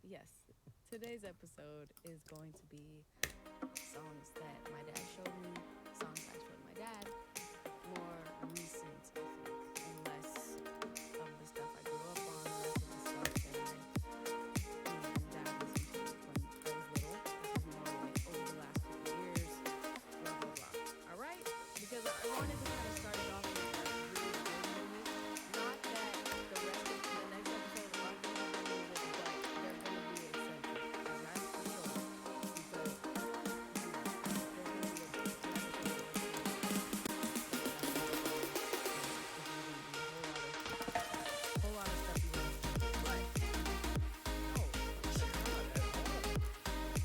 Yes, today's episode is going to be songs that my dad showed me, songs I showed my dad, more recent, I think, and less of the stuff I grew up on, less of the stuff that dad listened to when I was little. This is more like over the last couple years, blah, blah, blah. All right? Because I wanted to kind of start it off with like really good music. Not that the rest of the next episode aren't going to have good music, but they're going to be eccentric. That's for sure. Because, there's going to be an episode where it's going to be like a lot of songs and it's just going to be a whole lot of stuff you're going to listen to. But, no,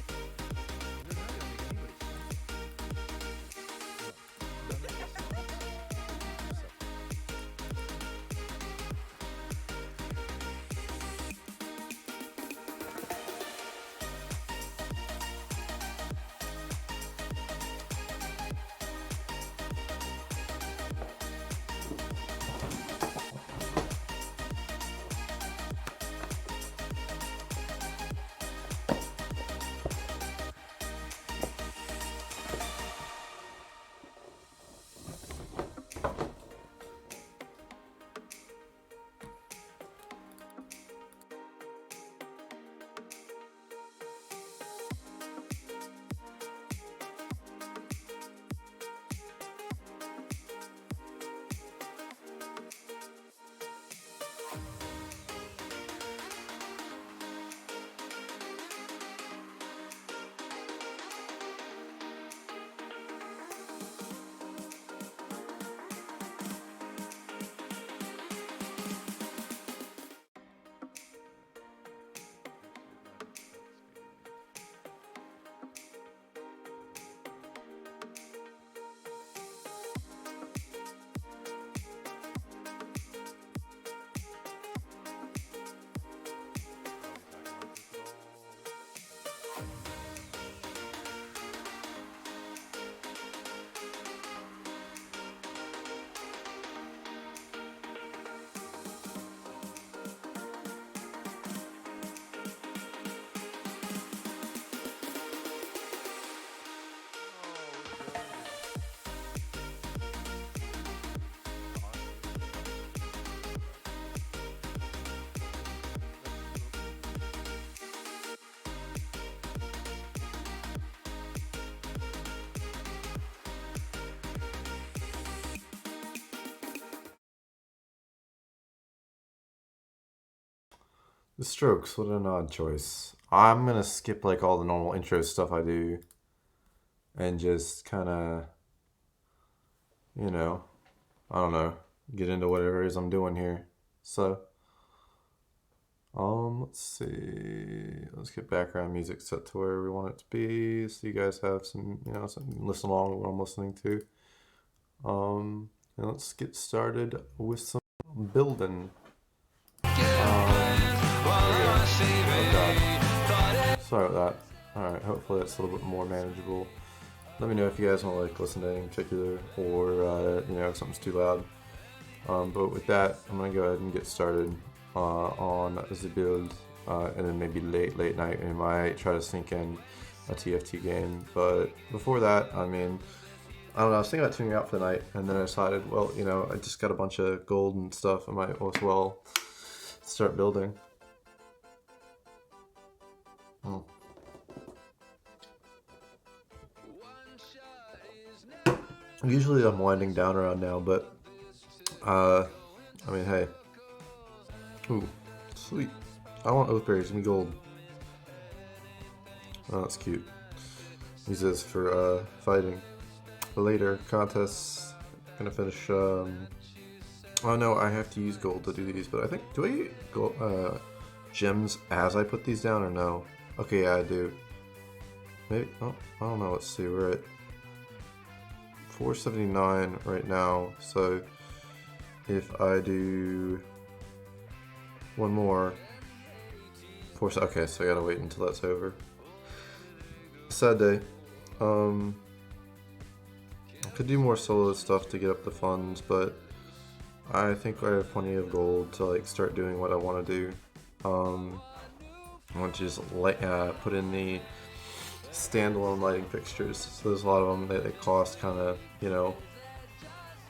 not at all. You're not gonna make anybody suffer. Look, I'm gonna make a song. You suffer. Are we talking about this at all? Oh, Joey. Honestly, it was fun. But that's too open. The Strokes, what an odd choice. I'm gonna skip like all the normal intro stuff I do and just kind of, you know, I don't know, get into whatever it is I'm doing here. So, let's see. Let's get background music set to where we want it to be, so you guys have some, some listen along to what I'm listening to. And let's get started with some building. Oh God. Sorry about that. Alright, hopefully that's a little bit more manageable. Let me know if you guys want to like listen to anything in particular or if something's too loud. But with that, I'm gonna go ahead and get started on the build, and then maybe late night we might try to sneak in a TFT game. But before that, I don't know. I was thinking about tuning out for the night, and then I decided, well, I just got a bunch of gold and stuff. I might as well start building. Oh. Usually I'm winding down around now, but hey. Ooh, sweet. I want oath berries. Give me gold. Oh, that's cute. Use this for fighting. Later contests. Gonna finish. Oh no, I have to use gold to do these, but I think do I get gems as I put these down or no? Okay, yeah, I do. Maybe. Oh, I don't know. Let's see. We're at 479 right now. So if I do one more, okay, so I gotta wait until that's over. Sad day. I could do more solo stuff to get up the funds, but I think I have plenty of gold to like start doing what I want to do. I want to just put in the standalone lighting fixtures. So there's a lot of them that they cost kind of,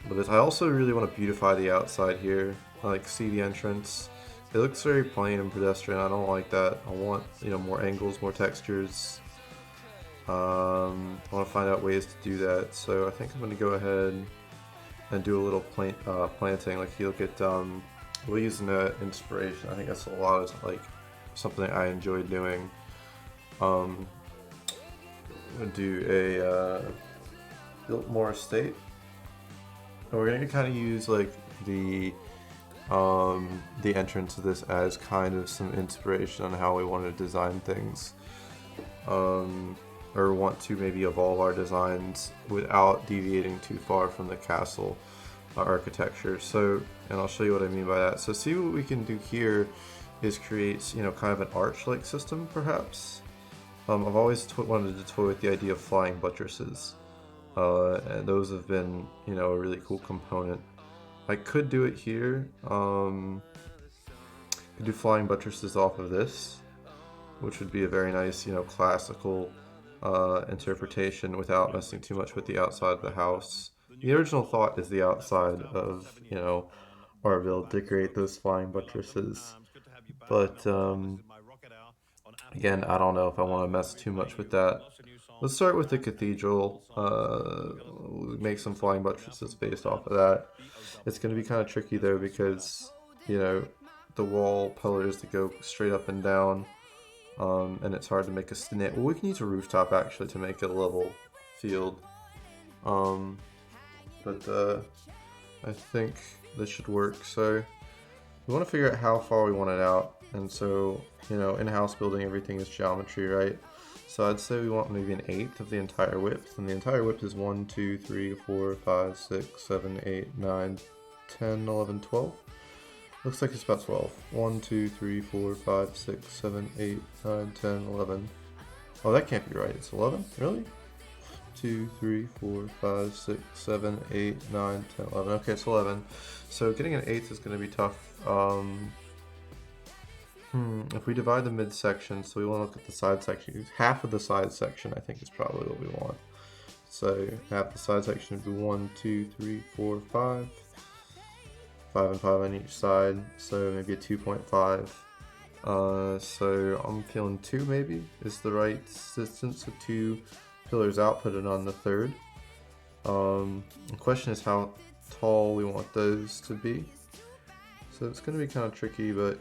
but I also really want to beautify the outside here. I like see the entrance. It looks very plain and pedestrian. I don't like that. I want, more angles, more textures. I want to find out ways to do that. So I think I'm going to go ahead and do a little planting. Like you look at, we'll use an inspiration. I think that's a lot of like something I enjoy doing. Do a Biltmore Estate. And we're gonna kind of use like the entrance of this as kind of some inspiration on how we want to design things, or want to maybe evolve our designs without deviating too far from the castle architecture. So, and I'll show you what I mean by that. So see what we can do here is create, kind of an arch-like system perhaps. I've always wanted to toy with the idea of flying buttresses. And those have been, a really cool component. I could do it here. Could do flying buttresses off of this, which would be a very nice, classical interpretation without messing too much with the outside of the house. The original thought is the outside of, our build to create those flying buttresses. But again, I don't know if I want to mess too much with that. Let's start with the cathedral. Make some flying buttresses based off of that. It's going to be kind of tricky though because, the wall pillars that go straight up and down, and it's hard to make a snit. Well, we can use a rooftop actually to make it a level field. But I think this should work. So we want to figure out how far we want it out. And so, in house building, everything is geometry, right? So I'd say we want maybe an eighth of the entire width, and the entire width is 1, 2, 3, 4, 5, 6, 7, 8, 9, 10, 11, 12. Looks like it's about 12. 1, 2, 3, 4, 5, 6, 7, 8, 9, 10, 11. Oh, that can't be right. It's 11? Really? 2, 3, 4, 5, 6, 7, 8, 9, 10, 11. Okay, it's 11. So getting an eighth is going to be tough. If we divide the midsection, so we want to look at the side section. Half of the side section, I think, is probably what we want. So half the side section would be 1, 2, 3, 4, 5. 5 and 5 on each side, so maybe a 2.5. So I'm feeling 2 maybe is the right distance. So 2 pillars outputted on the third. The question is how tall we want those to be. So it's going to be kind of tricky, but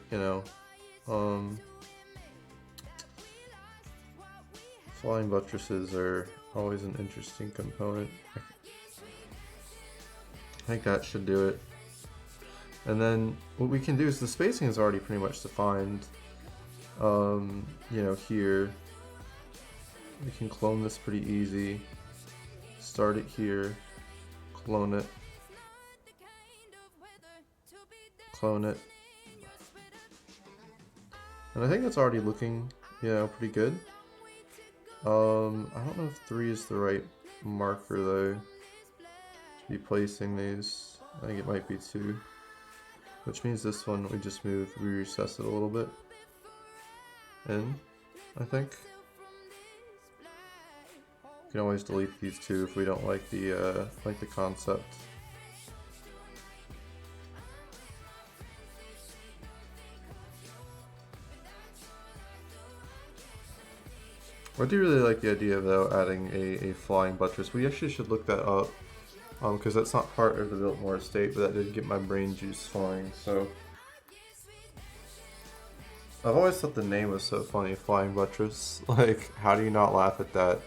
flying buttresses are always an interesting component. I think that should do it. And then what we can do is the spacing is already pretty much defined. Here we can clone this pretty easy. Start it here, clone it, clone it. And I think that's already looking, pretty good. I don't know if 3 is the right marker though to be placing these. I think it might be 2. Which means this one we just recess it a little bit in, I think. You can always delete these 2 if we don't like the concept. I do really like the idea though adding a flying buttress. We actually should look that up. Because that's not part of the Biltmore Estate, but that did get my brain juice flowing, so. I've always thought the name was so funny, Flying Buttress. Like, how do you not laugh at that?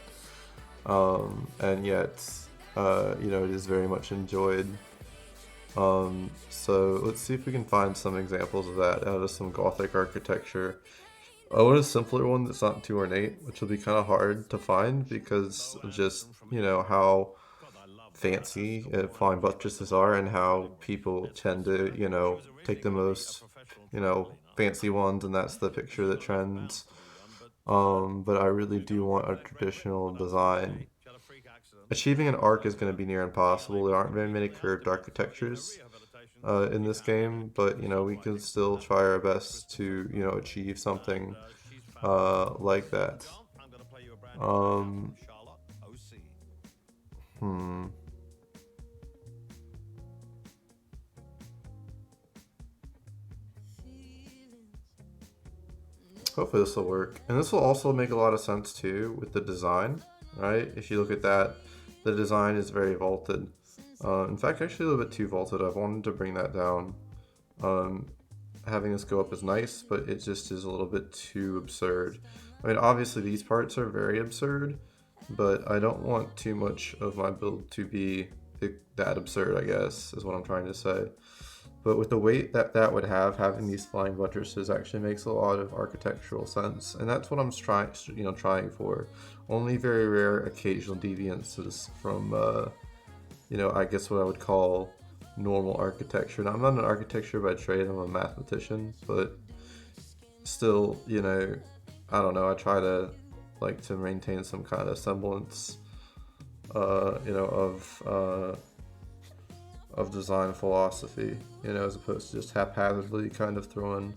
And yet, it is very much enjoyed. So let's see if we can find some examples of that out of some Gothic architecture. I want a simpler one that's not too ornate, which will be kind of hard to find because of just, how fancy flying buttresses are and how people tend to, take the most, fancy ones, and that's the picture that trends. But I really do want a traditional design. Achieving an arc is going to be near impossible. There aren't very many curved architectures in this game, but we can still try our best to achieve something like that. Um, hmm. Hopefully this will work. And this will also make a lot of sense too with the design, right? If you look at that, the design is very vaulted. In fact, actually a little bit too vaulted. I've wanted to bring that down. Having this go up is nice, but it just is a little bit too absurd. I mean, obviously these parts are very absurd, but I don't want too much of my build to be that absurd, I guess, is what I'm trying to say. But with the weight that that would have, having these flying buttresses actually makes a lot of architectural sense, and that's what I'm trying for. Only very rare occasional deviances from, I guess what I would call normal architecture. Now, I'm not an architecture by trade, I'm a mathematician, but still, I don't know, I try to maintain some kind of semblance, of design philosophy, as opposed to just haphazardly kind of throwing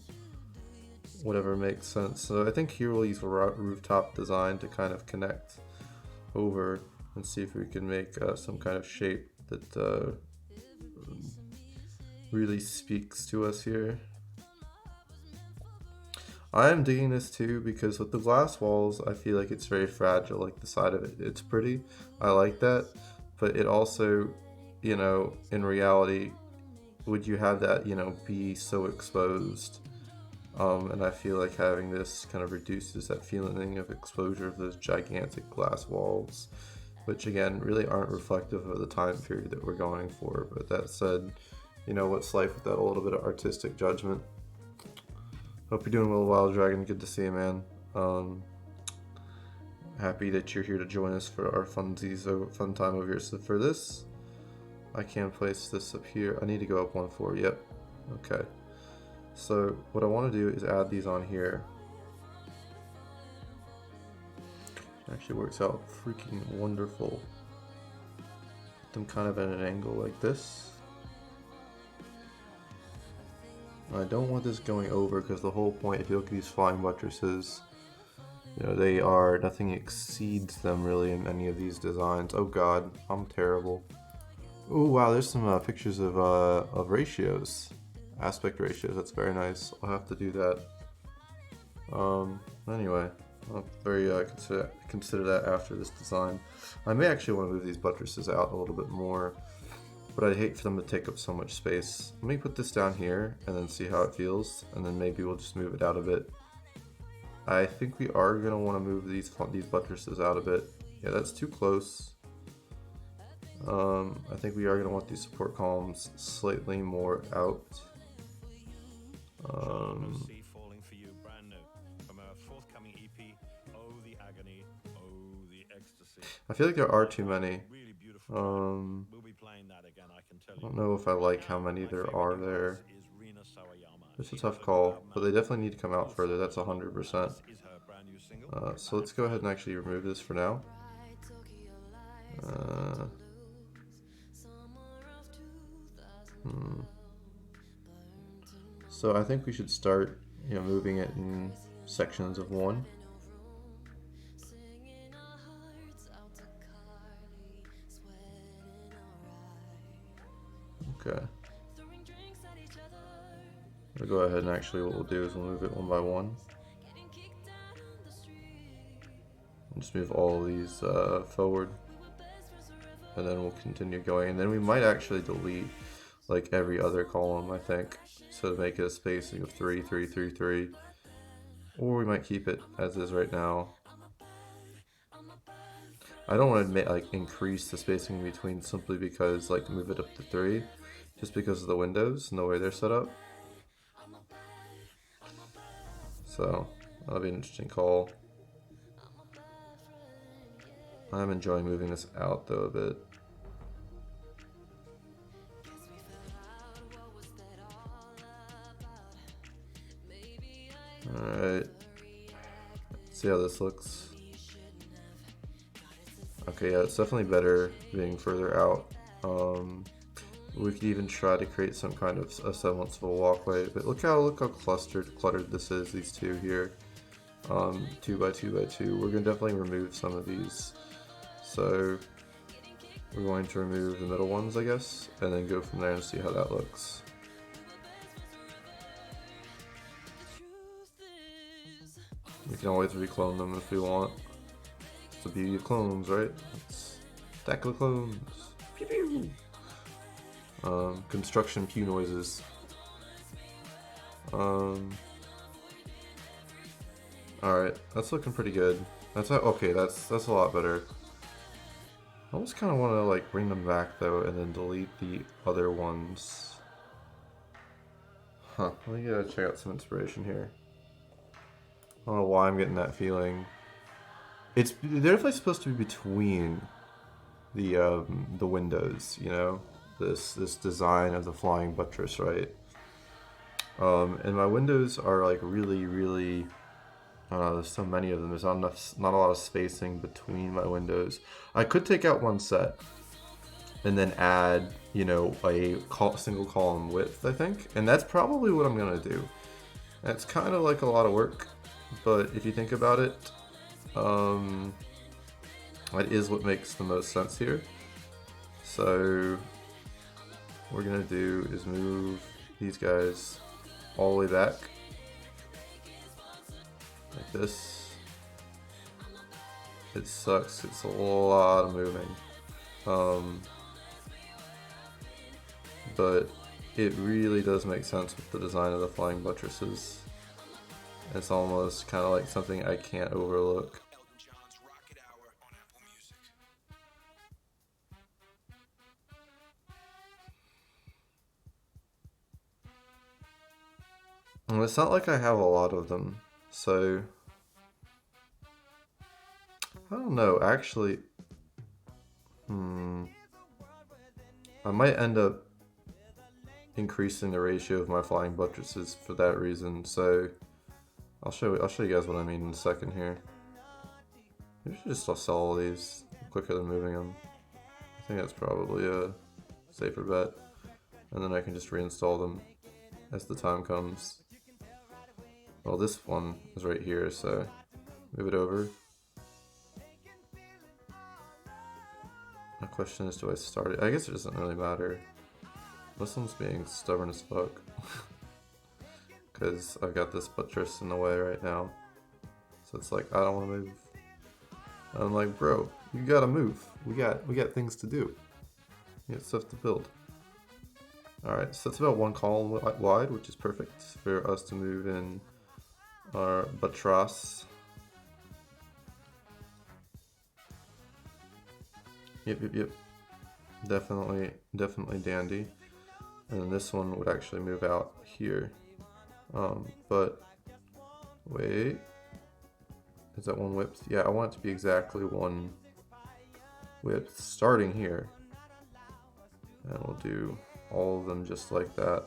whatever makes sense. So I think here we'll use a rooftop design to kind of connect over and see if we can make some kind of shape that really speaks to us here. I am digging this too because with the glass walls, I feel like it's very fragile, like the side of it. It's pretty, I like that, but it also, in reality, would you have that, be so exposed? And I feel like having this kind of reduces that feeling of exposure of those gigantic glass walls, which again, really aren't reflective of the time period that we're going for. But that said, what's life without a little bit of artistic judgment? Hope you're doing well, Wild Dragon. Good to see you, man. Happy that you're here to join us for our fun time over here. So for this, I can place this up here. I need to go up 1 floor. Yep. Okay. So what I want to do is add these on here. It actually works out freaking wonderful. Put them kind of at an angle like this. I don't want this going over because the whole point, if you look at these flying buttresses, they are, nothing exceeds them really in any of these designs. Oh god, I'm terrible. Oh wow, there's some pictures of ratios, aspect ratios. That's very nice. I'll have to do that. Anyway, I'll consider that after this design. I may actually want to move these buttresses out a little bit more, but I'd hate for them to take up so much space. Let me put this down here and then see how it feels, and then maybe we'll just move it out a bit. I think we are going to want to move these buttresses out a bit. Yeah, that's too close. I think we are going to want these support columns slightly more out. I feel like there are too many. I don't know if I like how many there are there. It's a tough call, but they definitely need to come out further. That's 100%. So let's go ahead and actually remove this for now. So I think we should start, moving it in sections of 1. Okay. We'll go ahead and actually what we'll do is we'll move it 1 by 1. And just move all of these forward. And then we'll continue going. And then we might actually delete like every other column, I think. So to make it a spacing of 3, 3, 3, 3. Or we might keep it as is right now. I don't want to increase the spacing in between simply because move it up to 3. Just because of the windows and the way they're set up. So that'll be an interesting call. I'm enjoying moving this out though a bit. Alright. See how this looks. Okay, yeah, it's definitely better being further out. We could even try to create some kind of a semblance of a walkway, but look how cluttered this is, these two here. 2 by 2 by 2. We're gonna definitely remove some of these. So we're going to remove the middle ones, I guess, and then go from there and see how that looks. We can always reclone them if we want. It's the beauty of clones, right? It's stack of clones. Pew pew. Construction pew noises. Alright, that's looking pretty good. Okay, that's a lot better. I almost kind of want to like bring them back though, and then delete the other ones. Huh? Let me check out some inspiration here. I don't know why I'm getting that feeling. They're definitely supposed to be between the windows, you know, this design of the flying buttress, right? And my windows are like really. There's so many of them. There's not a lot of spacing between my windows. I could take out one set and then add, you know, a single column width, I think. And that's probably what I'm gonna do. That's kind of like a lot of work, but if you think about it, that is what makes the most sense here. So what we're gonna do is move these guys all the way back. Like this. It sucks, it's a lot of moving. But it really does make sense with the design of the flying buttresses. It's almost kind of like something I can't overlook. And it's not like I have a lot of them. So, I don't know, actually, I might end up increasing the ratio of my flying buttresses for that reason, so I'll show you guys what I mean in a second here. Maybe I should just sell all these quicker than moving them. I think that's probably a safer bet, and then I can just reinstall them as the time comes. Well, this one is right here, so move it over. My question is, do I start it? I guess it doesn't really matter. This one's being stubborn as fuck. Because I've got this buttress in the way right now. So it's like, I don't want to move. And I'm like, bro, you gotta move. We got things to do. We got stuff to build. Alright, so that's about 1 column wide, which is perfect for us to move in our buttress. Yep. Definitely dandy. And then this one would actually move out here. But wait, is that 1 width? Yeah, I want it to be exactly 1 width starting here. And we'll do all of them just like that.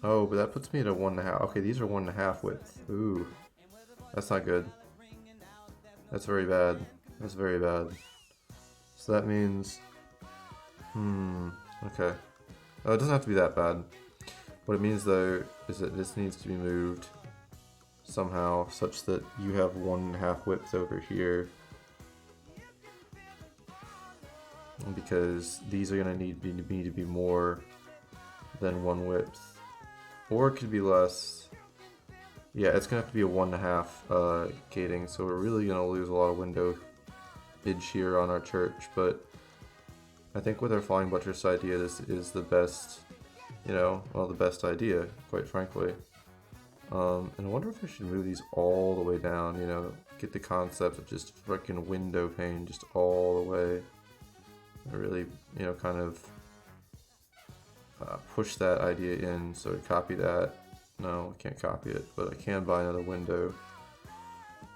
Oh, but that puts me at a 1.5. Okay, these are 1.5 width. Ooh, that's not good. That's very bad. That's very bad. So that means, okay. Oh, it doesn't have to be that bad. What it means though is that this needs to be moved somehow such that you have 1.5 width over here. Because these are gonna need to be more than 1 width. Or it could be less. Yeah, it's gonna have to be a 1.5 gating, so we're really gonna lose a lot of window edge here on our church, but I think with our flying buttress idea, this is the best, you know, well, the best idea, quite frankly. And I wonder if I should move these all the way down, you know, get the concept of just freaking window pane just all the way. I really, you know, kind of push that idea in, so to copy that. No, I can't copy it, but I can buy another window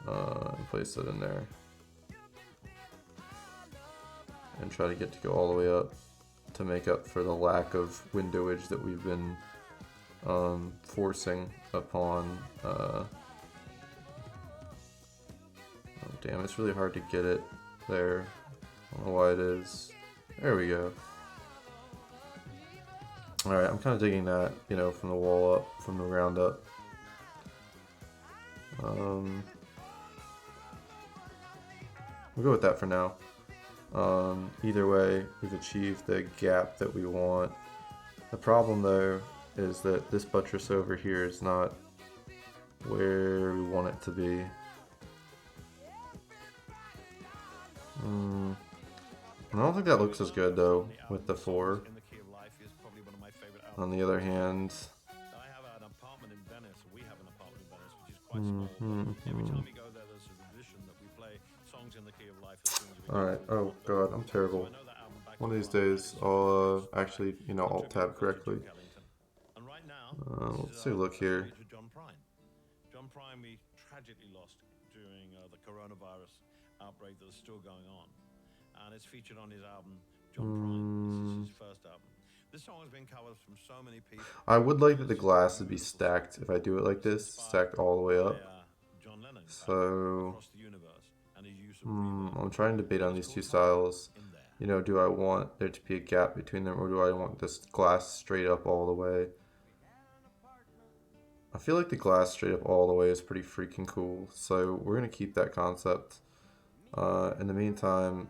and place it in there. And try to get to go all the way up to make up for the lack of windowage that we've been forcing upon. Oh damn, it's really hard to get it there. I don't know why it is. There we go. Alright, I'm kind of digging that, you know, from the wall up, from the ground up. We'll go with that for now. Either way, we've achieved the gap that we want. The problem though is that this buttress over here is not where we want it to be. I don't think that looks as good though with the 4. On the other hand, I have an apartment in Venice. We have an apartment in Venice, which is quite small. Every time we go there, there's a tradition that we play songs in the key of life as soon as we alright, oh god, I'm terrible. One of these days, I'll actually, alt tab correctly. And right now, Let's take a look here. John Prine. John Prine we tragically lost during the coronavirus outbreak that's still going on. And it's featured on his album, John Prine. This is his first album. This song has been covered from so many people. I would like that the glass would be stacked if I do it like this, stacked all the way up. John Lennon, So, Across the Universe, and his use of reverb I'm trying to debate on these two styles. in there. Do I want there to be a gap between them, or do I want this glass straight up all the way? I feel like the glass straight up all the way is pretty freaking cool, so we're going to keep that concept. In the meantime,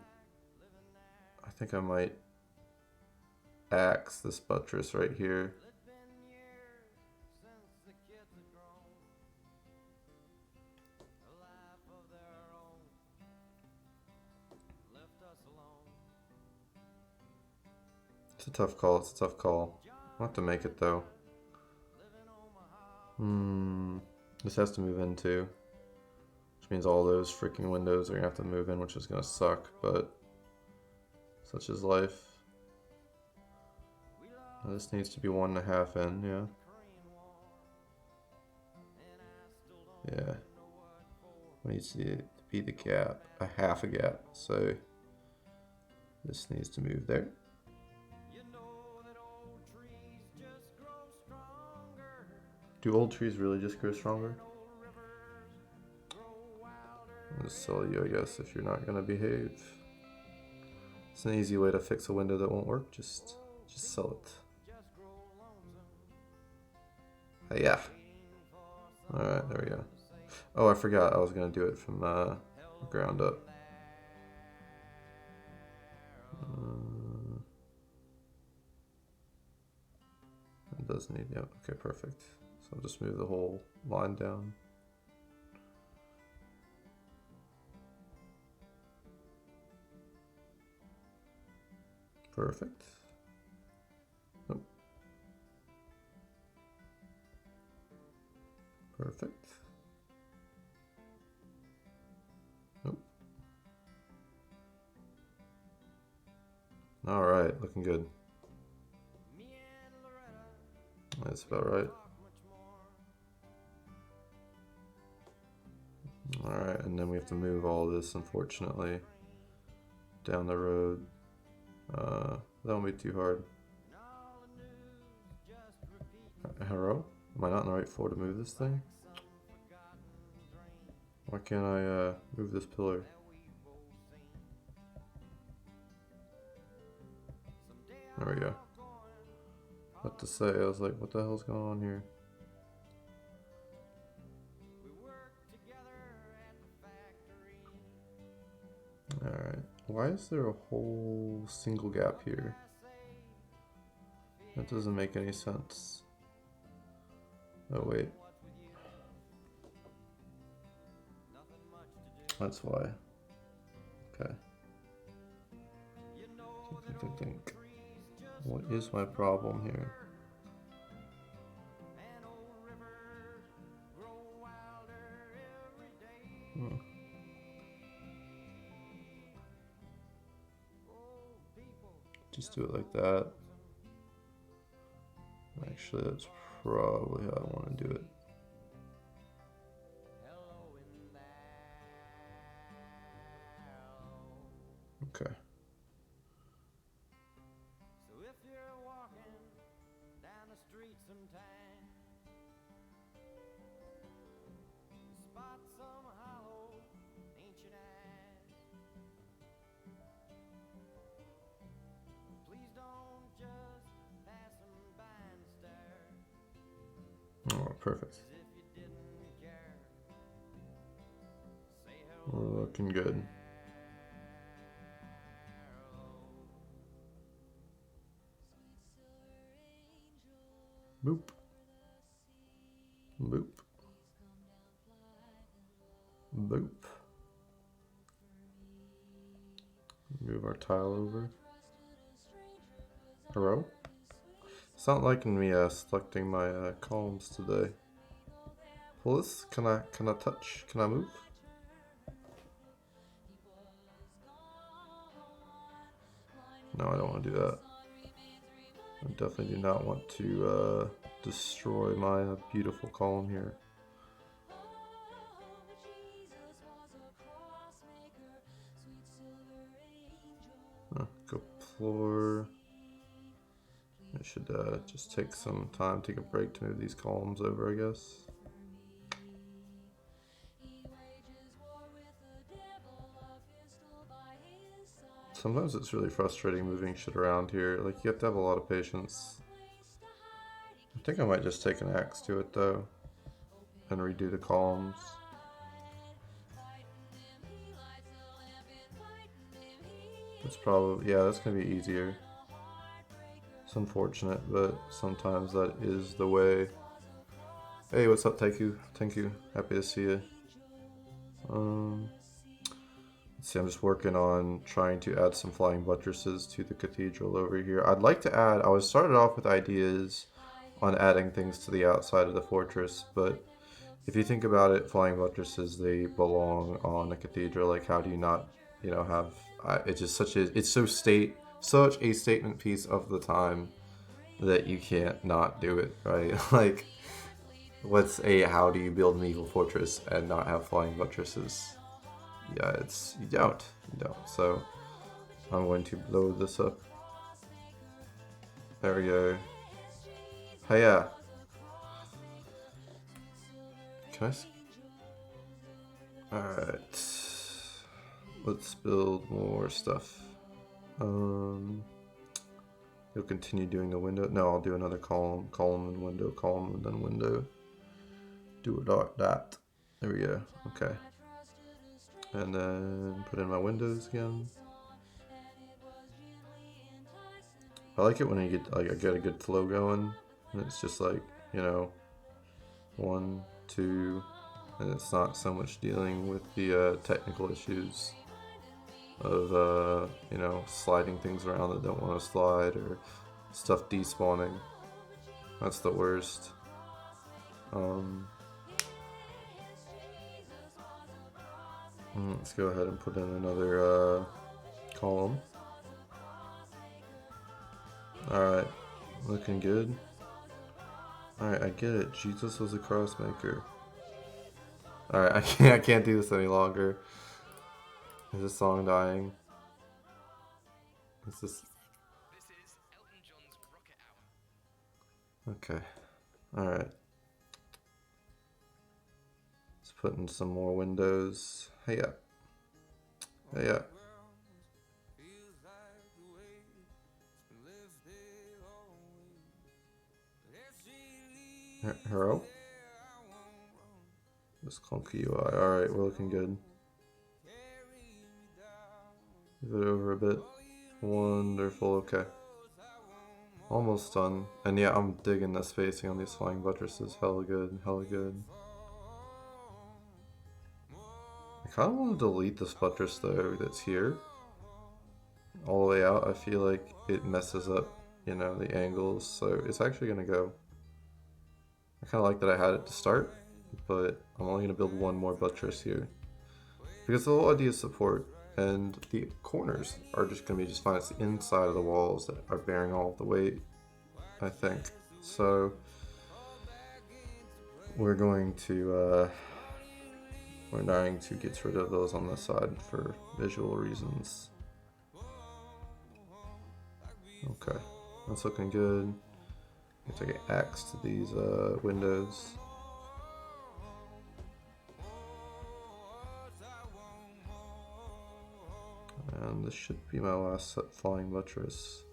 I think I might axe this buttress right here. It's a tough call, it's a tough call. I'll have to make it though. This has to move in too. Which means all those freaking windows are gonna have to move in, which is gonna suck, but such is life. This needs to be 1.5 in, yeah. Yeah. It needs to be the gap, a half a gap, so this needs to move there. Do old trees really just grow stronger? I'll just sell you, I guess, if you're not gonna behave. It's an easy way to fix a window that won't work. Just sell it. Yeah. Alright, there we go. Oh, I forgot I was gonna do it from ground up. It does need, yeah, okay, perfect. So I'll just move the whole line down. Perfect. Nope. Perfect. Nope. Alright, looking good. That's about right. Alright, and then we have to move all this, unfortunately, down the road. That won't be too hard. Hello? Am I not on the right floor to move this thing? Why can't I move this pillar? There we go. What to say? I was like, what the hell's going on here? Alright. Why is there a whole single gap here? That doesn't make any sense. Oh wait. That's why. Okay. Think. What is my problem here? Just do it like that. Actually, that's probably how I want to do it. Okay. So if you're walking down the street sometime, spot some hollow ancient eyes, please don't just pass them by and stare, Oh, perfect. as if you didn't care. We're looking good. Boop. Boop. Boop. Move our tile over. Hello? It's not liking me selecting my columns today. Pull this? Can I touch? Can I move? No, I don't want to do that. I definitely do not want to destroy my beautiful column here. Go floor. I should just take some time, take a break to move these columns over, I guess. Sometimes it's really frustrating moving shit around here. Like, you have to have a lot of patience. I think I might just take an axe to it though and redo the columns. It's probably, yeah, that's gonna be easier. It's unfortunate, but sometimes that is the way. Hey, what's up, Thank you. Happy to see you. Let's see, I'm just working on trying to add some flying buttresses to the cathedral over here. I'd like to add, I was started off with ideas on adding things to the outside of the fortress, but if you think about it, flying buttresses, they belong on a cathedral. Like, how do you not, you know, have, it's just such a, it's so such a statement piece of the time that you can't not do it, right? Like, what's a, how do you build an evil fortress and not have flying buttresses? Yeah, it's, you don't. So, I'm going to blow this up. There we go. Hey, yeah. Can I? Alright. Let's build more stuff. You'll continue doing the window. No, I'll do another column and window, column and then window. Do it like that. There we go. Okay. And then put in my windows again. I like it when I get a good flow going, and it's just like, you know, 1, 2, and it's not so much dealing with the technical issues of you know, sliding things around that don't want to slide, or stuff despawning. That's the worst. Let's go ahead and put in another column. Alright, looking good. Alright, I get it. Jesus was a cross maker. Alright, I can't do this any longer. Is this song dying? Is this? Okay. Alright. Let's put in some more windows. Hey, yeah. Hey, yeah. Hello? This clunky UI. Alright, we're looking good. Move it over a bit. Wonderful, okay. Almost done. And yeah, I'm digging the spacing on these flying buttresses. Hella good, hella good. I kind of want to delete this buttress though that's here. All the way out. I feel like it messes up, you know, the angles. So it's actually going to go. I kind of like that I had it to start, but I'm only going to build one more buttress here. Because the whole idea is support, and the corners are just going to be just fine. It's the inside of the walls that are bearing all of the weight, I think. So we're going to, we're trying to get rid of those on this side for visual reasons. Okay, that's looking good. Take an axe to these windows. And this should be my last flying buttress.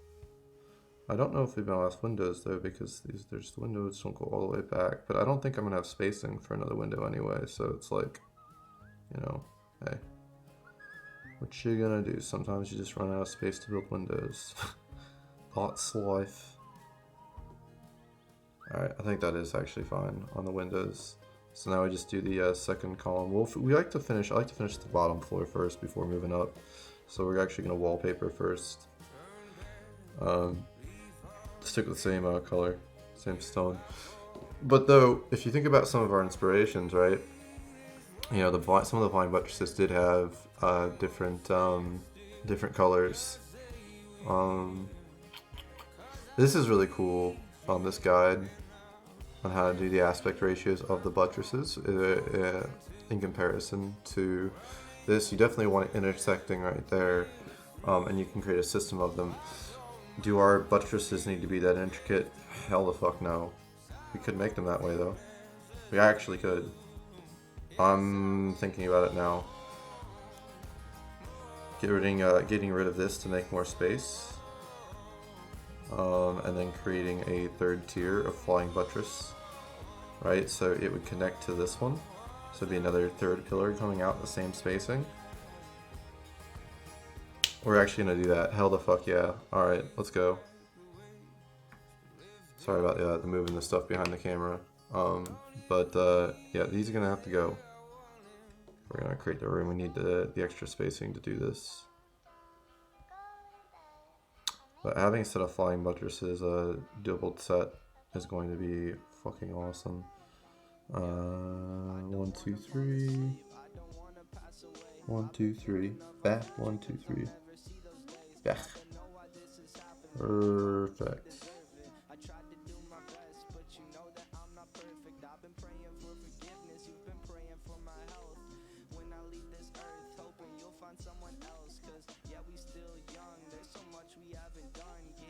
I don't know if it'll be my last windows though, because there's the windows don't go all the way back. But I don't think I'm gonna have spacing for another window anyway, so it's like, you know, Hey, what you gonna do? Sometimes you just run out of space to build windows. That's life. Alright, I think that is actually fine on the windows. So now we just do the second column. I like to finish the bottom floor first before moving up. So we're actually gonna wallpaper first. Stick with the same color, same stone. But though, if you think about some of our inspirations, right? You know, some of the vine buttresses did have different colors. This is really cool. This guide on how to do the aspect ratios of the buttresses in comparison to this. You definitely want it intersecting right there, and you can create a system of them. Do our buttresses need to be that intricate? Hell the fuck no. We could make them that way though. We actually could. I'm thinking about it now. Getting rid of this to make more space. And then creating a third tier of flying buttress. Right, so it would connect to this one. So it'd be another third pillar coming out the same spacing. We're actually gonna do that. Hell the fuck yeah. Alright, let's go. Sorry about the moving the stuff behind the camera. Yeah, these are gonna have to go. We're gonna create the room. We need the extra spacing to do this. But having a set of flying buttresses, a doubled set, is going to be fucking awesome. 1, 2, 3. 1, 2, 3. Back. 1, 2, 3. Back. Perfect.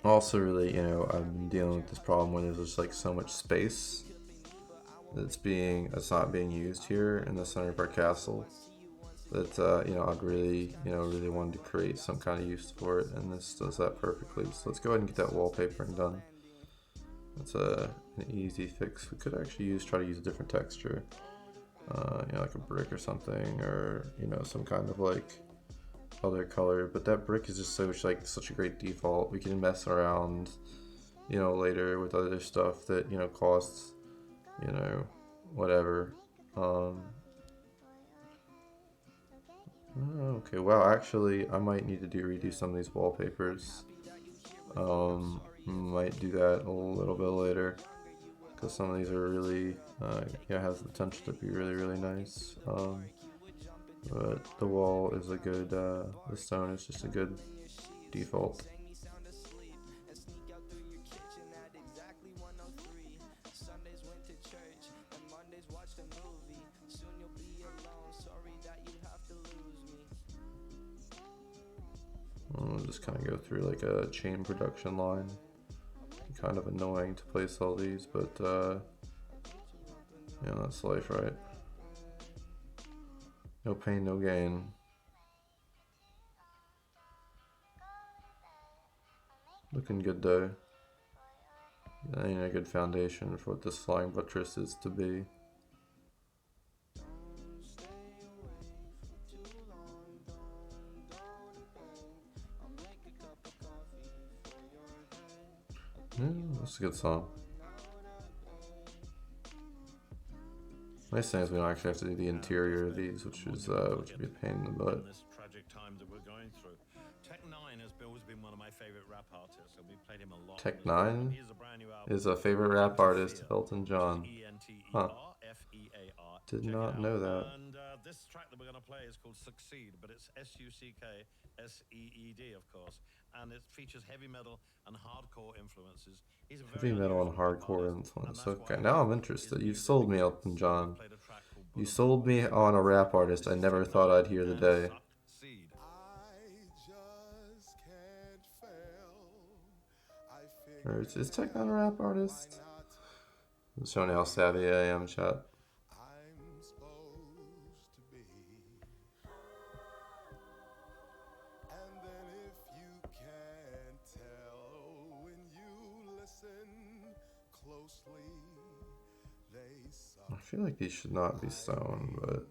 Also, really, you know, I've been dealing with this problem when there's just like so much space that's not being used here in the center of our castle. That you know, I'd really wanted to create some kind of use for it, and this does that perfectly. So let's go ahead and get that wallpapering done. That's an easy fix. We could actually try to use a different texture, you know, like a brick or something, or you know, some kind of like other color. But that brick is just such a great default. We can mess around, you know, later with other stuff that, you know, costs, you know, whatever. Okay, wow, actually I might need to redo some of these wallpapers. Might do that a little bit later, because some of these are really yeah, has the potential to be really nice. But the wall is a good, the stone is just a good default. We'll just kind of go through like a chain production line. Kind of annoying to place all these, but yeah, that's life, right? No pain, no gain. Looking good though. That ain't a good foundation for what this flying buttress is to be. Yeah, that's a good song. Nice thing is we don't actually have to do the interior of these, which would be a pain in the butt. This tragic time that we're going through. Tech9 has always been one of my favorite rap artists, and we played him a lot. Tech9 is a favorite rap artist of Elton John. Huh. Did not know that. And this track that we're going to play is called Succeed, but it's S-U-C-K-S-E-E-D, of course, and it features heavy metal and hardcore influences. He's a very Heavy metal and hardcore influence. Okay, now I'm interested. You sold me, Elton John. You sold me on a rap artist I never thought I'd hear the day. Or is Tech9 a rap artist? I'm showing how savvy I am, chat. I feel like these should not be stone, but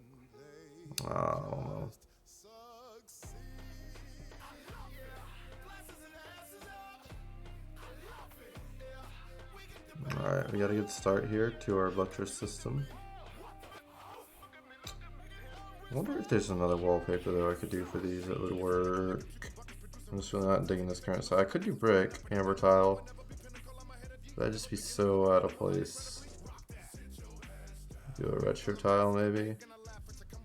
I don't know. Alright, we got a good start here to our buttress system. I wonder if there's another wallpaper though I could do for these that would work. I'm just really not digging this current side. I could do brick, amber tile. That'd just be so out of place. Do a retro tile maybe.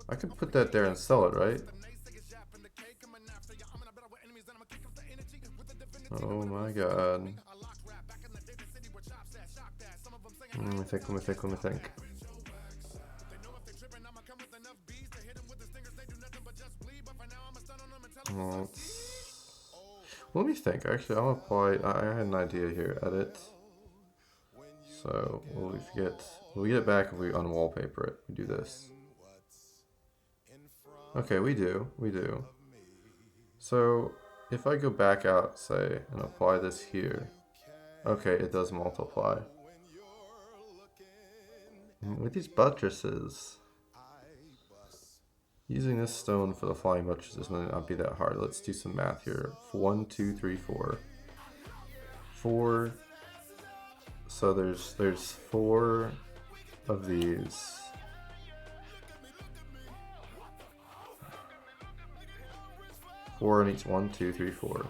I could put that there and sell it, right? Oh my god. Let me think. Well, let me think. Actually, I'll apply. I had an idea here. Edit. So we'll get it back if we unwallpaper it. We do this. Okay, we do. So if I go back out, say, and apply this here, okay, it does multiply. With these buttresses, using this stone for the flying buttresses might not be that hard. Let's do some math here. 1, 2, 3, 4. 4. So there's 4 of these. Four in each. 1, 2, 3, 4.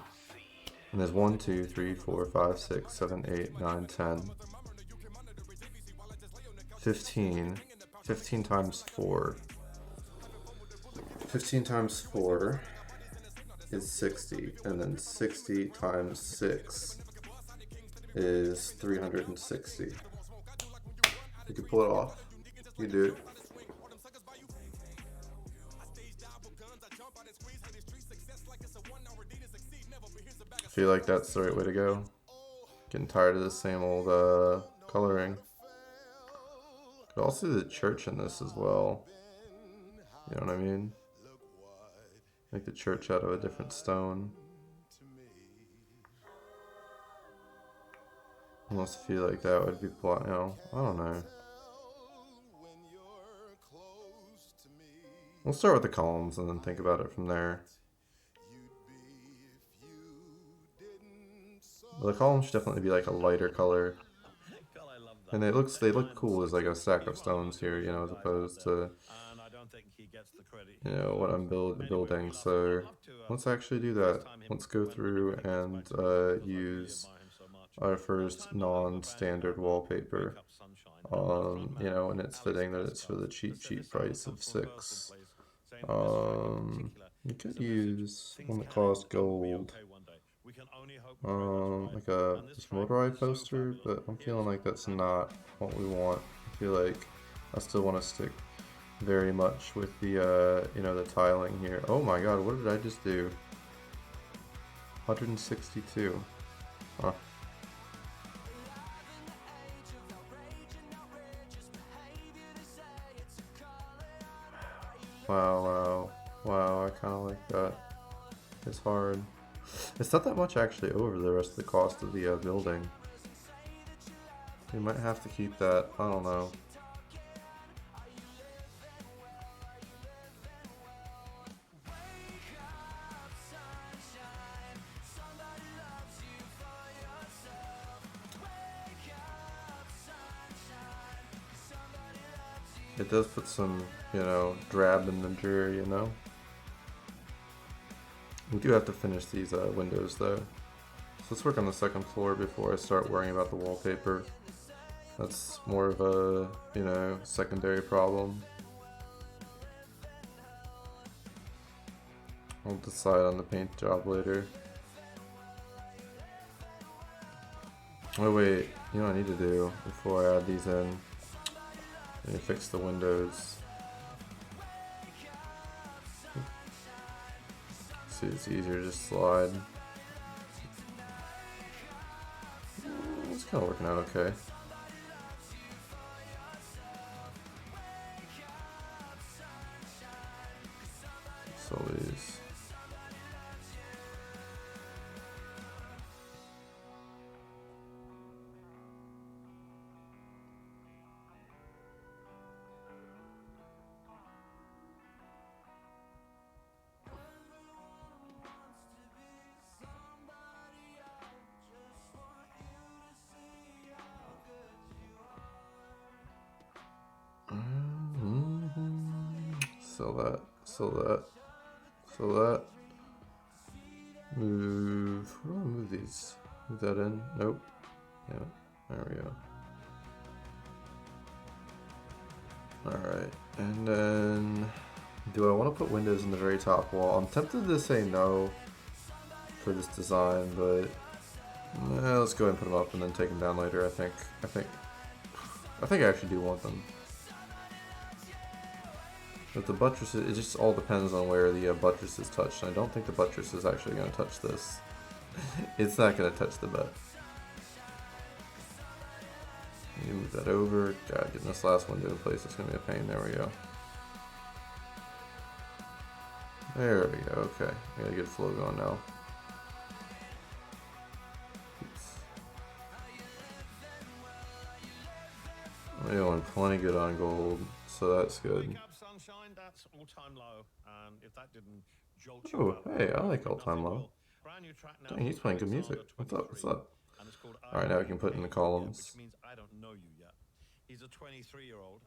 And there's 1, 2, 3, 4, 5, 6, 7, 8, 9, 10. 15. 15 times 4. 15 times 4 is 60. And then 60 times 6 is 360. You can pull it off. You do it. I feel like that's the right way to go. Getting tired of the same old coloring. Could also do the church in this as well. You know what I mean? Make the church out of a different stone. Almost feel like that would be plot. You know, I don't know. We'll start with the columns and then think about it from there. The columns should definitely be like a lighter color. And they look cool as like a stack of stones here, you know, as opposed to, you know, what I'm building. So let's actually do that. Let's go through and use our first non-standard wallpaper. You know, and it's fitting that it's for the cheap price of 6. You could use one that costs gold. Like a this motorized poster, but I'm feeling like that's not what we want. I feel like I still want to stick very much with the you know, the tiling here. Oh my god, what did I just do? 162. Huh. Wow, I kind of like that. It's hard. It's not that much actually over the rest of the cost of the building. We might have to keep that. I don't know. It does put some, you know, drab in the dreary, you know. We do have to finish these windows though. So let's work on the second floor before I start worrying about the wallpaper. That's more of a, you know, secondary problem. I'll decide on the paint job later. Oh wait, you know what I need to do before I add these in? I need to fix the windows. See, it's easier to just slide. It's kind of working out okay. So these. Sell that. Sell that. Sell that. Move. Where do I move these? Move that in? Nope. Yeah. There we go. Alright. And then... do I want to put windows in the very top wall? I'm tempted to say no for this design, but... let's go ahead and put them up and then take them down later, I think I actually do want them. But the buttresses, it just all depends on where the buttress is touched. I don't think the buttress is actually going to touch this. It's not going to touch the butt. You move that over. God, getting this last window in place is going to be a pain. There we go. There we go. Okay, we got a good flow going now. We're doing plenty good on gold, so that's good. Wake up, sunshine, that's all-time low, and if that didn't jolt you Oh, up, hey, I like all-time nothing low. will. Brand new track now Dang, he's from playing good music. Alexander What's up? What's 23, up? and it's called All right, now we can put it in the columns. Which means I don't know you yet. He's a 24-year-old,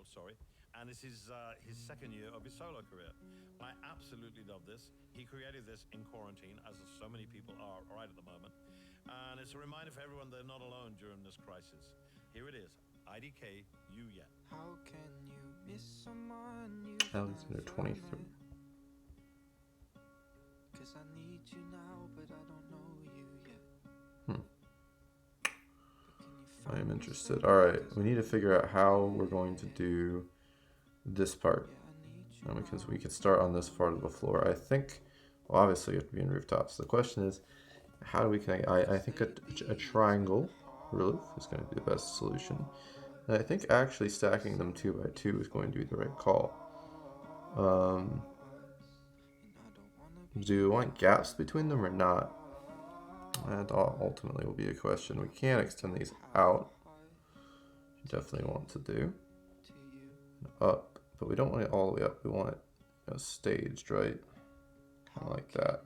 sorry, and this is his second year of his solo career. I absolutely love this. He created this in quarantine, as so many people are right at the moment, and it's a reminder for everyone they're not alone during this crisis. Here it is, IDK, You Yet. How can you miss someone you Alexander 23. Cause I need you now, but I don't know you yet. I am interested. Alright, we need to figure out how we're going to do this part. Because we could start on this part of the floor. I think, well, obviously you have to be in rooftops. The question is, how do we connect? I think a triangle roof is going to be the best solution. And I think actually stacking them 2 by 2 is going to be the right call. Do we want gaps between them or not? That ultimately will be a question. We can extend these out. Definitely want to do. Up, but we don't want it all the way up. We want it staged, right? Kind of like that.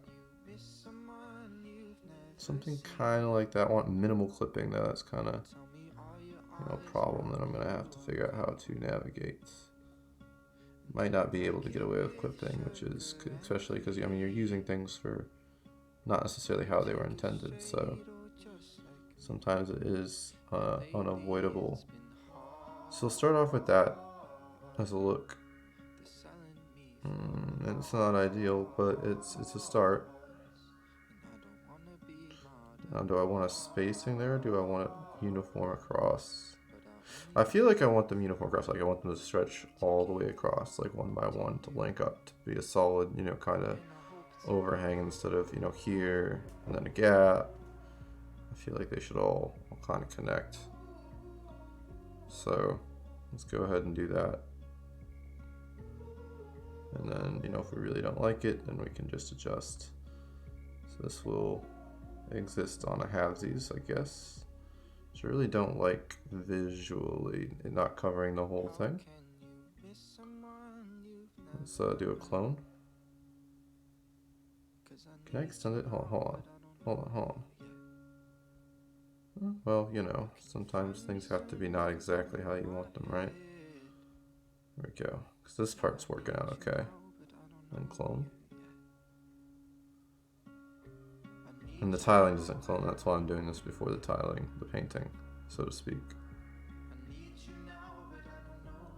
Something kind of like that. I want minimal clipping though. That's kind of a problem that I'm going to have to figure out how to navigate. Might not be able to get away with clipping, which is good, especially because I mean you're using things for not necessarily how they were intended, so sometimes it is unavoidable. So we'll start off with that as a look. And it's not ideal, but it's a start. Now, do I want a spacing there? Or do I want it uniform across? I feel like I want them uniform across. Like I want them to stretch all the way across, like 1 by 1, to link up to be a solid, kind of overhang instead of here and then a gap. I feel like they should all kind of connect. So let's go ahead and do that. And then if we really don't like it, then we can just adjust. So this will exist on a halvesies, I guess. Which I really don't like visually, not covering the whole thing. Let's do a clone. Can I extend it? Hold on. Well, sometimes things have to be not exactly how you want them, right? There we go. Because this part's working out okay. And clone. And the tiling doesn't clone, that's why I'm doing this before the tiling, the painting, so to speak.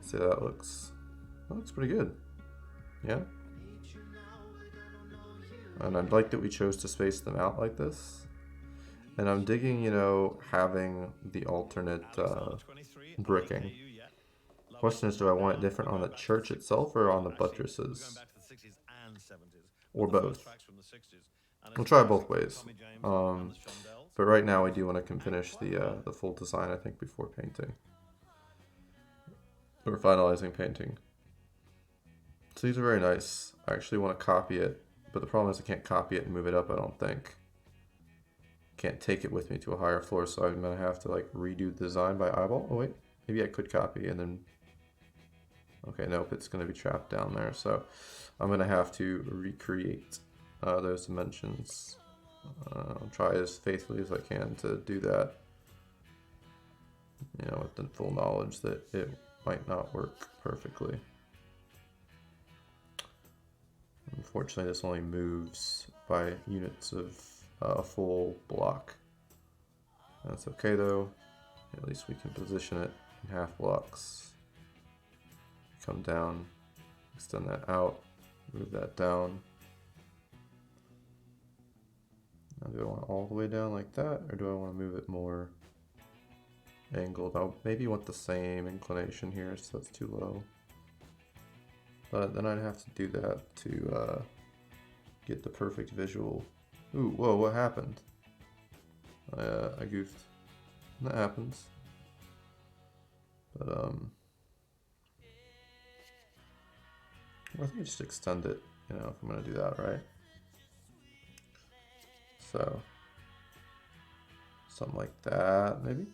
See how that looks? That looks pretty good. Yeah? And I like that we chose to space them out like this. And I'm digging, having the alternate bricking. Question is, do I want it different on the church itself or on the buttresses? Or both? We'll try both ways. But right now we do want to finish the full design, I think, before painting. Or finalizing painting. So these are very nice. I actually want to copy it, but the problem is I can't copy it and move it up, I don't think. Can't take it with me to a higher floor, so I'm going to have to redo the design by eyeball. Oh wait, maybe I could copy and then... Okay, nope, it's going to be trapped down there, so I'm going to have to recreate those dimensions. I'll try as faithfully as I can to do that. With the full knowledge that it might not work perfectly. Unfortunately, this only moves by units of a full block. That's okay though. At least we can position it in half blocks. Come down, extend that out, move that down. Now, do I want it all the way down like that, or do I want to move it more angled? I maybe want the same inclination here, so that's too low. But then I'd have to do that to get the perfect visual. Ooh, whoa, what happened? I goofed. That happens. But I think I just extend it, you know, if I'm gonna do that, right? So something like that, maybe.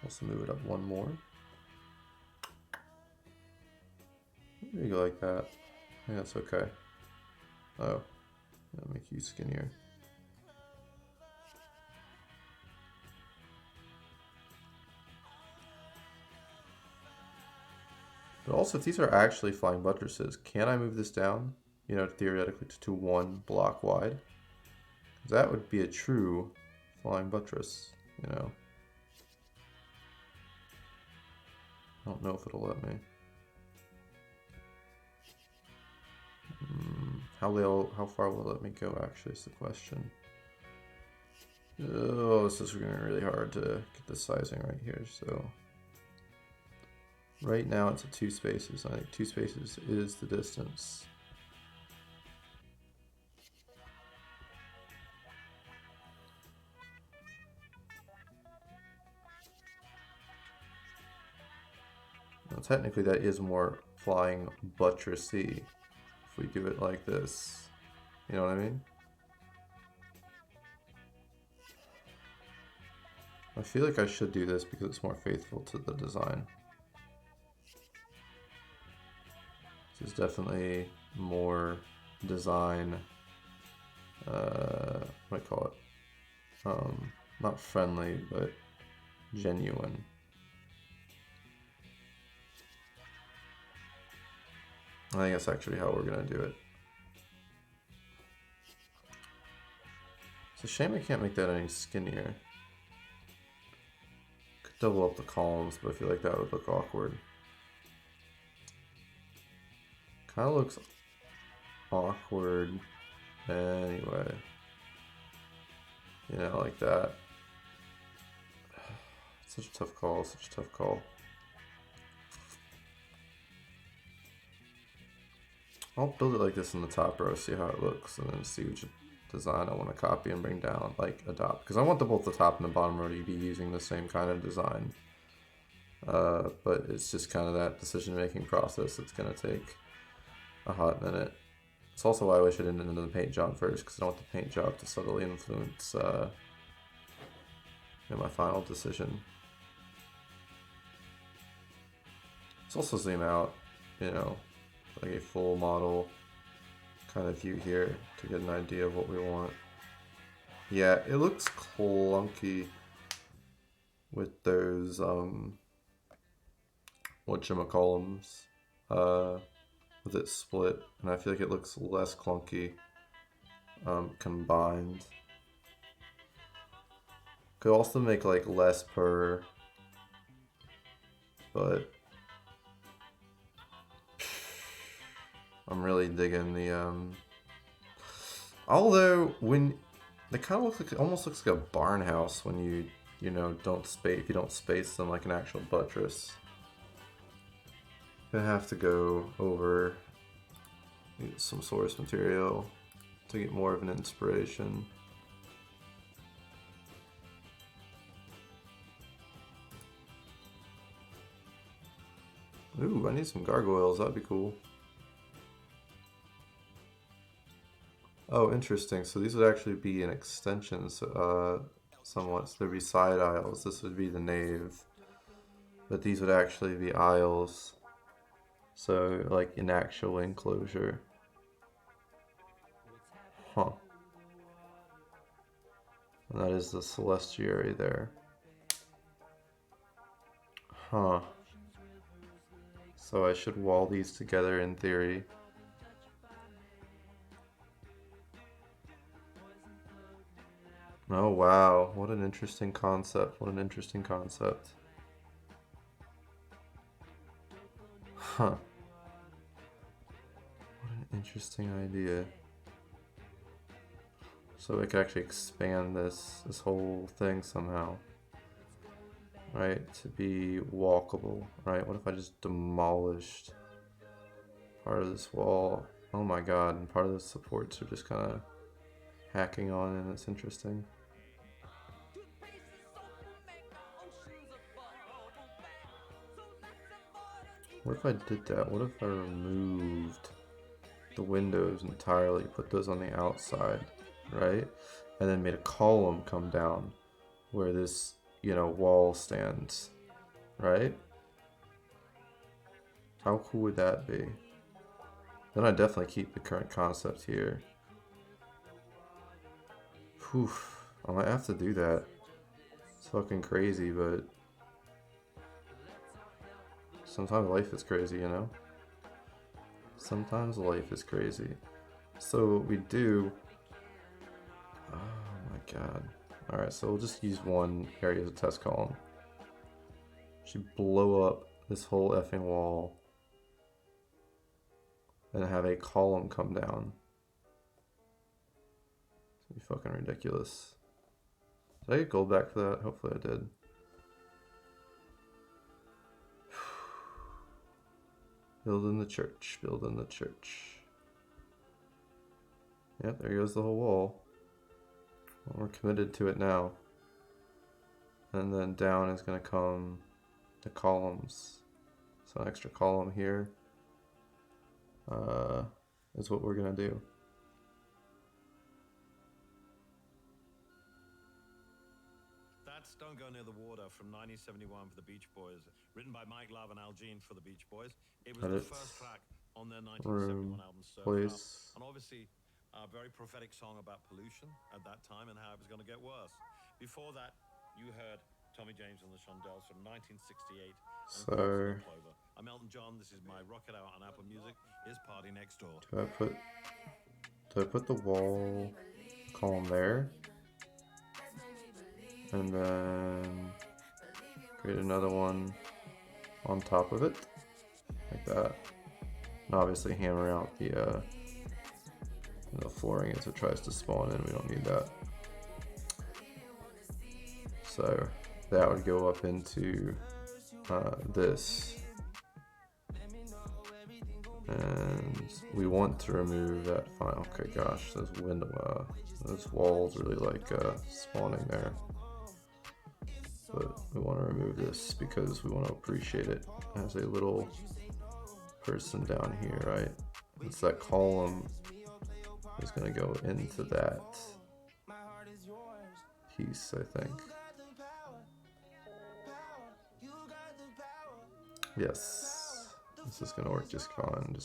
Also move it up one more. Maybe go like that. I think that's okay. Oh, I'll make you skinnier. But also, if these are actually flying buttresses, can I move this down? You know, theoretically to 1 block wide? 'Cause that would be a true flying buttress, you know. I don't know if it'll let me. How far will it let me go, actually, is the question. Oh, this is going to be really hard to get the sizing right here, so... Right now it's at 2 spaces. I think 2 spaces is the distance. Now, technically that is more flying buttressy if we do it like this. You know what I mean? I feel like I should do this because it's more faithful to the design. This is definitely more design, what do I call it? Not friendly, but genuine. I think that's actually how we're gonna do it. It's a shame I can't make that any skinnier. Could double up the columns, but I feel like that would look awkward. Kind of looks awkward anyway. You know, like that. Such a tough call, such a tough call. I'll build it like this in the top row, see how it looks, and then see which design I want to copy and bring down, like adopt. Because I want both the top and the bottom row to be using the same kind of design. But it's just kind of that decision-making process that's going to take a hot minute. It's also why I wish I didn't do the paint job first, because I don't want the paint job to subtly influence my final decision. Let's also zoom out, you know, like a full model kind of view here to get an idea of what we want. Yeah, it looks clunky with those whatchamacallums with it split, and I feel like it looks less clunky combined. Could also make like less per, but I'm really digging the although when they kind of look like, it almost looks like a barn house when you know if you don't space them like an actual buttress. Gonna have to go over some source material to get more of an inspiration. Ooh, I need some gargoyles, that'd be cool. Oh, interesting. So these would actually be an extension, somewhat. So there'd be side aisles. This would be the nave, but these would actually be aisles. So like an actual enclosure. Huh. And that is the celestiary there. Huh. So I should wall these together in theory. Oh wow, what an interesting concept. What an interesting concept. Huh. What an interesting idea. So we could actually expand this whole thing somehow. Right? To be walkable. Right? What if I just demolished part of this wall? Oh my god, and part of the supports are just kind of hacking on, and it's interesting. What if I did that? What if I removed the windows entirely, put those on the outside, right? And then made a column come down where this, you know, wall stands, right? How cool would that be? Then I definitely keep the current concept here. Whew, I might have to do that. It's fucking crazy, but sometimes life is crazy, you know? Sometimes life is crazy. So what we do... Oh my god. Alright, so we'll just use one area as a test column. Should blow up this whole effing wall. And have a column come down. It's gonna be fucking ridiculous. Did I get gold back for that? Hopefully I did. Building the church, building the church. Yep, there goes the whole wall. Well, we're committed to it now. And then down is going to come the columns. So an extra column here is what we're going to do. That's Don't Go Near the Water from 1971 for the Beach Boys, written by Mike Love and Al Jean for the Beach Boys. It was the first track on their 1971 album, Surf It Up. And obviously, a very prophetic song about pollution at that time and how it was going to get worse. Before that, you heard Tommy James and the Shondells from 1968. So, I'm Elton John. This is my Rock It Out on Apple Music. Is Party Next Door. Do I put the wall column there? And then create another one on top of it, like that. And obviously hammer out the flooring as it tries to spawn in. We don't need that. So that would go up into this. And we want to remove that fine. Okay, gosh, those walls really like spawning there. But we want to remove this because we want to appreciate it as a little person down here, right? It's that column is going to go into that piece, I think. Yes, this is going to work just fine,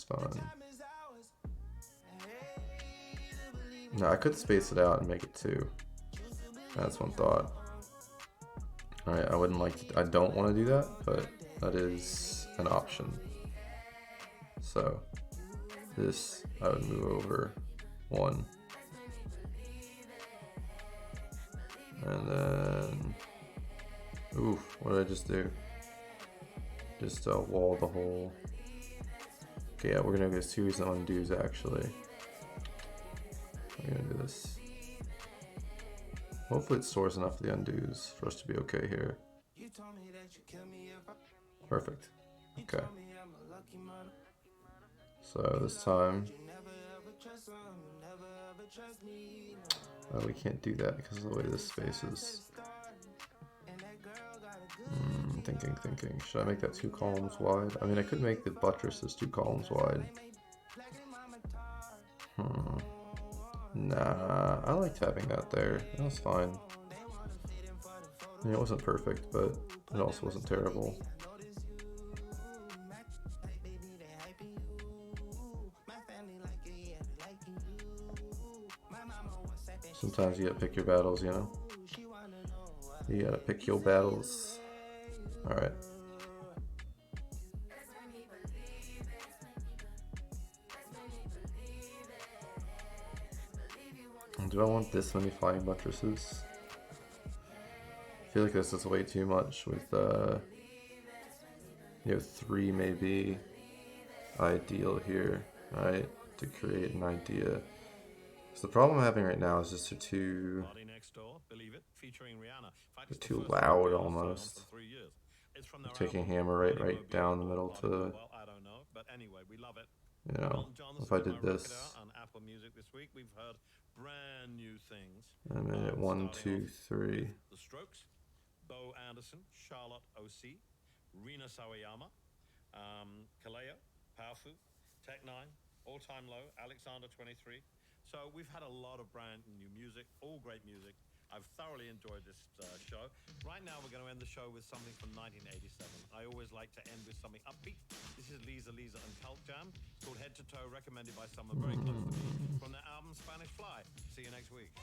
No, I could space it out and make it 2. That's one thought. Alright, I don't want to do that, but that is an option. So, this I would move over 1. And then, oof, what did I just do? Just wall the whole. Okay, yeah, we're gonna do a series of undos actually. We're gonna do this. Hopefully it stores enough of the undos for us to be okay here. Perfect. Okay. So this time, we can't do that because of the way this space is. Thinking. Should I make that 2 columns wide? I mean, I could make the buttresses 2 columns wide. Nah, I liked having that there. That was fine. I mean, it wasn't perfect, but it also wasn't terrible. Sometimes you gotta pick your battles, you know? You gotta pick your battles. Alright. Do I want this many flying buttresses? feel like this is way too much with, 3 may be ideal here, right? To create an idea. So the problem I'm having right now is just they're too Party Next Door, Believe It, featuring Rihanna. In fact, They're it's the too first loud Rihanna's done almost. for 3 years. It's from their taking album, hammer right Money Won't Be down the All middle About to, It. Well, I don't know, but anyway, we love it. Elton John's if I got did my Rock It this, Out on Apple Music this week. We've heard brand new things. I'm at 1, Starting 2, off 3. with The Strokes, Bo Anderson, Charlotte O.C., Rina Sawayama, Kaleo, Powerfu, Tech Nine, All Time Low, Alexander 23. So we've had a lot of brand new music, all great music. I've thoroughly enjoyed this show. Right now we're going to end the show with something from 1987. I always like to end with something upbeat. This is Lisa and Cult Jam. It's called Head to Toe, recommended by someone very close to me from their album Spanish Fly. See you next week.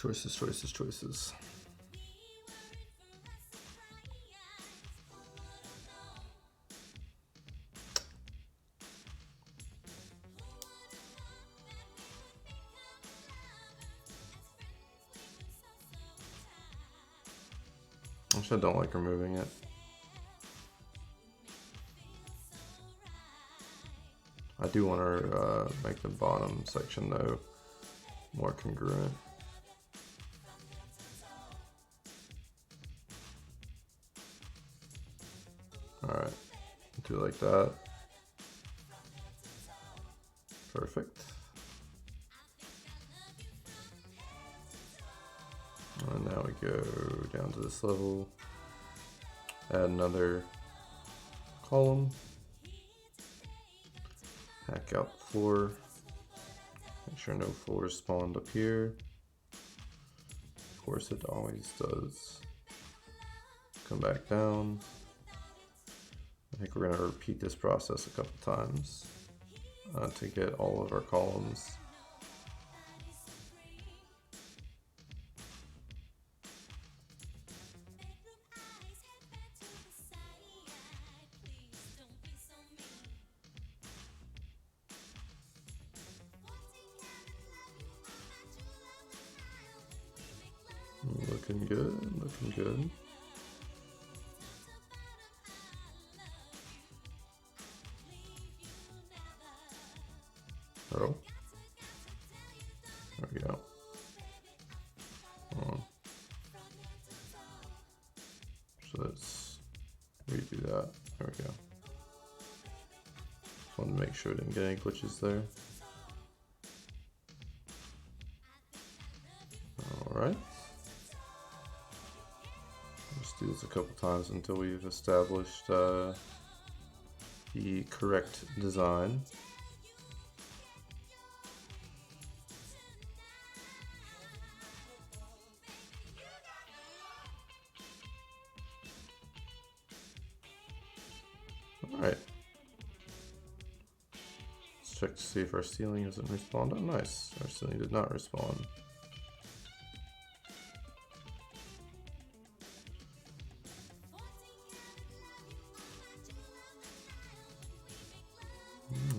Choices. Actually, I don't like removing it. I do want to make the bottom section though more congruent. Alright, do it like that. Perfect. And now we go down to this level, add another column, hack out the floor, make sure no floors spawned up here. Of course it always does. Come back down. I think we're going to repeat this process a couple times to get all of our columns. Looking good. Oh. There we go. So let's redo that. There we go. Just wanted to make sure I didn't get any glitches there. Alright. Let's do this a couple times until we've established the correct design. Alright. Let's check to see if our ceiling hasn't respawned. Oh, nice. Our ceiling did not respawn.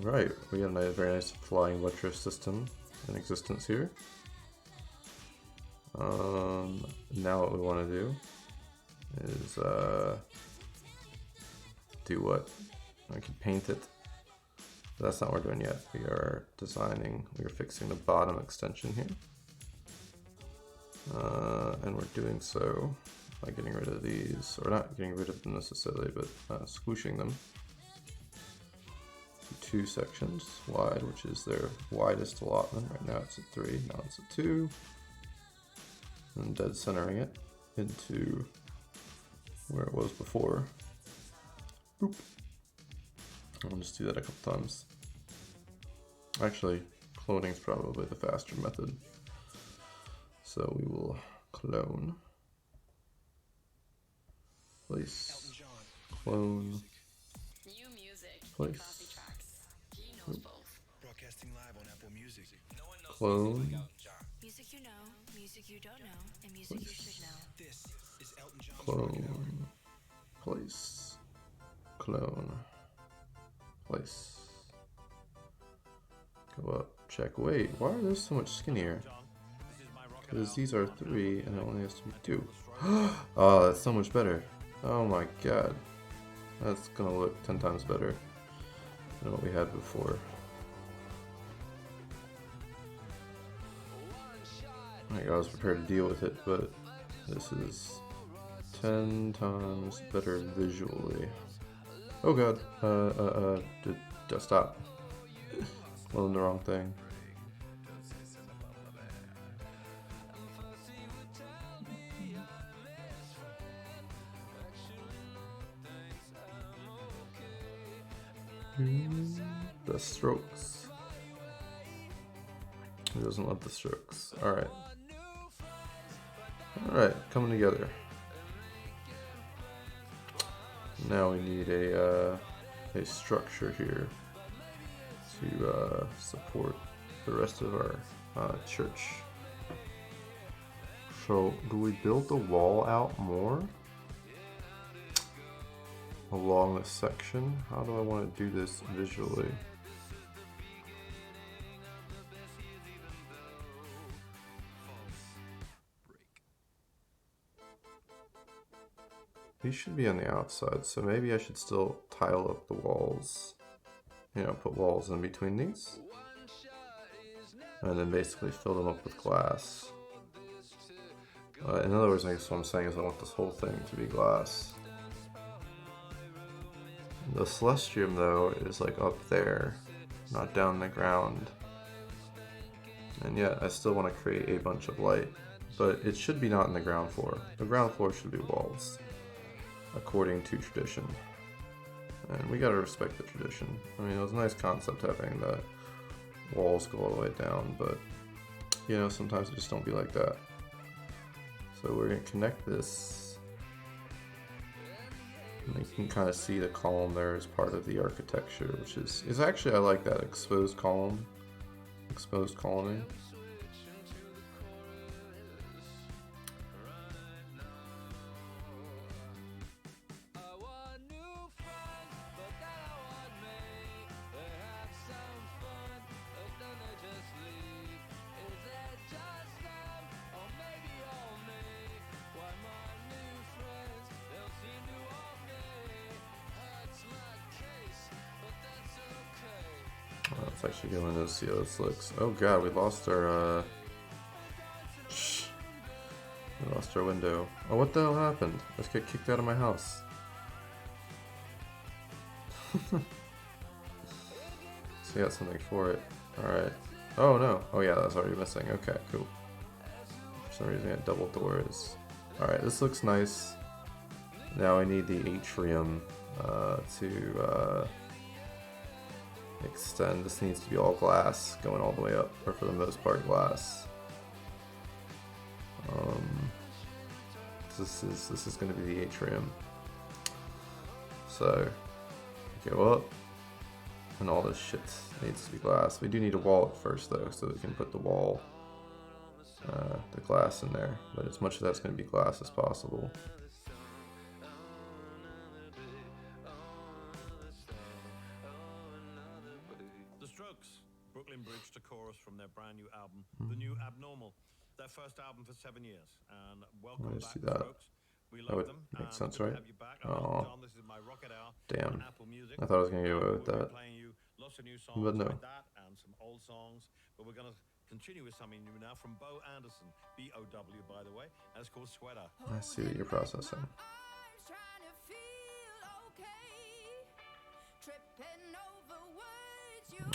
Right, we got a very nice flying buttress system in existence here. Now what we want to do is do what? I can paint it. But that's not what we're doing yet. We are fixing the bottom extension here. And we're doing so by getting rid of these, or not getting rid of them necessarily, but squooshing them. 2 sections wide, which is their widest allotment. Right now it's at 3, now it's at 2. And dead centering it into where it was before. Boop. I'll just do that a couple times. Actually, cloning is probably the faster method. So we will clone, place, clone, New music, place. coffee tracks. He knows both. Broadcasting live on Apple Music. Clone, Music you know, Music you don't know and music you should know. This is Elton John's Clone. Place. Clone. Place. Go up. Check. Wait, why are those so much skinnier? Because these are 3 and it only has to be 2. Oh, that's so much better. Oh my god. That's gonna look 10 times better than what we had before. Like, I was prepared to deal with it, but this is 10 times better visually. Oh god. Just stop. Well, the wrong thing. The Strokes. Who doesn't love the Strokes? Alright. Alright, coming together. Now we need a structure here to support the rest of our church. So, do we build the wall out more along this section? How do I want to do this visually? These should be on the outside, so maybe I should still tile up the walls. You know, put walls in between these. And then basically fill them up with glass. In other words, I guess what I'm saying is I want this whole thing to be glass. The Celestium, though, is like up there, not down the ground. And yet, I still want to create a bunch of light. But it should be not in the ground floor. The ground floor should be walls, according to tradition. And we gotta respect the tradition. I mean, it was a nice concept having the walls go all the way down, but, you know, sometimes it just don't be like that. So we're gonna connect this. And you can kind of see the column there as part of the architecture, which is actually, I like that exposed column, exposed columning. Let's actually go in and see how this looks. Oh god, we lost our window. Oh, what the hell happened? Let's get kicked out of my house. So we got something for it. Alright. Oh no. Oh yeah, that's already missing. Okay, cool. For some reason it double doors. Alright, this looks nice. Now I need the atrium to extend. This needs to be all glass, going all the way up, or for the most part glass. This is going to be the atrium. So go up, and all this shit needs to be glass. We do need a wall at first though, so we can put the wall, the glass in there. But as much of that's going to be glass as possible. Brooklyn Bridge to chorus from their brand new album, The New Abnormal. Their first album for 7 years. And welcome back, Strokes. We love them. Makes sense, right? Have you back. Oh, this is my Rocket Hour damn. on Apple Music. I thought I was going to get away with that. Playing you lots of new songs But no. like that and some old songs. But we're going to continue with something new now from Bo Anderson. B-O-W, by the way. And it's called Sweater. I see what you're processing.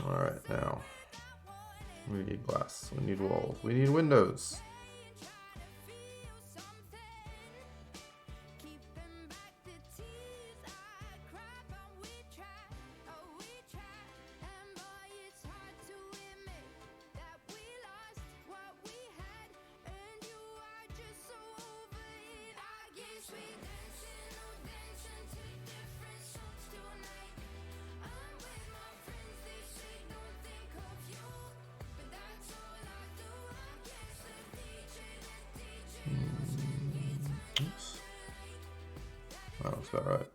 Alright, now we need glass, we need walls, we need windows. Looks about right.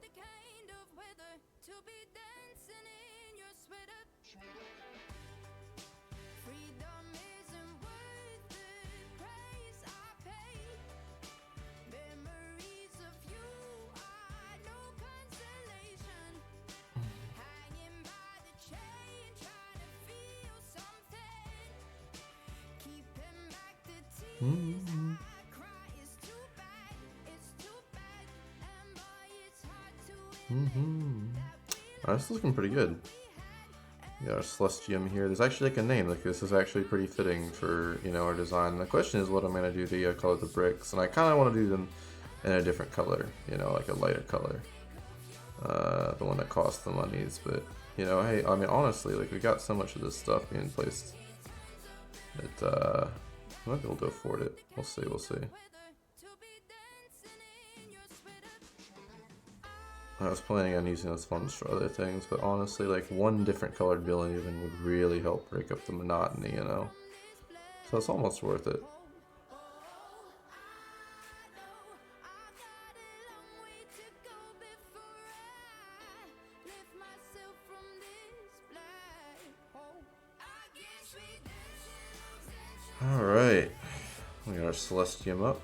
Alright, this is looking pretty good. We got our Celestium here. There's actually like a name. Like this is actually pretty fitting for, you know, our design. The question is what I'm gonna do to color the bricks, and I kind of want to do them in a different color. You know, like a lighter color. The one that costs the monies, but you know, hey, I mean, honestly, like we got so much of this stuff being placed that I might be able to afford it. We'll see. We'll see. I was planning on using those funds for other things, but honestly, like one different colored building even would really help break up the monotony, you know? So it's almost worth it. Alright, we got our Celestium up.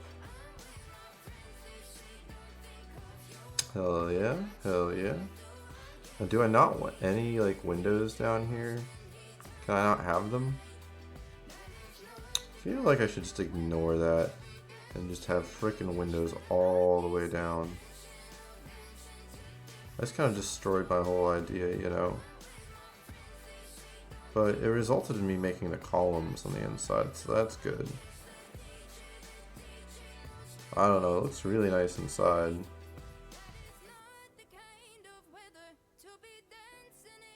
Hell yeah, hell yeah. Now, do I not want any like windows down here? Can I not have them? I feel like I should just ignore that and just have freaking windows all the way down. That's kind of destroyed my whole idea, you know? But it resulted in me making the columns on the inside, so that's good. I don't know, it looks really nice inside.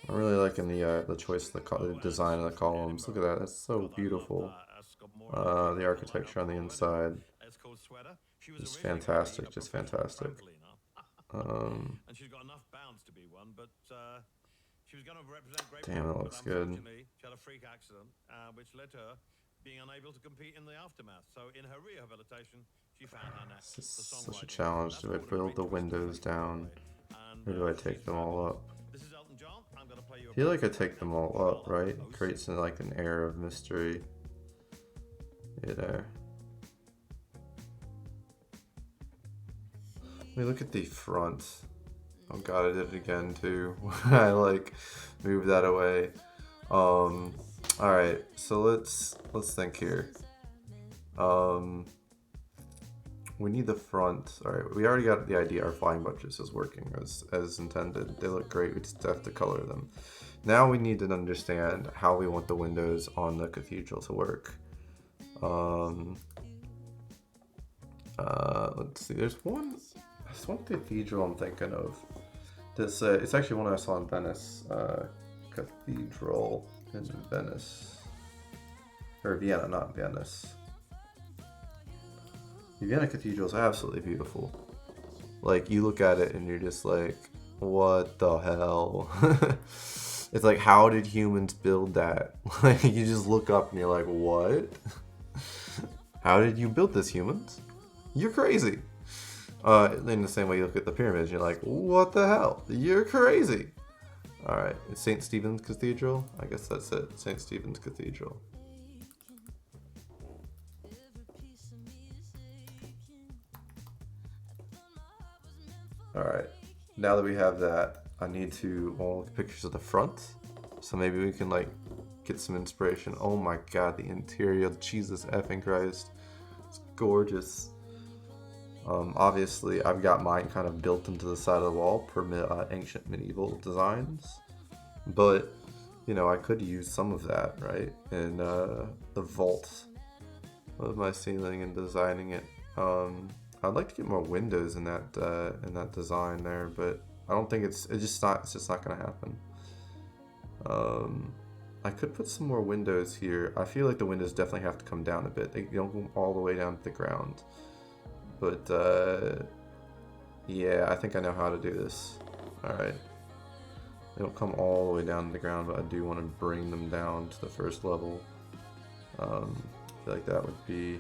I'm really liking the choice of the design of the columns. Look at that, that's so beautiful. The architecture on the inside is fantastic, just fantastic. Damn, that looks good. She had a freak accident, which led to her being unable to compete in the aftermath. So in her rehabilitation, she found her knack for songwriting. Such a challenge. Do I build the windows down, or do I take them all up? I feel like I take them all up, right? It creates like an air of mystery. Yeah, there. Let me look at the front. Oh god, I did it again too. I like moved that away. Alright, so let's think here. We need the front. Alright, we already got the idea. Our flying buttress is working as intended. They look great, we just have to color them. Now we need to understand how we want the windows on the cathedral to work. Let's see, there's one cathedral I'm thinking of. This it's actually one I saw in Venice. Cathedral in Venice. Or Vienna, not Venice. The Vienna Cathedral is absolutely beautiful. Like, you look at it and you're just like, what the hell? It's like, how did humans build that? Like, you just look up and you're like, what? How did you build this, humans? You're crazy. In the same way you look at the pyramids, you're like, what the hell? You're crazy. Alright, it's St. Stephen's Cathedral? I guess that's it. St. Stephen's Cathedral. Alright, now that we have that, I need to look at pictures of the front. So maybe we can like get some inspiration. Oh my god, the interior, Jesus effing Christ. It's gorgeous. Obviously, I've got mine kind of built into the side of the wall per ancient medieval designs, but you know, I could use some of that, right, in the vault of my ceiling and designing it. I'd like to get more windows in that design there, but I don't think it's just not gonna happen. I could put some more windows here. I feel like the windows definitely have to come down a bit. They don't go all the way down to the ground. But, yeah, I think I know how to do this. Alright. They don't come all the way down to the ground, but I do want to bring them down to the first level. I feel like that would be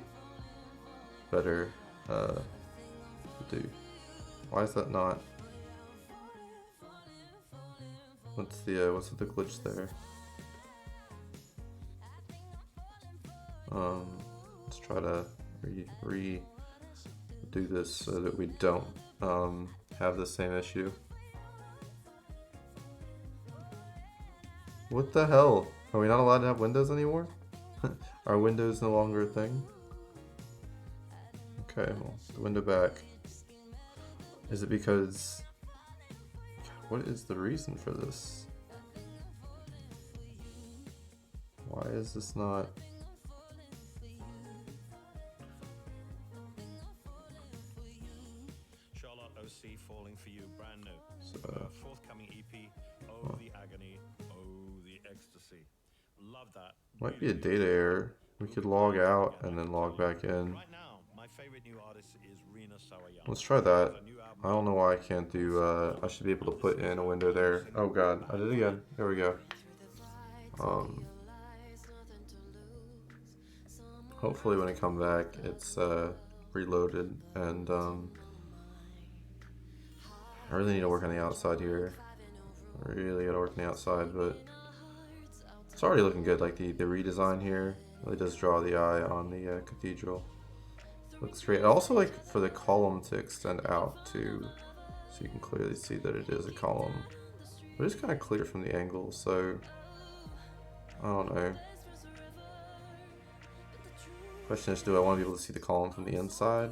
better to do. Why is that not? what's the glitch there? Let's try to do this so that we don't have the same issue. What the hell? Are we not allowed to have windows anymore? Are windows no longer a thing? Okay, well, the window back. Is it because... What is the reason for this? Why is this not... Charlotte OC Falling for You, brand new. So, Forthcoming EP, Oh the Agony, Oh the Ecstasy. Love that. might be a data error. We could log out and then log back in. Right now, my favorite new artist is Rina Sawayama. Let's try that. I don't know why I can't do, I should be able to put in a window there. Oh god, I did it again. There we go. Hopefully when I come back, it's reloaded, and I really need to work on the outside here. I really gotta work on the outside, but it's already looking good. Like the redesign here really does draw the eye on the cathedral. Looks great. I also like for the column to extend out too, so you can clearly see that it is a column. But it's kind of clear from the angle, so I don't know. Question is, do I want to be able to see the column from the inside,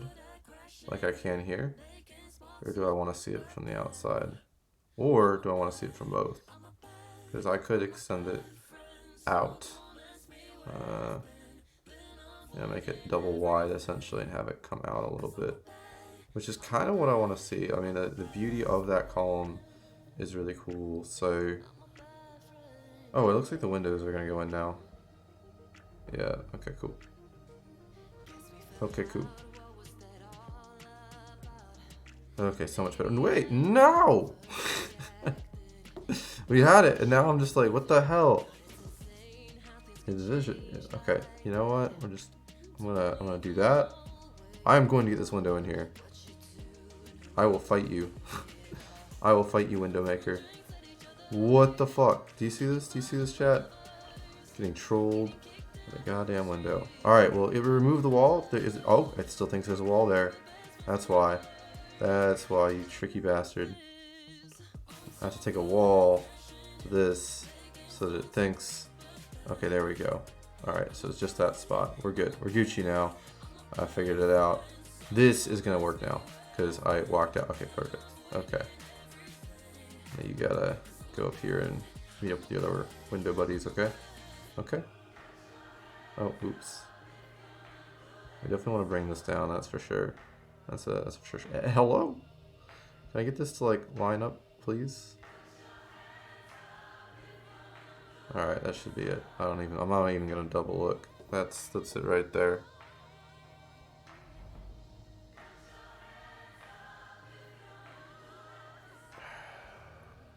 like I can here? Or do I want to see it from the outside? Or do I want to see it from both? Because I could extend it out. Yeah, make it double wide essentially and have it come out a little bit. Which is kind of what I want to see. I mean, the beauty of that column is really cool. So, oh, it looks like the windows are going to go in now. Yeah, okay, cool. Okay, cool. Okay, so much better. Wait, no! We had it, and now I'm just like, what the hell? His vision. Okay, you know what? I'm gonna do that. I'm going to get this window in here. I will fight you. I will fight you, window maker. What the fuck? Do you see this? Do you see this, chat? Getting trolled. The goddamn window. Alright, well, if we remove the wall, there is. Oh, it still thinks there's a wall there. That's why. That's why, you tricky bastard. I have to take a wall to this so that it thinks. Okay, there we go. Alright, so it's just that spot. We're good. We're Gucci now. I figured it out. This is gonna work now because I walked out. Okay, perfect. Okay. Now you gotta go up here and meet up with the other window buddies, okay? Okay. Oh, oops. I definitely want to bring this down, that's for sure. That's for sure. Hello? Can I get this to like line up, please? Alright, that should be it. I'm not even gonna double look. That's it right there.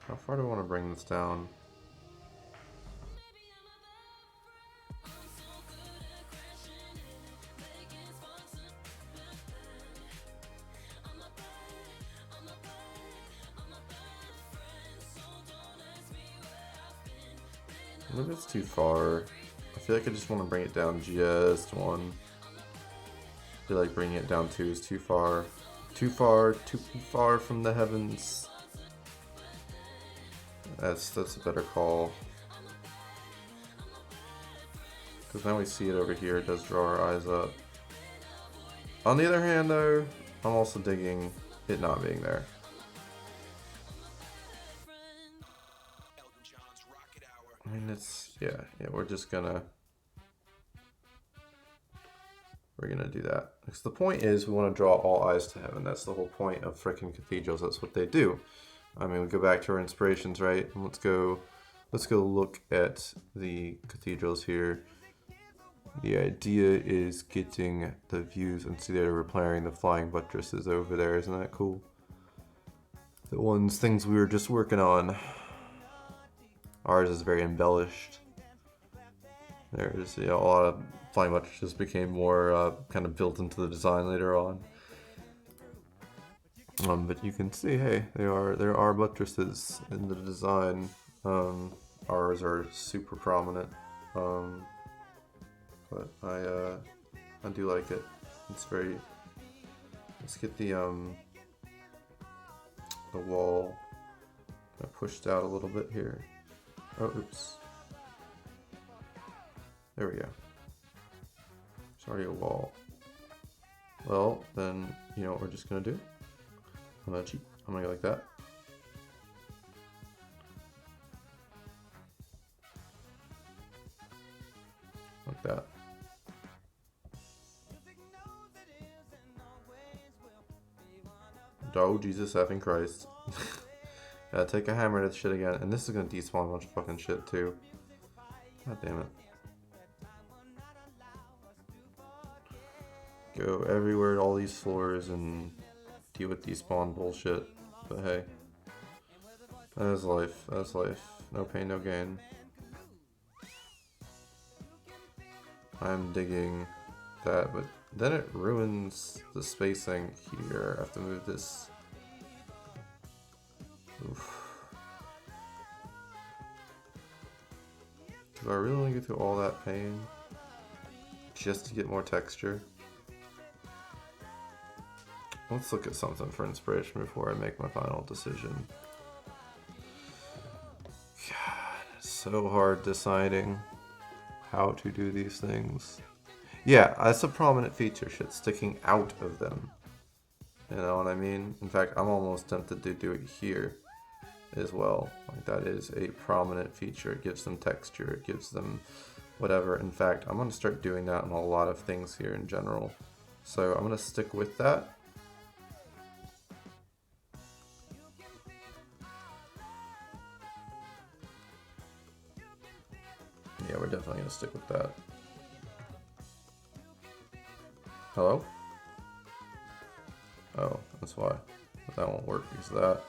How far do I want to bring this down? Maybe it's too far. I feel like I just want to bring it down just one. I feel like bringing it down two is too far. Too far from the heavens. That's a better call. Because now we see it over here, it does draw our eyes up. On the other hand though, I'm also digging it not being there. I mean, it's, yeah, we're gonna do that. Because the point is, we want to draw all eyes to heaven. That's the whole point of frickin' cathedrals. That's what they do. I mean, we go back to our inspirations, right? And let's go look at the cathedrals here. The idea is getting the views, and see there we're repairing the flying buttresses over there. Isn't that cool? The things we were just working on. Ours is very embellished. There's a lot of flying buttresses became more kind of built into the design later on. But you can see, hey, there are buttresses in the design Ours are super prominent. But I do like it. It's very. Let's get the wall kind of pushed out a little bit here. Oh, oops. There we go. There's already a wall. Well, then, you know what we're just gonna do? I'm gonna cheat. I'm gonna go like that. Like that. Oh, Jesus effing Christ. Gotta take a hammer to this shit again. And this is gonna despawn a bunch of fucking shit too. God damn it. Go everywhere to all these floors and deal with despawn bullshit. But hey. That is life. That's life. No pain, no gain. I'm digging that, but then it ruins the spacing here. I have to move this. Oof. Do I really want to go through all that pain just to get more texture? Let's look at something for inspiration before I make my final decision. God, it's so hard deciding how to do these things. Yeah, that's a prominent feature, shit sticking out of them. You know what I mean? In fact, I'm almost tempted to do it here as well. Like, that is a prominent feature. It gives them texture, it gives them whatever. In fact, I'm going to start doing that on a lot of things here in general. So I'm going to stick with that. Yeah, we're definitely going to stick with that. Hello? Oh, that's why. But that won't work because of that.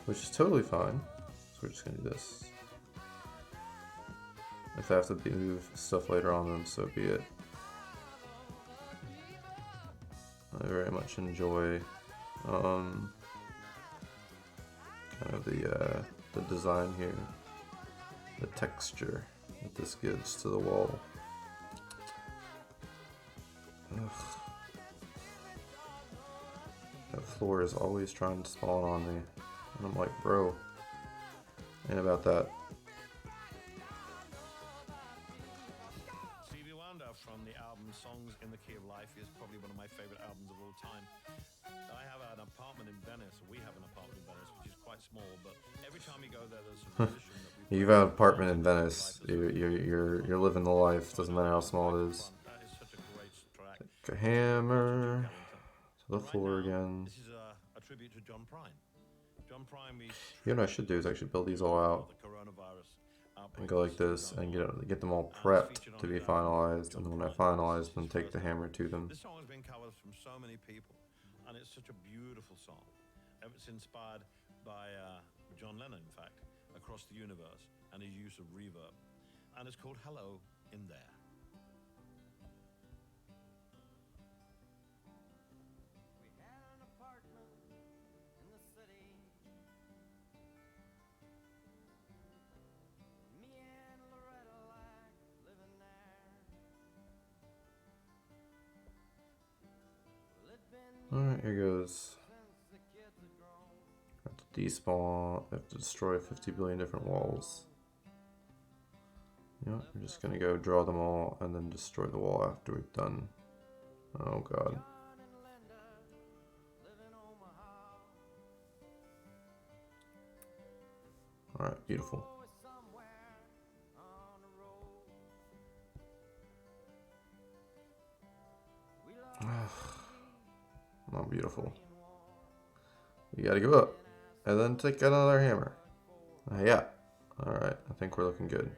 Which is totally fine. So we're just going to do this. If I have to move stuff later on, then so be it. I very much enjoy kind of the design here. The texture that this gives to the wall. Ugh. That floor is always trying to spawn on me. And I'm like, bro, ain't about that. Stevie Wonder from the album Songs in the Key of Life is probably one of my favorite albums of all time. I have an apartment in Venice. We have an apartment in Venice, which is quite small, but every time we go there, there's a tradition that we... You've got an apartment in Venice. You're living the life. Doesn't matter how small it is. That is such a great track. Take a hammer to the floor again. This is a tribute to John Prine. John Prine, You know what I should do is actually build these all out and go like this and get them all prepped to be finalized. And then when I finalize them, take the hammer to them. This song has been covered from so many people, and it's such a beautiful song. It's inspired by John Lennon, in fact, across the universe, and his use of reverb. And it's called Hello in There. We had an apartment in the city. Me and Loretta like living there. Well, it'd been Alright, here goes. since the kids had grown. Have to despawn. Have to destroy 50 billion different walls. Yeah, we're just gonna go draw them all and then destroy the wall after we've done. Oh god. John and Linda live in Omaha. Alright, beautiful. Always somewhere on the road. We love Not beautiful. You gotta go up. And then take another hammer. Yeah. Alright, I think we're looking good.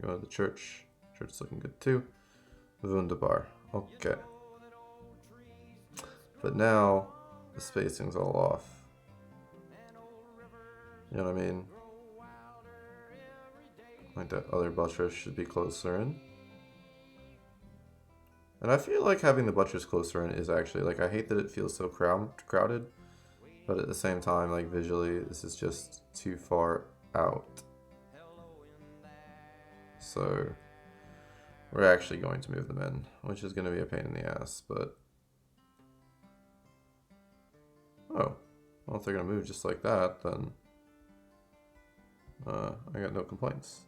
Go to the church. Church is looking good too. Wunderbar. Okay. But now, the spacing's all off. You know what I mean? Like that other buttress should be closer in. And I feel like having the buttress closer in is actually, like, I hate that it feels so crowded. But at the same time, like, visually, this is just too far out. So we're actually going to move them in, which is going to be a pain in the ass, but... Oh, well, if they're going to move just like that, then I got no complaints.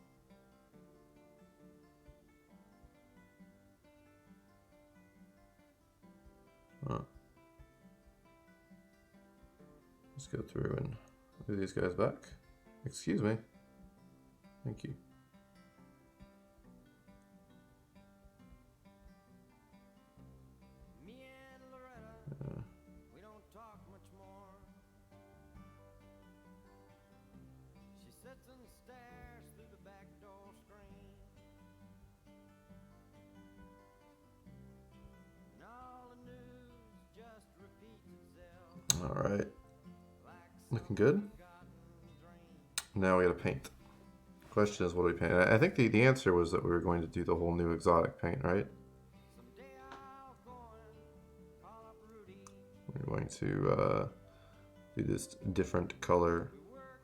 Let's go through and move these guys back. Excuse me. Thank you. Me and Loretta, we don't talk much more. She sits and stares through the back door screen. And all the news just repeats itself All right. like Looking good. forgotten dream. Now we gotta paint. Question is, what do we paint? I think the answer was that we were going to do the whole new exotic paint, right? Someday I'll go and call up Rudy. We're going to do this different color.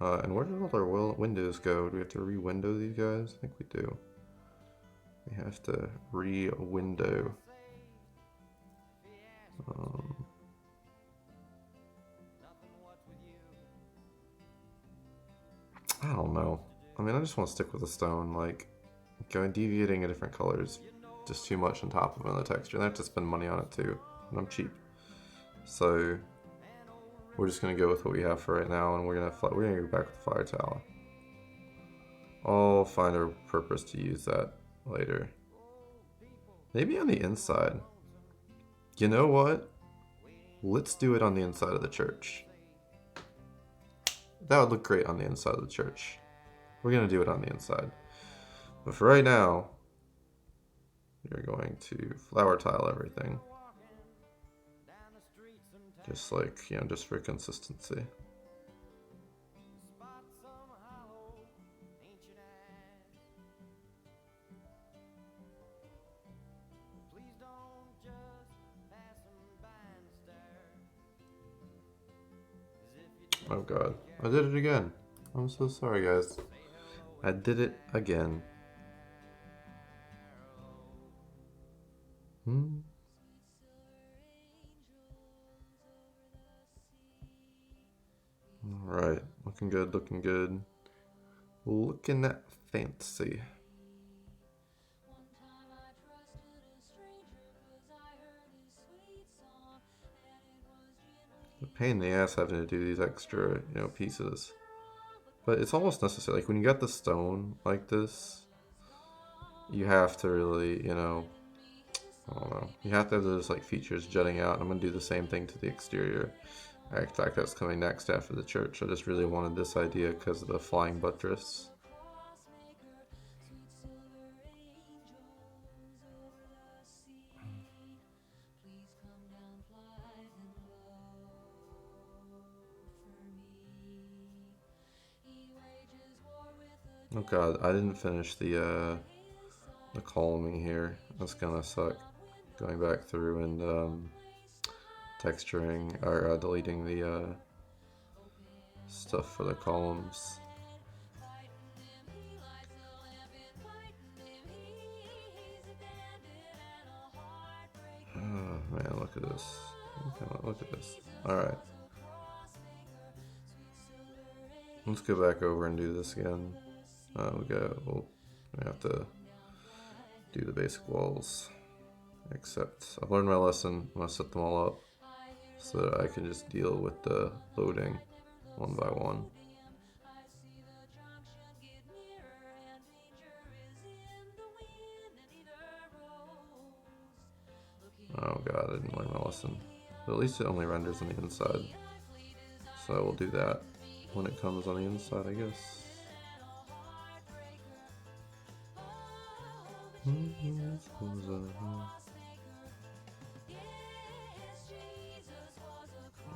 And where did all our windows go? Do we have to re-window these guys? I think we do. We have to re-window. Nothing, what's with you? I don't know. I mean, I just want to stick with the stone. Like, going deviating a different color is just too much on top of it on the texture. And I have to spend money on it too. And I'm cheap. So we're just gonna go with what we have for right now, and we're gonna go back with the fire tower. I'll find a purpose to use that later. Maybe on the inside. You know what? Let's do it on the inside of the church. That would look great on the inside of the church. We're gonna do it on the inside. But for right now, we're going to flower tile everything. Down the streets and Just like, you know, just for consistency. spot some hollow ancient ash. Please don't just pass 'em by and stare. As if you Oh god, I did it again. I'm so sorry, guys. I did it again. Alright, looking good, looking good. Looking fancy. The pain in the ass having to do these extra, you know, pieces. But it's almost necessary. Like when you got the stone like this, you have to really, you know, I don't know. You have to have those like features jutting out. I'm gonna do the same thing to the exterior. In fact, that's coming next after the church. I just really wanted this idea because of the flying buttress. Oh god, I didn't finish the columning here. That's gonna suck. Going back through and texturing or deleting the stuff for the columns. Oh man, look at this. Look at this. Alright. Let's go back over and do this again. We have to do the basic walls. Except I've learned my lesson. I'm gonna set them all up so that I can just deal with the loading one by one. Oh god, I didn't learn my lesson. But at least it only renders on the inside. So I will do that when it comes on the inside, I guess.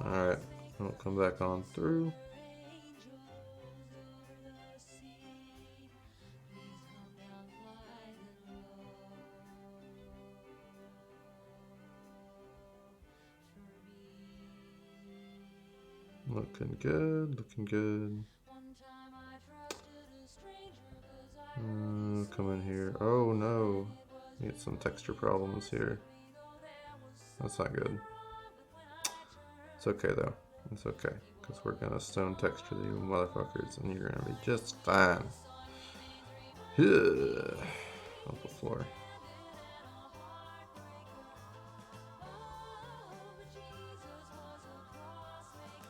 Alright, I'll come back on through. Looking good, looking good. come in here. Oh no, we get some texture problems here. That's not good. It's okay though. It's okay, because we're gonna stone texture you motherfuckers, and you're gonna be just fine. Off the floor.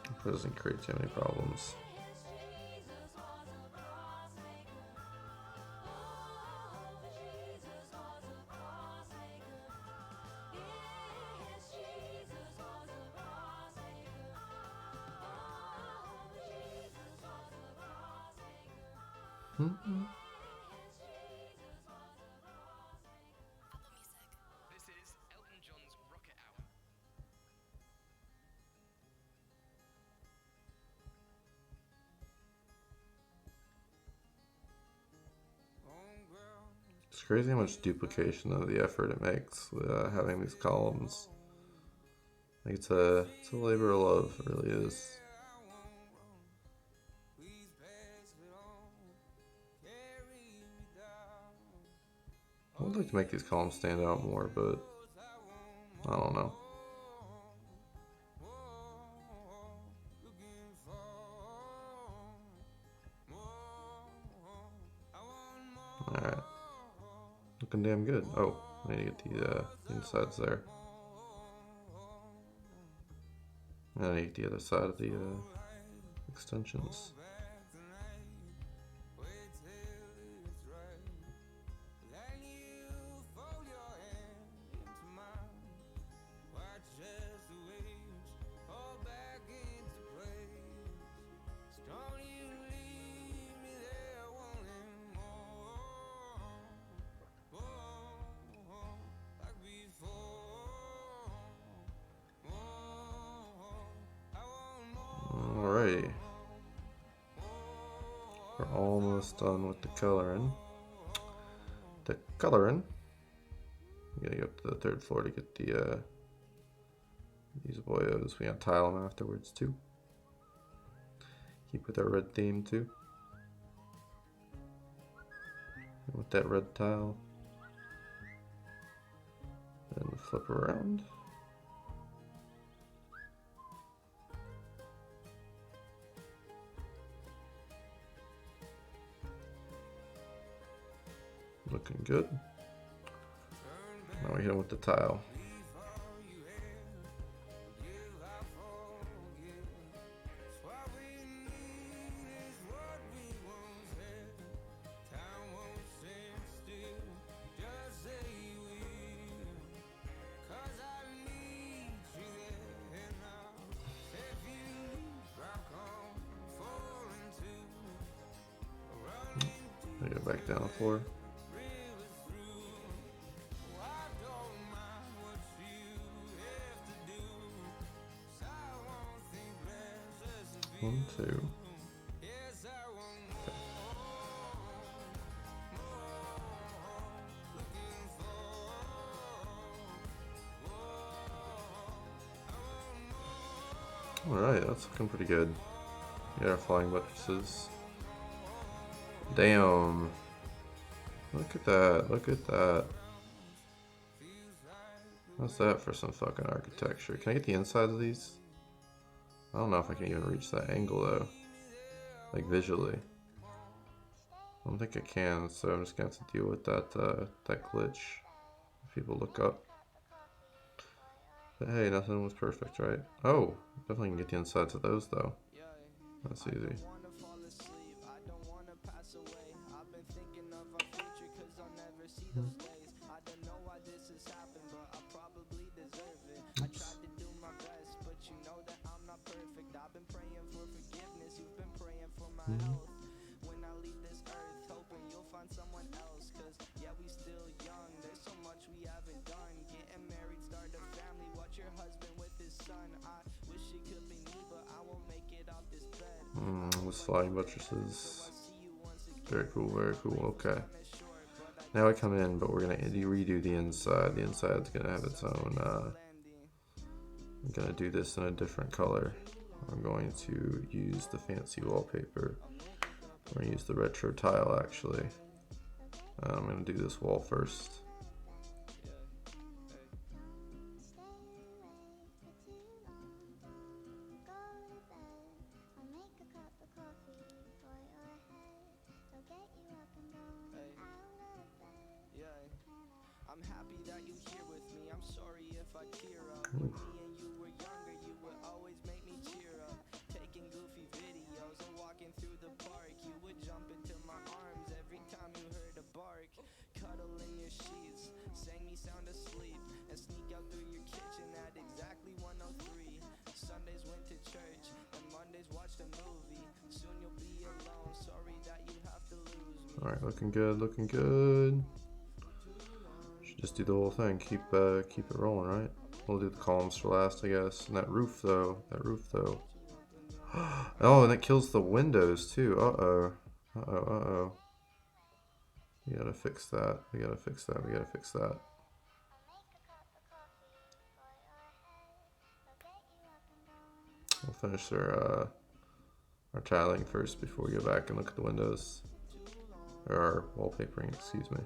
It doesn't create too many problems. This is Elton John's Rocket Hour. It's crazy how much duplication of the effort it makes with having these columns. Like it's a labor of love, it really is. I would like to make these columns stand out more, but I don't know. Alright. Looking damn good. Oh, I need to get the insides there. And I need to get the other side of the extensions. Alrighty. We're almost done with the coloring. We gotta go up to the 3rd floor to get the these boyos. We gotta tile them afterwards too. Keep with our red theme too. And with that red tile. And flip around. Looking good. Now we hit him with the tile. We go back down the floor. One, two. Alright, that's looking pretty good. We got our flying buttresses. Damn. Look at that, look at that. What's that for some fucking architecture? Can I get the insides of these? I don't know if I can even reach that angle though. Like visually. I don't think I can, so I'm just gonna have to deal with that that glitch. If people look up. But hey, nothing was perfect, right? Oh, definitely can get the insides of those though. That's easy. Oops. When I leave this earth, hoping you'll find someone else. Cause yeah, we still young, there's so much we haven't done. Getting married, start a family, watch your husband with his son. I wish it could be me, but I won't make it off this bed. This flying buttresses. Very cool, very cool. Okay. Now I come in, but we're gonna redo the inside. The inside's gonna have its own I'm gonna do this in a different color. I'm going to use the fancy wallpaper. We're gonna use the retro tile actually. I'm gonna do this wall first. I'm happy that you here with me. I'm sorry if I tear up. When me and you were younger, you would always make me cheer up. Taking goofy videos and walking through the park. You would jump into my arms every time you heard a bark. Cuddle in your sheets, sang me sound asleep, and sneak out through your kitchen at exactly 1:03. Sundays went to church, and Mondays watched a movie. Soon you'll be alone. Sorry that you have to lose me. All right, looking good, looking good. Should just do the whole thing. Keep it rolling, right? We'll do the columns for last, I guess. And that roof though. Oh, and it kills the windows too. Uh-oh. We gotta fix that. We gotta fix that. We'll finish our tiling first before we go back and look at the windows. Or our wallpapering, excuse me.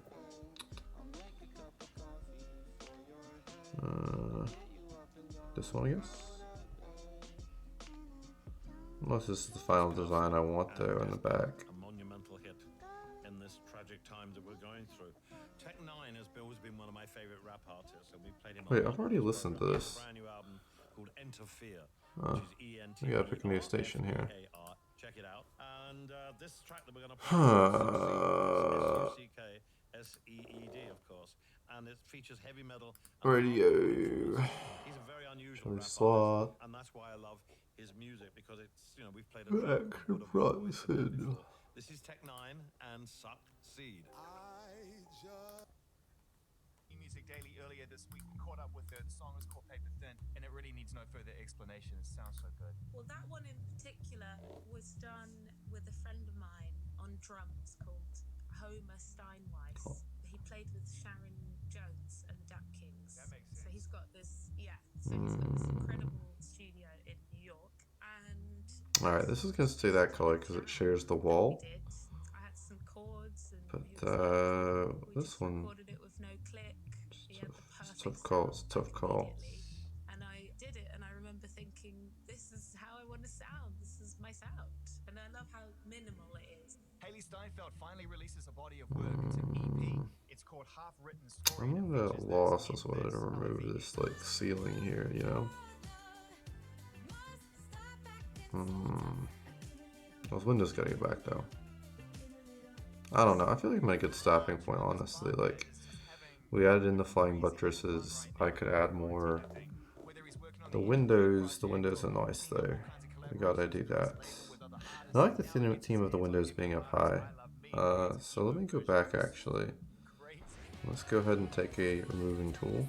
This one, I guess. Unless this is the final design I want though in the back. A monumental hit in this tragic time that we're going through. Tech Nine has always been one of my favorite rap artists, and we played him. Wait, I've already listened to this. A brand new album called Interfere, Oh, which is E-N-T. we gotta pick a new station here. Check it out. And this track that we're gonna Huh. play is S-U-C-K-S-E-E-D, of course, and it features heavy metal. Radio. He's a very unusual rap Slot. artist, and that's why I love his music, because it's, you know, we've played Back Bronson. This is Tech Nine and Succeed. New Music Daily earlier this week. We caught up with her. The song is called Paper Thin, and it really needs no further explanation. It sounds so good. Well, that one in particular was done with a friend of mine on drums called Homer Steinweiss. Oh. He played with Sharon Jones and the Duck Kings. That makes So sense. he's got this, so he's got this incredible studio in New York. And Alright, this is gonna stay that color because it shares the wall. we did. I had some chords and But, he was like, we this just one- recorded it with no click. He had the It's a perfect tough call. It's a sound tough call. immediately. And I did it, and I remember thinking, this is how I want to sound. This is my sound. And I love how minimal it is. Haley Steinfeld finally releases a body of work. It's an EP. It's called Half Written Story. I'm and a it bit features lost this as whether to in-bass remove R&B. this like ceiling here, you know? Those windows gotta get back though. I don't know. I feel like I'm at a good stopping point, honestly. Like, we added in the flying buttresses. I could add more. The windows are nice though. We gotta do that. I like the theme of the windows being up high. So let me go back actually. Let's go ahead and take a removing tool.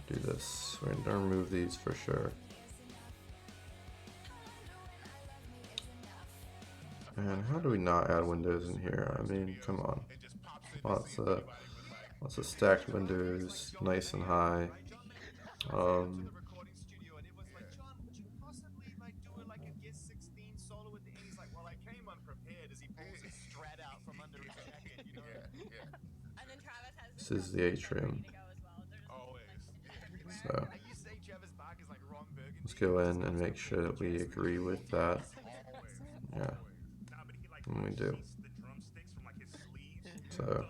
Do this. We're gonna remove these for sure. And how do we not add windows in here? I mean, come on. Lots of stacked windows, nice and high. This is the atrium. So let's go in and make sure that we agree with that. Yeah, and we do. So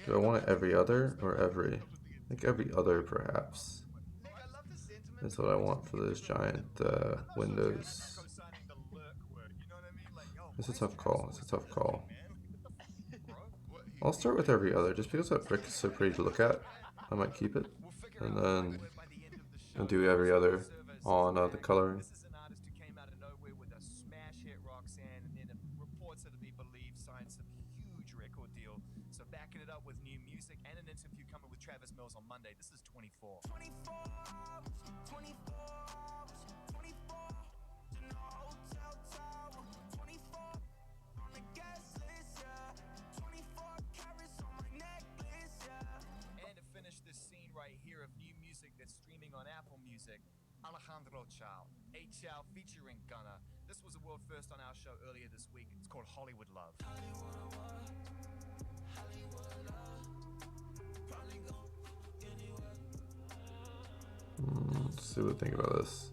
do I want it every other or every? I think every other perhaps. That's what I want for those giant windows. It's a tough call. It's a tough call. I'll start with every other, just because that brick is so pretty to look at. I might keep it, and then I'll do every other on the coloring. This is an artist who came out of nowhere with a smash hit Roxanne, and then reports that to be believed signed some huge record deal. So backing it up with new music and an interview coming with Travis Mills on Monday. This is 24. 24 in a hotel tower, 24 on the guest list, yeah. 24 carats on my necklace, yeah. And to finish this scene right here of new music that's streaming on Apple Music, Alejandro Chao, HL featuring Gunna. This was a world first on our show earlier this week. It's called Hollywood Love. Let's see what I think about this.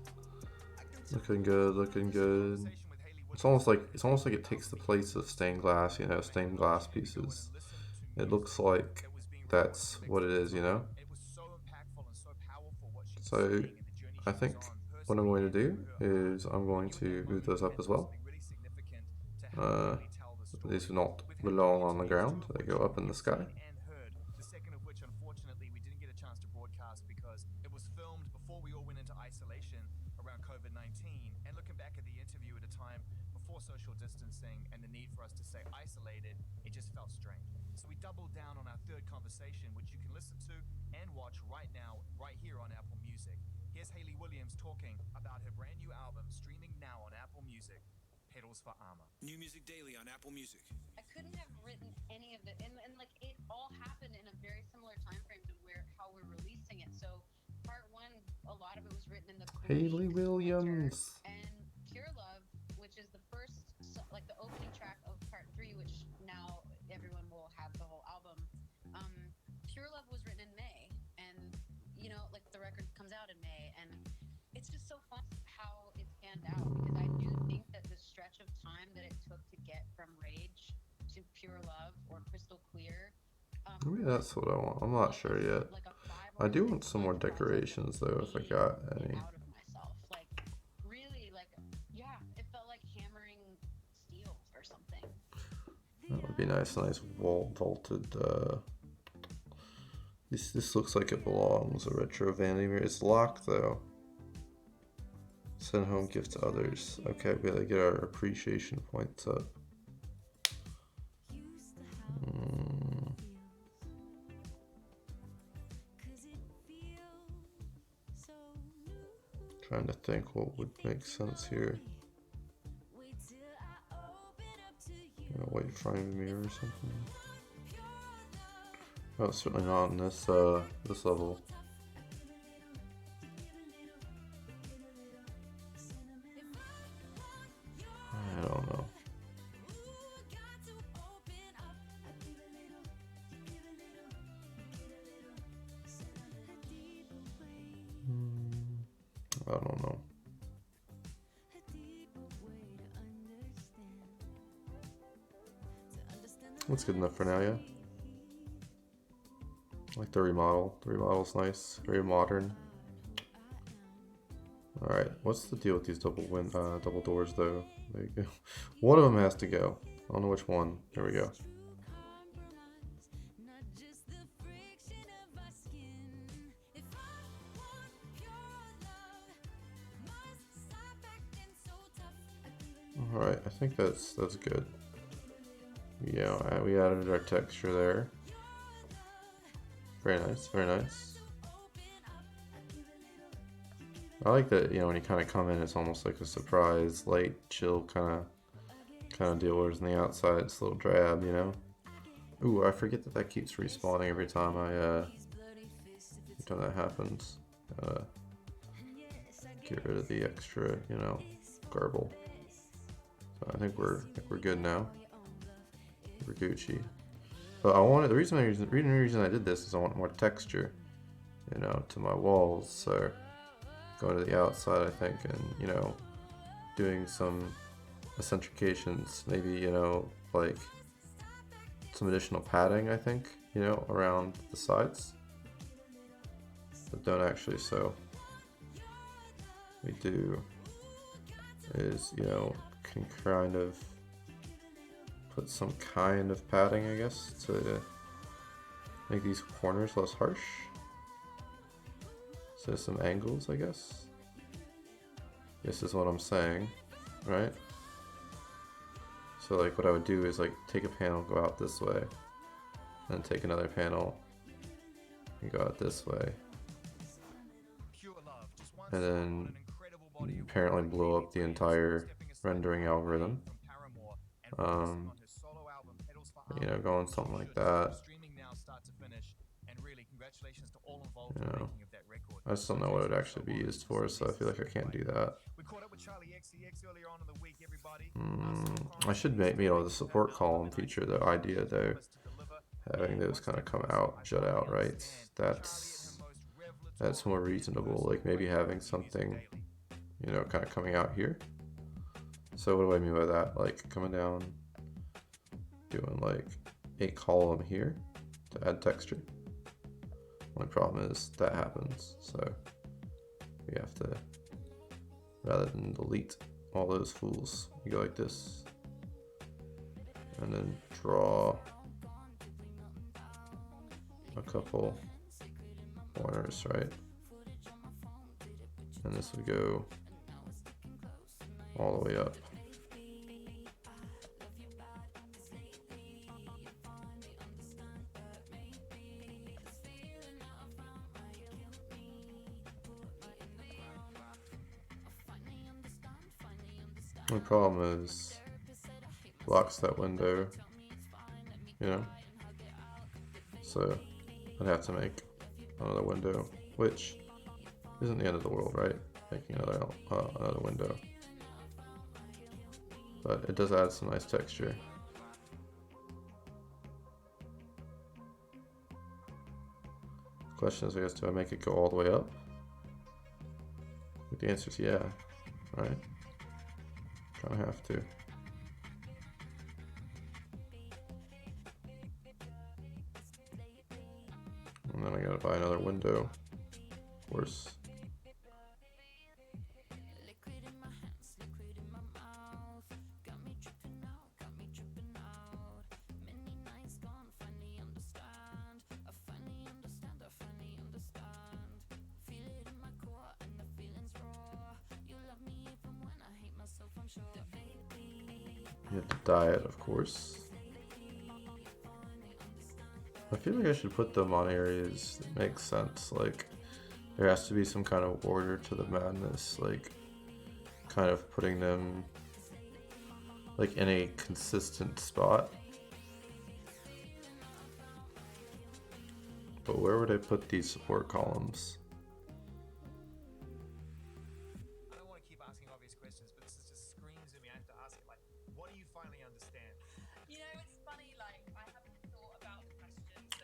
Looking good, looking good. It's almost like it takes the place of stained glass, you know, stained glass pieces. It looks like that's what it is, you know. So I think what I'm going to do is I'm going to move those up as well. These do not belong on the ground; they go up in the sky. The second of which, unfortunately, we didn't get a chance to broadcast because it was filmed before we all went into isolation around COVID-19. And looking back at the interview at a time before social distancing and the need for us to stay isolated, it just felt strange. So we doubled down on our third conversation, which you can listen to and watch right now, right here on Apple Music. Here's Hayley Williams talking about her brand new album, streaming now on Apple Music, Pedals for Armor. New music daily on Apple Music. I couldn't have written any of it, and like it all happened in a very similar time frame to how we're releasing it. So part one, a lot of it was written in the Hayley Williams and Pure Love, which is the first, like the opening track of part three, which now everyone will have the whole album. Pure Love was written in May, and you know, like the record comes out in May, and it's just so fun how it panned out, because I do think that the stretch of time that it took to get from Rage to Pure Love or Crystal Clear. Maybe that's what I want. I'm not sure yet. I do want some more decorations though, if I got any. Out of myself, like really, like yeah, it felt like hammering steel or something. That would be nice. Nice vaulted. This looks like it belongs. A retro vanity mirror. It's locked though. Send home gift to others. Okay, we gotta get our appreciation points up. Trying to think what would make sense here. A white frame mirror or something. Oh, certainly not in this this level. I don't know. I don't know. That's good enough for now, yeah. I like the remodel. The remodel's nice, very modern. All right, what's the deal with these double doors though? There you go. One of them has to go. I don't know which one. There we go. All right, I think that's good. Yeah, we added our texture there. Very nice, very nice. I like that, you know, when you kind of come in, it's almost like a surprise, light, chill kind of deal. Whereas on the outside, it's a little drab, you know. Ooh, I forget that keeps respawning every time that happens. Get rid of the extra, you know, garble. So I think we're good now. We're Gucci. But I wanted the reason I did this is I want more texture, you know, to my walls. So going to the outside, I think, and you know, doing some eccentrications, maybe, you know, like some additional padding, I think, you know, around the sides, but don't actually. So we do is, you know, can kind of put some kind of padding, I guess, to make these corners less harsh. So some angles, I guess. This is what I'm saying, right? So like what I would do is like take a panel, go out this way, then take another panel and go out this way, and then apparently blow up the entire rendering algorithm. You know, going something like that. Streaming now start to finish, and really congratulations to all involved You in the know, making of that record. I just don't know what it would actually be used for, so I feel like I can't do that. We caught up with Charlie XCX earlier on in the week, everybody. I should make, the support column feature the idea though, having those kind of come out, jut out, right? That's more reasonable. Like maybe having something, kind of coming out here. So what do I mean by that? Like coming down, doing like a column here to add texture. Only problem is that happens, so we have to, rather than delete all those fools, you go like this, and then draw a couple corners, right? And this would go all the way up. The problem is blocks that window, so I'd have to make another window, which isn't the end of the world, right? Making another window, but it does add some nice texture. The question is, I guess, do I make it go all the way up? The answer is yeah, right? Kind of have to. And then I gotta buy another window, of course. You have to dye it, of course. I feel like I should put them on areas that make sense. Like, there has to be some kind of order to the madness. Like, kind of putting them like in a consistent spot. But where would I put these support columns?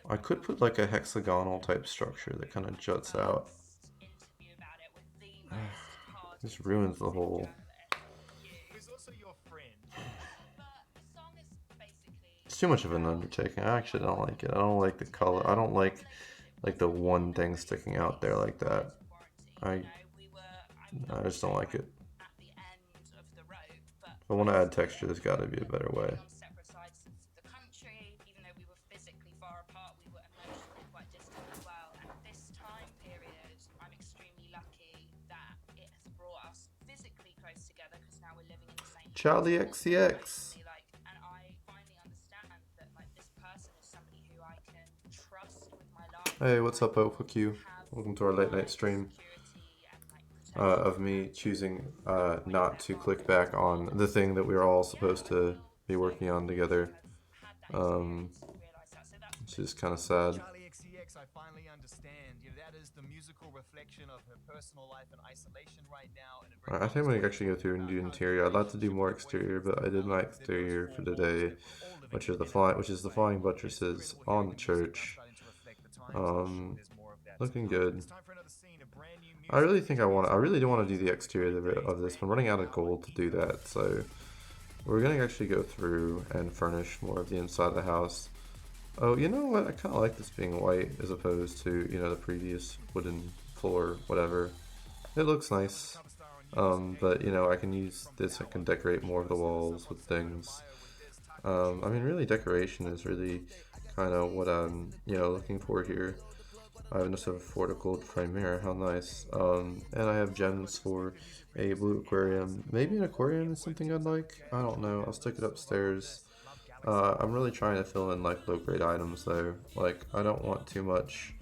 I could put like a hexagonal type structure that kind of juts out. This ruins the whole. It's too much of an undertaking. I actually don't like it. I don't like the color. I don't like the one thing sticking out there like that. I just don't like it. If I want to add texture, there's got to be a better way. Charlie XCX. Hey, what's up, OFQ? Welcome to our late night stream of me choosing not to click back on the thing that we were all supposed to be working on together, which is kind of sad. I finally understand. That is the musical reflection of her personal life in isolation right now. And I think I'm gonna actually go through and do interior. I'd like to do more exterior, but I did my exterior for today, which is the flying buttresses on the church. Looking good. I really do want to do the exterior of this. I'm running out of gold to do that, so we're gonna actually go through and furnish more of the inside of the house. Oh, you know what? I kind of like this being white as opposed to, the previous wooden floor, whatever. It looks nice. But, I can use this, I can decorate more of the walls with things. I mean, really, decoration is really kind of what I'm, looking for here. I have just a Fortical Primera, how nice. And I have gems for a blue aquarium. Maybe an aquarium is something I'd like. I don't know. I'll stick it upstairs. I'm really trying to fill in like low-grade items though. Like I don't want too much,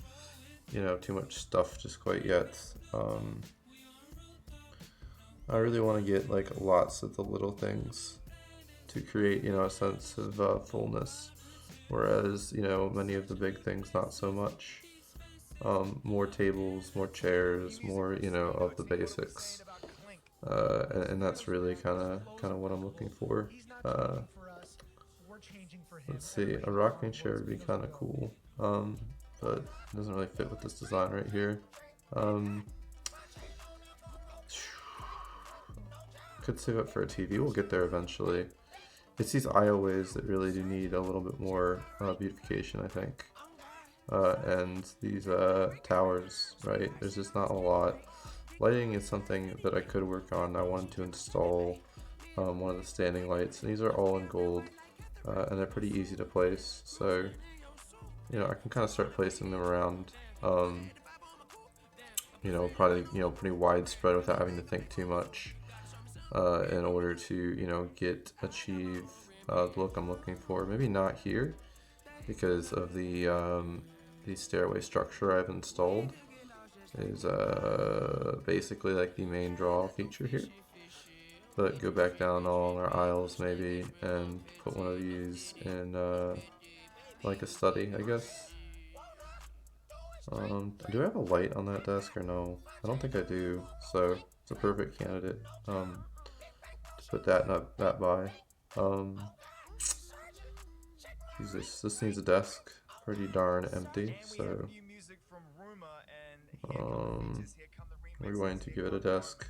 too much stuff just quite yet. I really want to get like lots of the little things to create, a sense of fullness. Whereas, many of the big things not so much. more tables, more chairs, more, you know, of the basics. And that's really kind of what I'm looking for. Let's see, a rocking chair would be kind of cool, but it doesn't really fit with this design right here. Could save up for a TV. We'll get there eventually. It's these aisleways that really do need a little bit more beautification, I think. And these towers, right? There's just not a lot. Lighting is something that I could work on. I wanted to install one of the standing lights, and these are all in gold, and they're pretty easy to place. So, you know, I can kind of start placing them around. You know, probably, you know, pretty widespread without having to think too much. In order to, you know, achieve the look I'm looking for. Maybe not here because of the stairway structure I've installed is basically like the main draw feature here. But go back down all our aisles maybe and put one of these in like a study, I guess. Do I have a light on that desk or no? I don't think I do, so it's a perfect candidate. Put that by. Jesus, this needs a desk. Pretty darn empty, so we're going to give it a desk.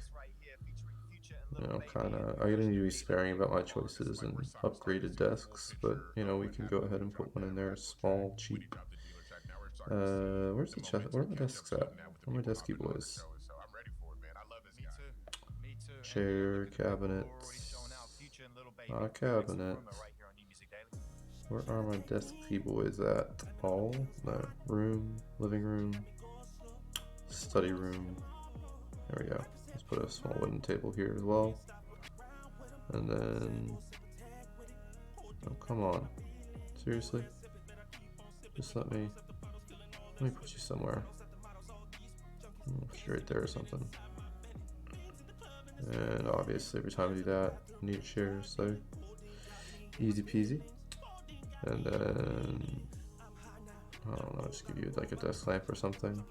You know, kinda I'm gonna need to be sparing about my choices and upgraded desks, but you know, we can go ahead and put one in there, small, cheap. Where's the chest? Where are my desks at? Where are my desky boys? Chair, cabinets, cabinet. Where are my desky boys at? All? No. Room, living room, study room. There we go. Let's put a small wooden table here as well. And then... Oh, come on. Seriously? Just let me put you somewhere. Put you right there or something. And obviously every time I do that, I need chairs, so easy peasy. And then, I don't know, just give you like a desk lamp or something.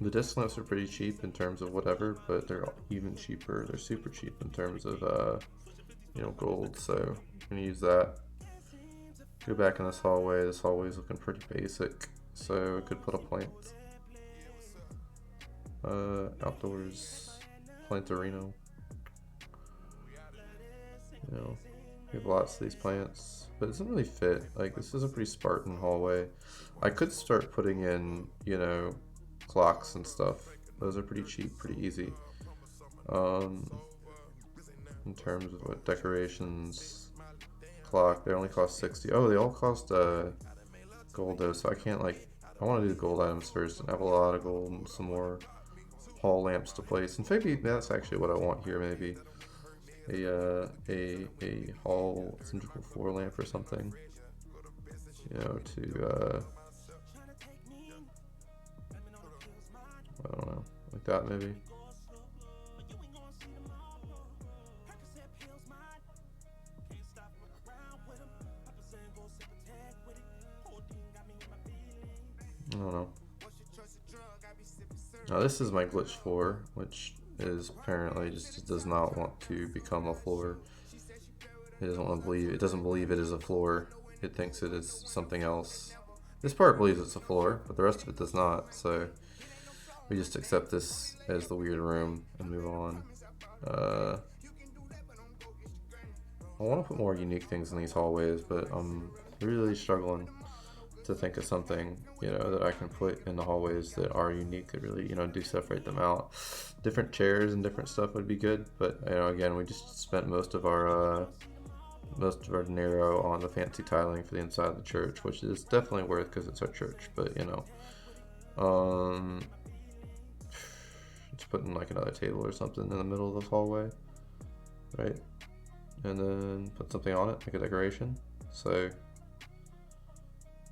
The desk lamps are pretty cheap in terms of whatever, but they're even cheaper, they're super cheap in terms of, you know, gold, so I'm gonna use that. Go back in this hallway is looking pretty basic, so I could put a plant. Outdoors, Plantarino. You know, we have lots of these plants, but it doesn't really fit. Like, this is a pretty Spartan hallway. I could start putting in, you know, clocks and stuff. Those are pretty cheap, pretty easy. In terms of what decorations, clock, they only cost 60. Oh, they all cost gold though, so I can't like. I want to do the gold items first and have a lot of gold and some more hall lamps to place. And maybe that's actually what I want here. Maybe a hall cylindrical floor lamp or something. You know, to I don't know, like that maybe. I don't know. Now this is my glitch floor, which is apparently just does not want to become a floor. It doesn't want to believe. It doesn't believe it is a floor. It thinks it is something else. This part believes it's a floor, but the rest of it does not. So we just accept this as the weird room and move on. I want to put more unique things in these hallways, but I'm really struggling to think of something, you know, that I can put in the hallways that are unique, that really, you know, do separate them out. Different chairs and different stuff would be good, but you know, again, we just spent most of our dinero on the fancy tiling for the inside of the church, which is definitely worth because it's our church. But you know, just putting like another table or something in the middle of this hallway, right? And then put something on it, like a decoration. So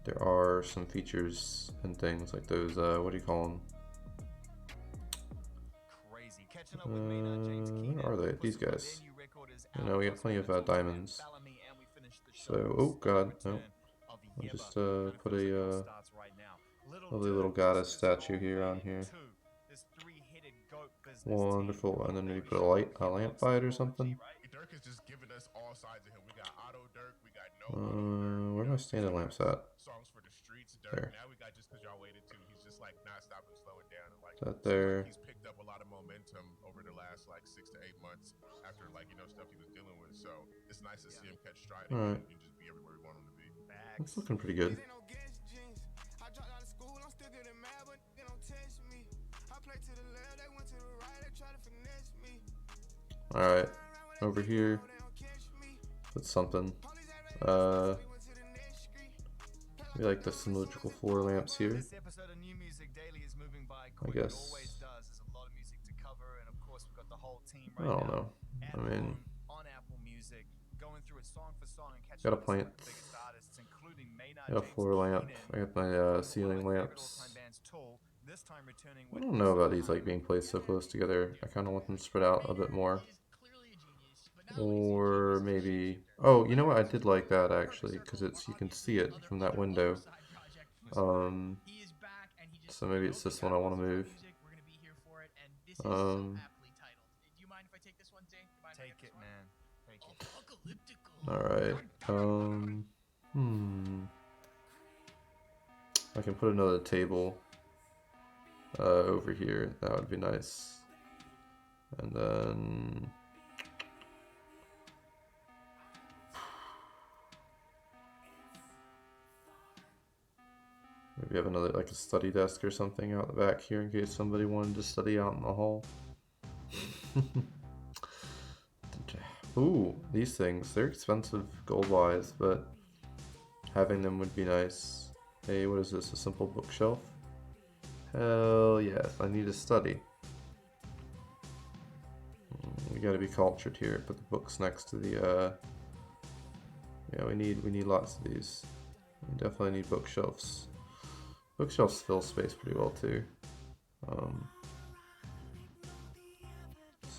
there are some features and things like those, what do you call them? Where are they? These guys. You know, we have plenty of diamonds. So, oh god, no. I'll just put a lovely little goddess statue here on here. Wonderful, and then maybe put a lamp by it or something. Dirk is just giving us all sides of him. We got Auto Dirk, we got Where are my standing lamps at? songs for the streets. Dirk. There. Now we got Just Cause Y'all Waited Too. He's just like not stopping, slowing down, and like That there. he's picked up a lot of momentum over the last like 6 to 8 months after like stuff he was dealing with. So it's nice to see him catch stride All right. and just be everywhere we want him to be. It's looking pretty good. Alright, over here, put something. We like the cylindrical floor lamps here. This episode of New Music Daily is moving by I quick. It guess. always does. There's a lot of music to cover, and of course we've got the whole team I right don't now. know. at I mean, home on Apple Music, going through it song for song and catching got a up with some of plant. the biggest artists, including Maynard I got a James floor lamp. Keenan, I got my ceiling one of my favorite lamps. all-time bands, Tool, this time returning I with don't know about these like being placed so close together. I kind of want them spread out a bit more. Or maybe, oh, you know what? I did like that actually, because it's you can see it from that window. So maybe it's this one I want to move. Take it, man. Take it. All right. I can put another table over here. That would be nice. And then maybe have another like a study desk or something out the back here in case somebody wanted to study out in the hall. Ooh, these things, they're expensive gold-wise, but having them would be nice. Hey, what is this, a simple bookshelf? Hell yes, I need to study. We gotta be cultured here, put the books next to the, yeah, we need lots of these. We definitely need bookshelves. Bookshelves fill space pretty well too.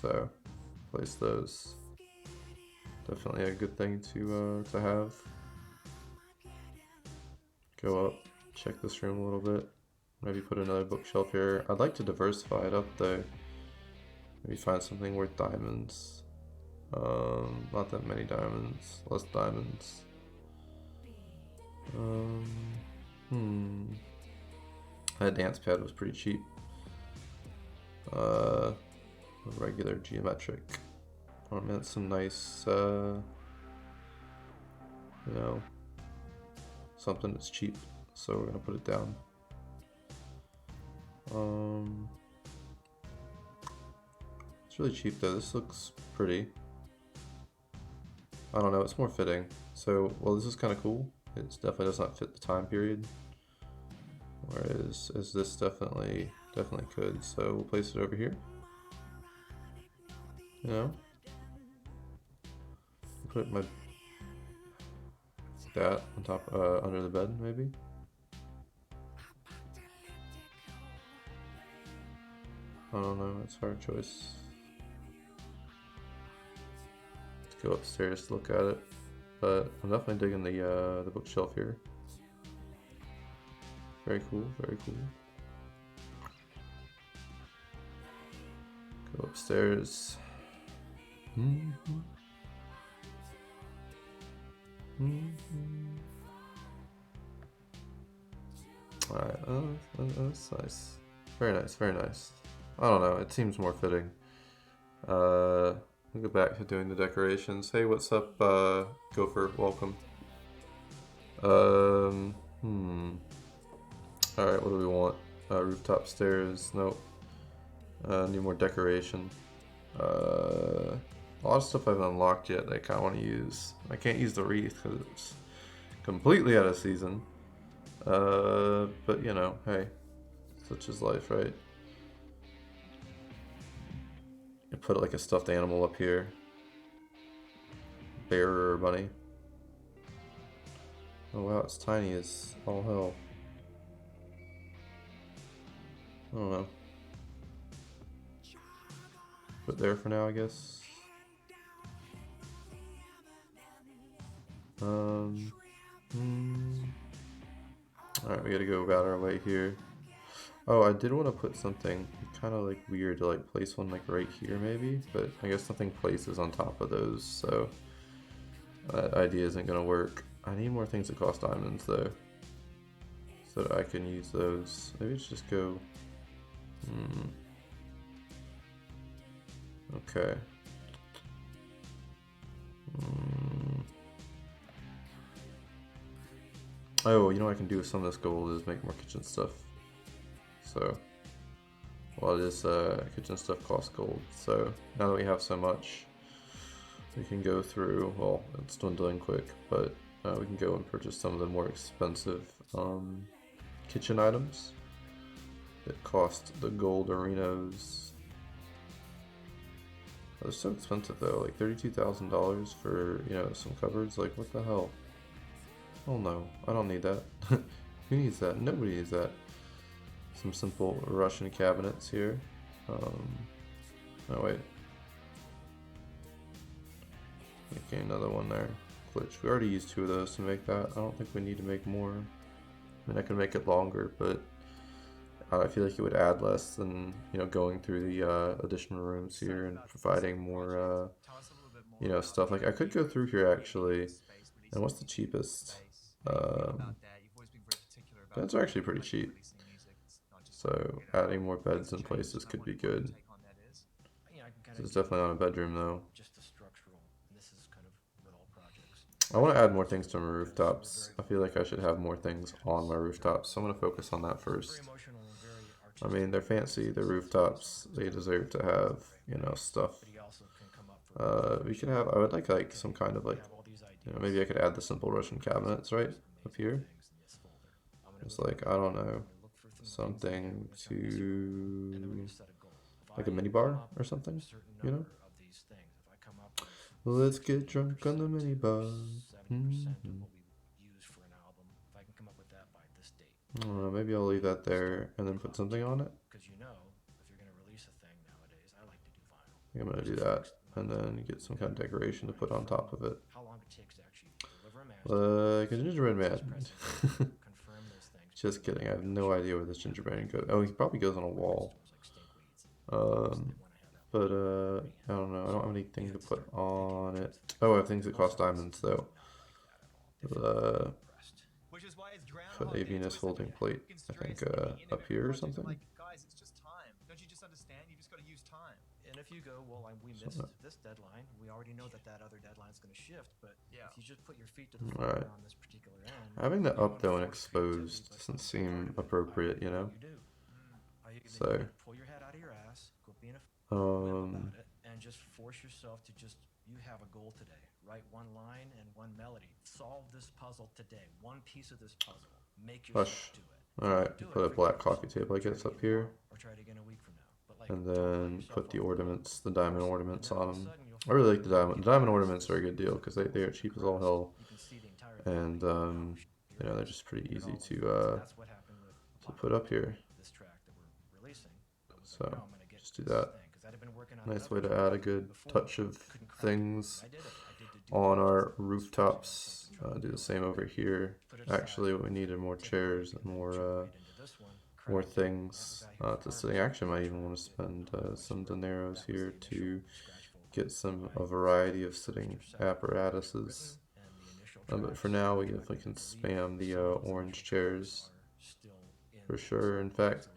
So, place those. Definitely a good thing to have. Go up, check this room a little bit. Maybe put another bookshelf here. I'd like to diversify it up though. Maybe find something worth diamonds. Not that many diamonds, less diamonds. That dance pad was pretty cheap. Regular geometric. Ornament, some nice, you know, something that's cheap, so we're gonna put it down. It's really cheap though. This looks pretty. I don't know, it's more fitting. So, well, this is kind of cool. It definitely does not fit the time period, whereas this definitely could. So we'll place it over here. You know. Put my that on top under the bed maybe. I don't know, it's a hard choice. Let's go upstairs to look at it, but I'm definitely digging the bookshelf here. Very cool, very cool. Go upstairs. Alright, that's nice. Very nice, very nice. I don't know, it seems more fitting. We'll go back to doing the decorations. Hey, what's up, Gopher? Welcome. Alright, what do we want? Rooftop stairs, nope. Need more decoration. A lot of stuff I haven't unlocked yet that I kind of want to use. I can't use the wreath because it's completely out of season. But you know, hey, such is life, right? I put like a stuffed animal up here. Bear or bunny. Oh wow, it's tiny as all hell. I don't know. Put there for now, I guess. Alright, we gotta go about our way here. Oh, I did want to put something kind of like weird to like place one like right here maybe, but I guess nothing places on top of those, so that idea isn't gonna work. I need more things that cost diamonds though, so that I can use those. Maybe it's just go. Okay. Oh, you know what I can do with some of this gold is make more kitchen stuff. So, a lot of this kitchen stuff costs gold. So, now that we have so much, we can go through, well, it's dwindling quick, but we can go and purchase some of the more expensive kitchen items that cost the gold arenas. They're so expensive though, like $32,000 for, you know, some cupboards. Like, what the hell? Oh no, I don't need that. Who needs that? Nobody needs that. Some simple Russian cabinets here. Oh wait. Okay, another one there. Glitch. We already used 2 of those to make that. I don't think we need to make more. I mean, I can make it longer, but I feel like it would add less than, you know, going through the additional rooms here and providing more, you know, stuff. Like, I could go through here actually. And what's the cheapest? Beds are actually pretty cheap. So adding more beds in places could be good. This is definitely not a bedroom though. I want to add more things to my rooftops. I feel like I should have more things on my rooftops, so I'm going to focus on that first. I mean, they're fancy, they're rooftops, they deserve to have, you know, stuff. We could have, I would like some kind of like, you know, maybe I could add the simple Russian cabinets right up here. It's like, I don't know, something to, like a mini bar or something, you know? Let's get drunk on the mini bar. I don't know, maybe I'll leave that there and then put something on it. I think I'm gonna do that and then get some kind of decoration to put on top of it. Like a gingerbread man. Just kidding, I have no idea where this gingerbread goes. Oh, he probably goes on a wall. But I don't know, I don't have anything to put on it. Oh, I have things that cost diamonds though. Put a Venus holding plate, I think, up here or something. Guys, it's just time. Don't you just understand? You just got to use time. And if you go, well, we missed this deadline, we already know that other deadline's going to shift, but if you just put your feet to the fire on this particular end... Having the up though and exposed doesn't seem appropriate, you know? So... pull your head out of your ass, go be in a about it, and just force yourself to just, you have a goal today. Write one line and one melody. Solve this puzzle today. One piece of this puzzle. Make yourself do it. Alright, put a black coffee table, I guess, up here. Or try it again a week from now. But like, and then put the ornaments, the diamond ornaments on them. I really like the diamond. The diamond ornaments are a good deal because they are cheap as all hell, and you know, they're just pretty easy to put up here. So just do that. Nice way to add a good touch of things on our rooftops. Do the same over here. Actually, what we need are more chairs and more things to sitting. Actually, I might even want to spend some dineros here to get a variety of sitting apparatuses. But for now, we definitely can spam the orange chairs for sure. In fact,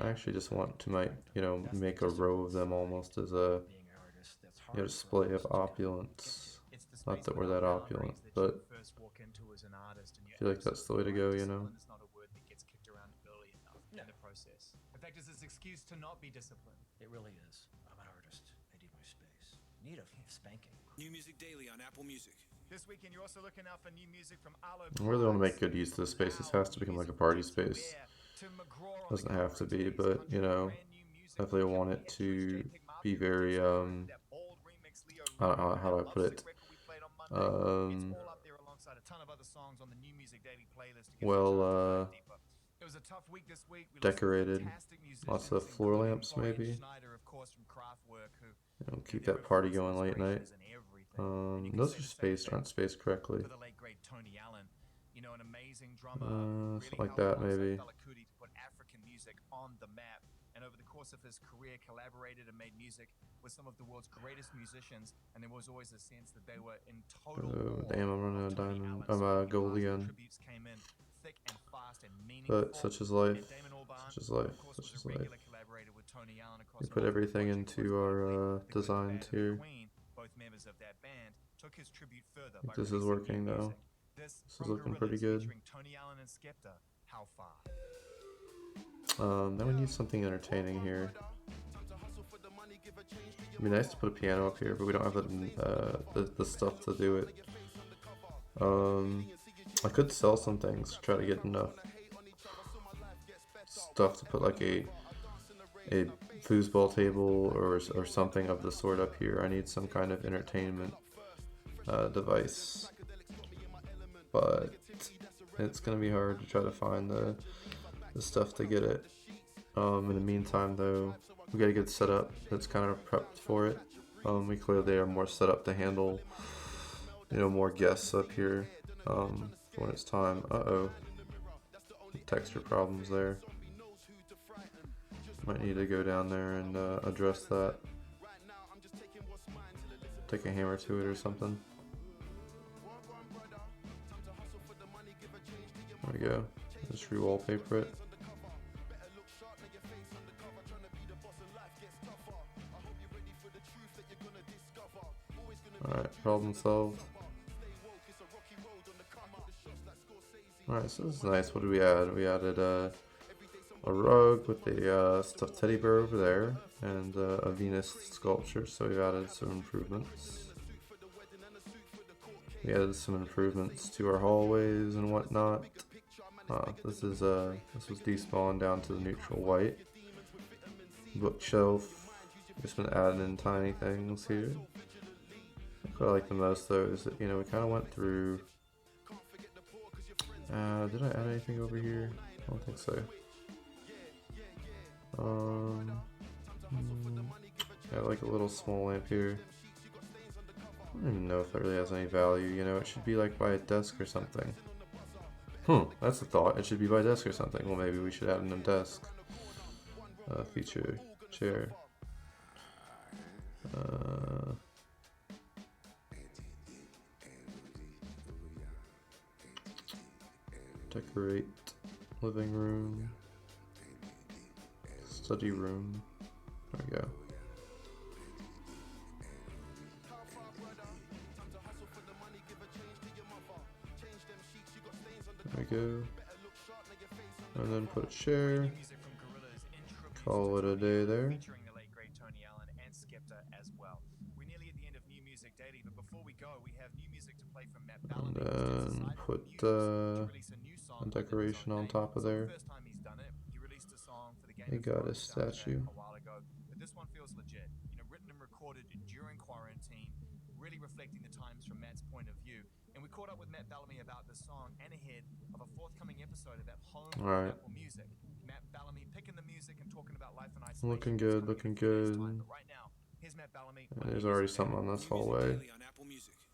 I actually just want to make a row of them almost as a display of opulence. Not that we're that opulent, but I feel like that's the way to go, you know. In fact, it's an excuse to not be disciplined. It really is. I'm an artist. I need my space. Need a spanking. New music daily on Apple Music. This weekend, you're also looking out for new music from Aloe. I really want to make good use of this space. This has to become like a party space. Doesn't have to be, but you know, definitely want it to be very I don't know, how do I put it? Well, decorated. Lots of floor lamps, maybe. You know, keep that party going late night. Those are spaced, aren't spaced correctly. you know, an amazing drummer. Something like that, maybe. Fela Kuti to put African music on the map. And over the course of his career, collaborated and made music with some of the world's greatest musicians. And there was always a sense that they were in total. Oh, damn, I'm running out of diamond. I'm gold again. Came in thick and fast and But such is life. Such is life. Such is life. We put everything into our designs here. Both members of that band took his tribute further. This is working though. This is looking pretty good. Tony Allen and Skepta, How Far? Now we need something entertaining here. It'd be nice to put a piano up here, but we don't have the stuff to do it. I could sell some things to try to get enough stuff to put like a foosball table or something of the sort up here. I need some kind of entertainment device, but it's gonna be hard to try to find the stuff to get it. In the meantime though, we gotta get set up. That's kind of prepped for it. We clearly are more set up to handle, you know, more guests up here when it's time. Texture problems there. Might need to go down there and address that. Take a hammer to it or something. There we go. Just re-wallpaper it. Alright, problem solved. Alright, so this is nice. What did we add? We added a rug with a stuffed teddy bear over there and a Venus sculpture, so we've added some improvements. We added some improvements to our hallways and whatnot. This was despawned down to the neutral white. Bookshelf, just been adding in tiny things here. What I like the most though is that, you know, we kind of went through. Did I add anything over here? I don't think so. Yeah, like a little small lamp here. I don't even know if that really has any value, you know, it should be like by a desk or something. That's the thought, it should be by a desk or something. Well, maybe we should add in a desk. Feature, chair. Decorate living room. Study room. There we go. There we go. And then put a chair. Call it a day there. Featuring the late great Tony Allen and Skepta as well. We're nearly at the end of New Music Daily, but before we go, we have new music to play from Matt Bellamy. And then put a decoration on top of there. He got a statue. A while ago, but this one feels legit. You know, written and recorded during quarantine, really reflecting the times from Matt's point of view. And we caught up with Matt Bellamy about this song and ahead of a forthcoming episode of At Home on Apple Music. Matt Bellamy picking the music and talking about life in isolation. Looking good, looking good. Right now, here's Matt Bellamy. And there's already something on this hallway.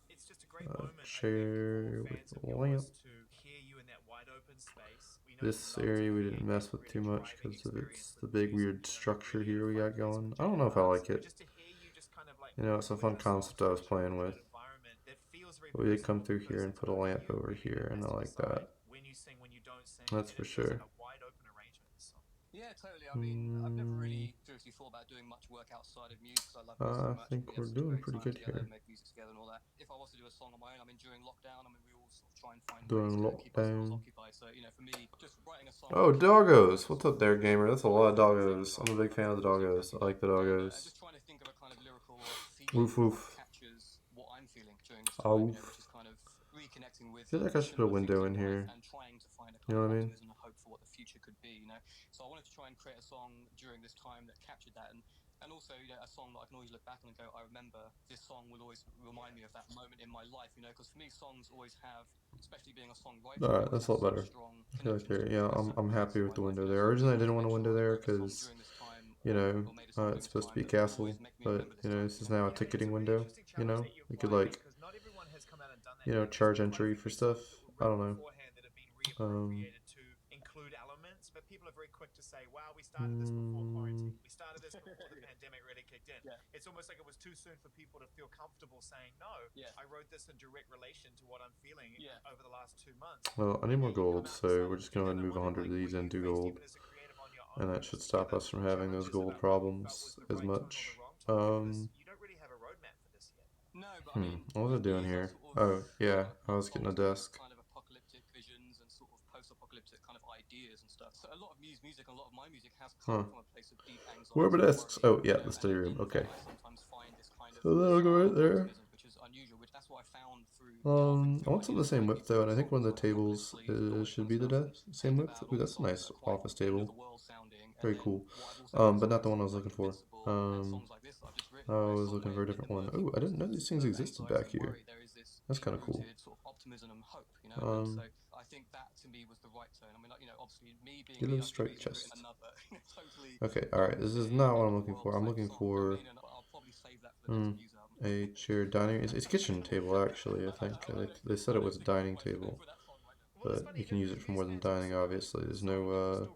It's just a great moment. Chair with a lamp. This area we didn't mess with too much because of the big weird structure here we got going. I don't know if I like it. You know, it's a fun concept I was playing with. But we did come through here and put a lamp over here, and I like that. That's for sure. Yeah, totally. I mean, I've never really seriously thought about doing much work outside of music because I love music so much. I think we're doing pretty good here. Make music together and all that. If I was to do a song on my own, I mean, during lockdown, I mean, we all sort of try and find during ways to keep ourselves lockdown. occupied. So, you know, for me, just writing a song. Oh, doggos! What's up there, gamer? That's a lot of doggos. I'm a big fan of the doggos. I like the doggos. Just trying to think of a kind of lyrical feeling that captures what I'm feeling during this time. You know, which is kind of reconnecting with. I feel like I should put a window in here. And trying to find a you know what I mean? And a hope for what the future could be. You know, so I wanted to try and create a song during this time that captured that, and also, you know, a song that I can always look back on and go, I remember this song will always remind me of that moment in my life. You know, because for me, songs always have, especially being a songwriter. Alright, that's a lot better. I feel like there, yeah, I'm happy with the window there. Originally, I didn't want a window there because, you know, it's supposed to be a castle, but you know, this is now a ticketing window. You know, you could like, you know, charge entry for stuff. I don't know. reappropriated to include elements, but people are very quick to say, wow, we started this before quarantine. We started this before the pandemic really kicked in. Yeah. It's almost like it was too soon for people to feel comfortable saying, no, I wrote this in direct relation to what I'm feeling over the last 2 months. Well, I need more gold, so we're just going to move 100 of these into gold. And that should stop us from having those gold problems as much. You don't really have a roadmap for this yet. No, but I mean, What was I doing here? Oh, yeah, I was getting a desk. Kind of apocalyptic visions and sort of post-apocalyptic kind of ideas and stuff. So a lot of music, a lot of my music has come from a place of deep anxiety. Where are my desks? Oh, yeah, the study room. Okay. I sometimes find this kind of So that'll go right there. which is unusual, which that's what I found through. I want some of the same width though, and I think one of the tables should be the same width. Ooh, that's a nice office table. Very cool. But not the one I was looking for. I was looking for a different one. Oh, I didn't know these things existed back here. That's kind of cool. Optimism and hope, you know. So I think that to me was the right tone. I mean, like, you know, obviously me being Yellow me, striped chest. another, totally. Okay, alright, this is not what I'm looking for. I'm looking for a chair dining. It's a kitchen table actually, I think. They said it was a dining table. But you can use it for more than dining, obviously. There's no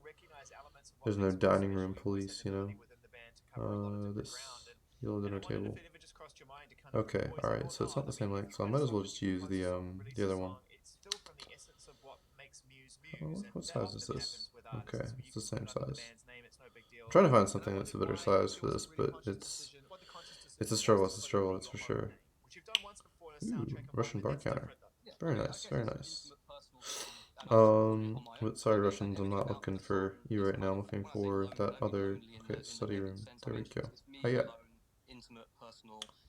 dining room police, you know. This yellow dinner table. Okay, alright, so it's not the same length, so I might as well just use the other one. What size is this? Okay, it's the same size. I'm trying to find something that's a better size for this, but it's a struggle, that's for sure. Ooh, Russian bar counter. Very nice, very nice. But sorry Russians, I'm not looking for you right now, I'm looking for that other, okay, study room. There we go. Oh yeah.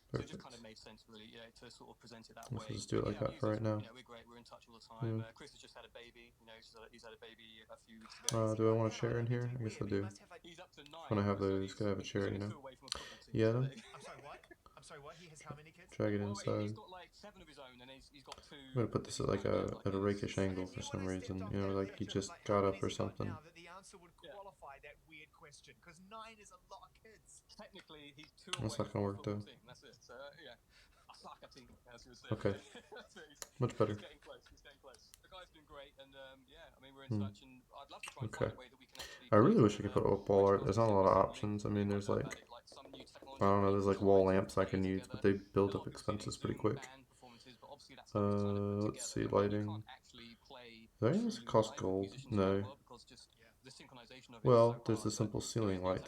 Perfect. It just kind of made sense, really, to sort of present it that way. Let's just do it like that for right now. We're great. We're in touch all the time. Chris has just had a baby. You know, he's had a baby a few weeks ago. Do I want a chair in here? I guess I do. When I have those, gotta have a chair, you know. Yeah. I'm sorry, what? I'm sorry, what? He has how many kids? Drag it inside. He's got like 7 of his own, and he's got 2. I'm gonna put this at like a rakish angle for some reason. You know, like he just got up or something. Now that the answer would qualify that weird question, because 9 is a lot of kids. Technically, he's 2 That's not gonna work though. That's it. So yeah. Okay. Much better. He's getting close. The guy's been great, and yeah, I mean we're in touch, and I'd love to try and find a way that we can actually. I really wish I could put up wall art. There's not a lot of options. I mean, there's like, I don't know, there's like wall lamps I can use, but they build up expenses pretty quick. Let's see, lighting. Do any of this cost gold? No. Well, there's the simple ceiling light.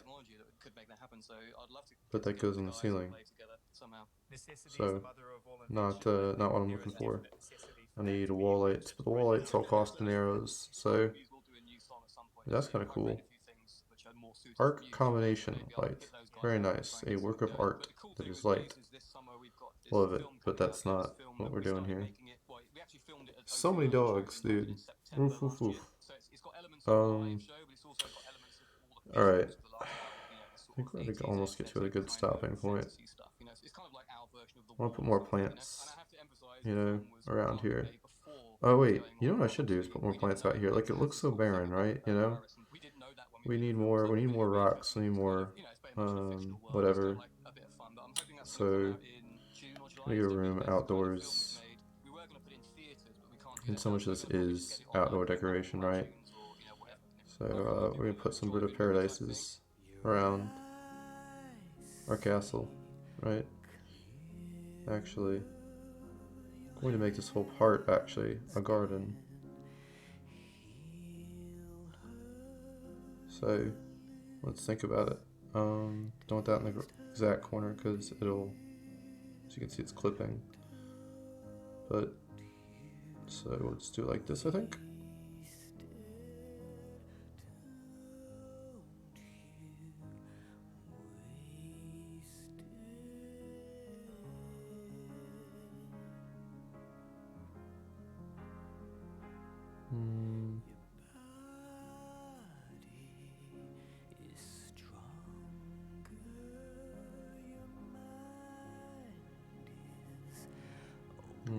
But that goes in the ceiling. So, not what I'm looking for. I need a wall light, but the wall lights all cost in arrows, so that's kind of cool. Arc combination light, very nice. A work of art that is light. Love it, but that's not what we're doing here. So many dogs, dude. Woof woof woof. Alright. I think we're going to almost get to a good stopping point. I want to put more plants, you know, around here. Oh wait, you know what I should do is put more plants out here. Like, it looks so barren, right? You know? We need more rocks, we need more, whatever. So, we get a room outdoors. And so much of this is outdoor decoration, right? So, we're going to put some Bird of Paradises around our castle, right? Actually, I'm going to make this whole part actually a garden. So let's think about it. Don't want that in the exact corner because it'll, as you can see, it's clipping. But so we'll just do it like this, I think.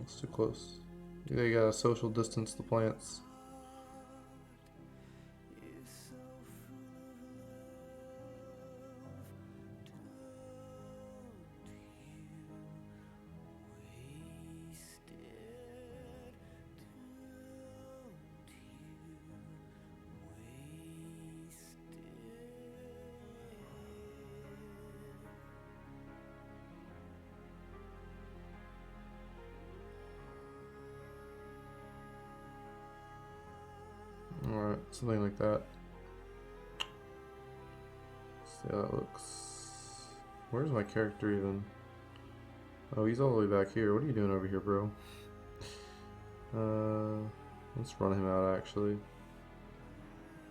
It's too close. You gotta social distance the plants. something like that. See how that looks. Where's my character even? Oh, he's all the way back here. What are you doing over here, bro? Let's run him out, actually.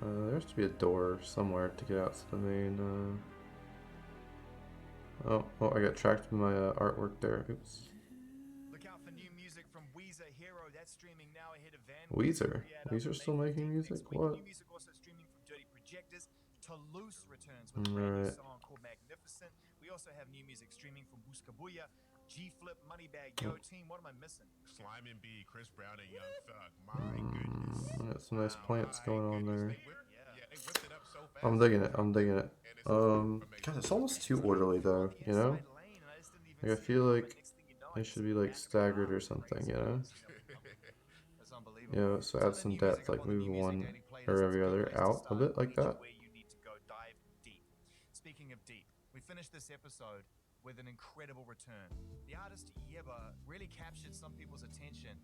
There has to be a door somewhere to get out to the main. Oh, I got tracked by my artwork there. Oops. Look out for new music from Weezer Hero. That's streaming now ahead of Van. Weezer? Weezer still making music? What? New music also streaming from Dirty Projectors. Toulouse returns with a brand new Alright. song called Magnificent. We also have new music streaming from Buscabuya, G-Flip, Moneybag Yo Team. What am I missing? Slime and B, Chris Brown and Young Thug. My goodness. Got some nice plants going on there. They whipped it up so fast. I'm digging it. I'm digging it. God, it's almost too orderly though, you know? Like, I feel like they should be like staggered or something, you know? Yeah, so add some depth, like move one or every other out a bit like that. Speaking of deep, we finished this episode with an incredible return. The artist Yeba really captured some people's attention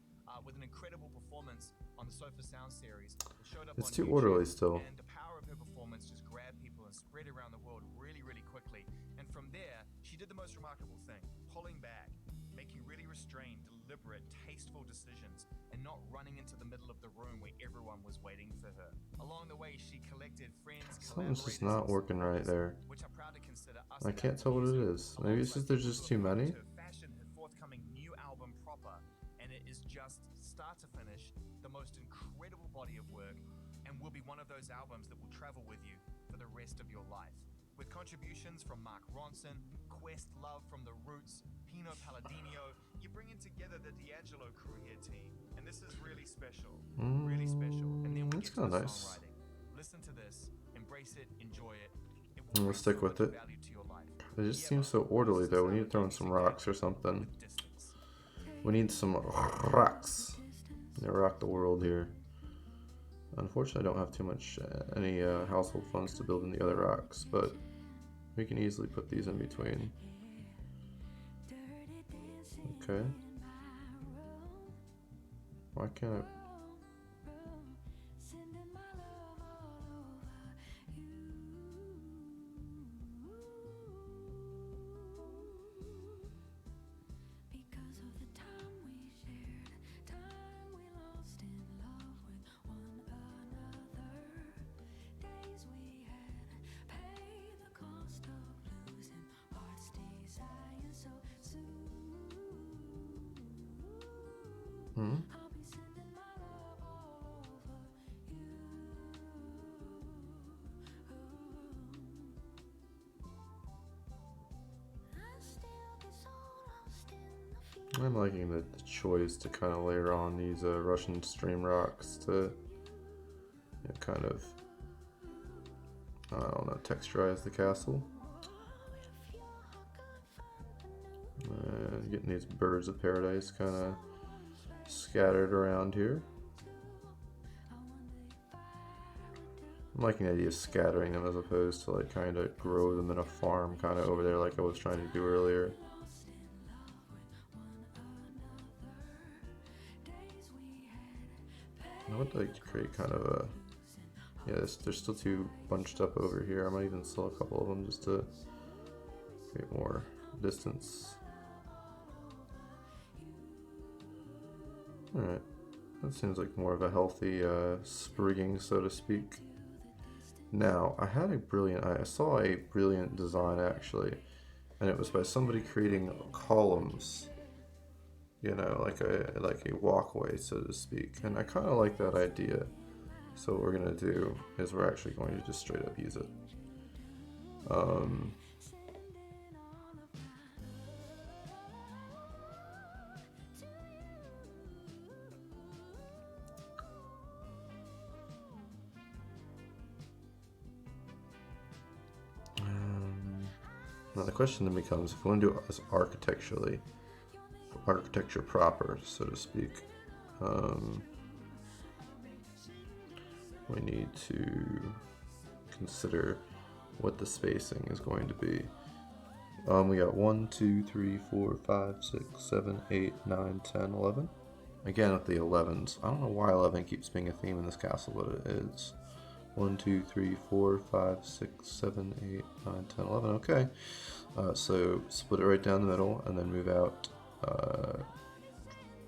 with an incredible performance on the Sofa Sound series. It showed up It's on too YouTube, orderly still. and the power of her performance just grabbed people and spread around the world really, really quickly. And from there, she did the most remarkable thing, pulling back, making really restrained, deliberate, tasteful decisions, and not running into the middle of the room where everyone was waiting for her. Along the way, she collected friends, Something's just not working right there. which I'm proud to consider us. I can't tell what it is. Maybe it's just there's just too many. To fashion her forthcoming new album proper, and it is just start to finish the most incredible body of work, and will be one of those albums that will travel with you for the rest of your life. With contributions from Mark Ronson, Questlove from The Roots, Pino Palladino, you're bringing together the D'Angelo crew here, team, and this is really special, really special. And then we That's get to kinda the nice. songwriting. Listen to this, embrace it, enjoy it. It I'm will gonna stick bring with so it. much value to your life. It just seems so orderly though. We need to throw in some rocks or something. We need some rocks. They rock the world here. Unfortunately, I don't have too much any household funds to build in the other rocks, but we can easily put these in between. Okay. Why can't I? Hmm? I'm liking the choice to kind of layer on these Russian stream rocks to kind of, I don't know, texturize the castle. And getting these birds of paradise kind of scattered around here. I'm liking the idea of scattering them as opposed to like kind of grow them in a farm kind of over there like I was trying to do earlier. I would like to create kind of a, yeah, there's still two bunched up over here. I might even sell a couple of them just to create more distance. Alright, that seems like more of a healthy sprigging, so to speak. Now, I saw a brilliant design actually, and it was by somebody creating columns, you know, like a walkway, so to speak, and I kind of like that idea. So what we're gonna do is we're actually going to just straight up use it. Now the question then becomes, if we want to do this architecture proper, so to speak, we need to consider what the spacing is going to be. We got 1, 2, 3, 4, 5, 6, 7, 8, 9, 10, 11. Again with the 11s. I don't know why 11 keeps being a theme in this castle, but it is. 1, 2, 3, 4, 5, 6, 7, 8, 9, 10, 11. Okay. So split it right down the middle and then move out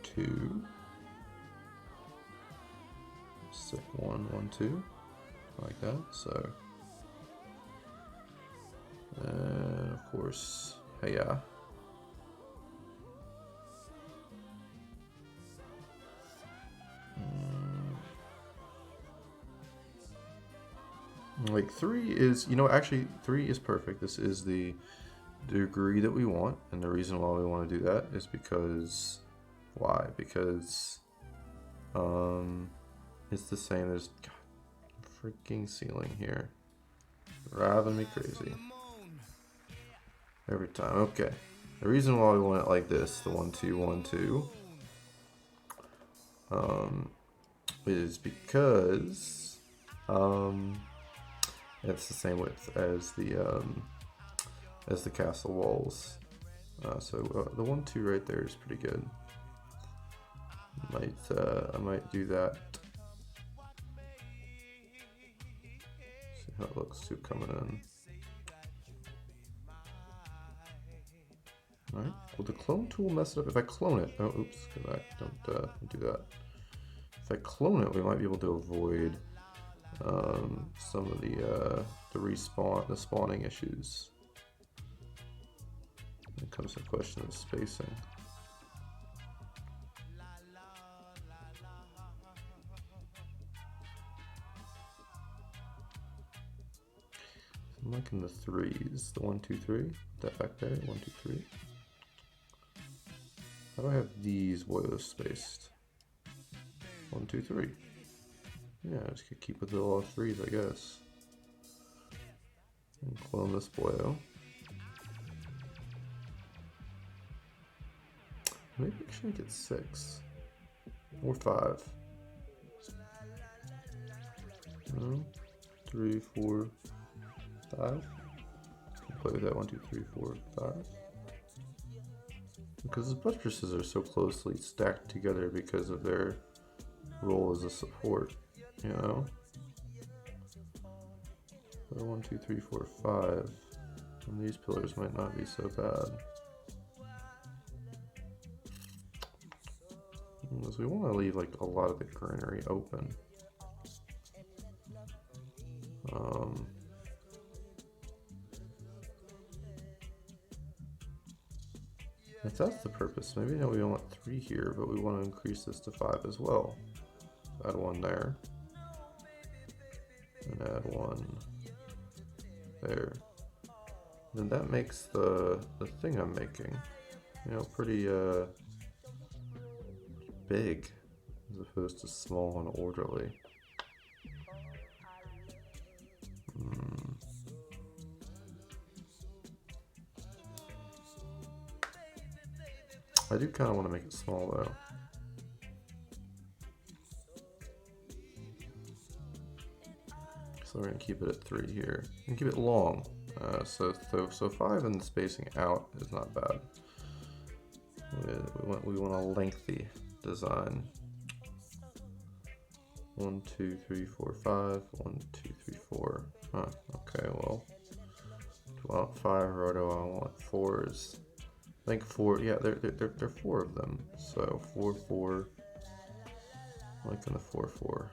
2. Stick 1, 1, 2. Like that. So. And of course, hey, yeah. Like 3 is, you know, actually 3 is perfect. This is the degree that we want, and the reason why we want to do that is because, why? Because it's the same as, God, freaking ceiling here, driving me crazy every time. Okay, the reason why we want it like this, the 1, 2, 1, 2, is because it's the same width as the castle walls. So the 1, 2 right there is pretty good. I might do that. See how it looks too coming in. Alright, will the clone tool mess it up? If I clone it, oh oops, go back, don't do that. If I clone it, we might be able to avoid some of the spawning issues. When it comes to the question of spacing. I'm liking the 3s. The 1, 2, 3. That back there. 1, 2, 3. How do I have these boyos spaced? 1, 2, 3. Yeah, I just could keep with the all 3s, I guess. And clone this boyo. Maybe I should make it 6 or 5. No, 3, 4, 5. Play with that 1, 2, 3, 4, 5. Because the buttresses are so closely stacked together because of their role as a support, you know. So 1, 2, 3, 4, 5. And these pillars might not be so bad. Because we want to leave like a lot of the greenery open. If that's the purpose, maybe now we want 3 here, but we want to increase this to 5 as well. So add 1 there. And add 1 there. Then that makes the thing I'm making, you know, pretty big as opposed to small and orderly. I do kind of want to make it small though. So we're going to keep it at 3 here. And keep it long. So 5 and spacing out is not bad. We want a lengthy design. 1, 2, 3, 4, 5. 1, 2, 3, 4. Huh, okay, well. Do I want 5 or do I want 4s? I think 4, yeah, there are 4 of them. So 4, 4. I'm liking the 4, 4.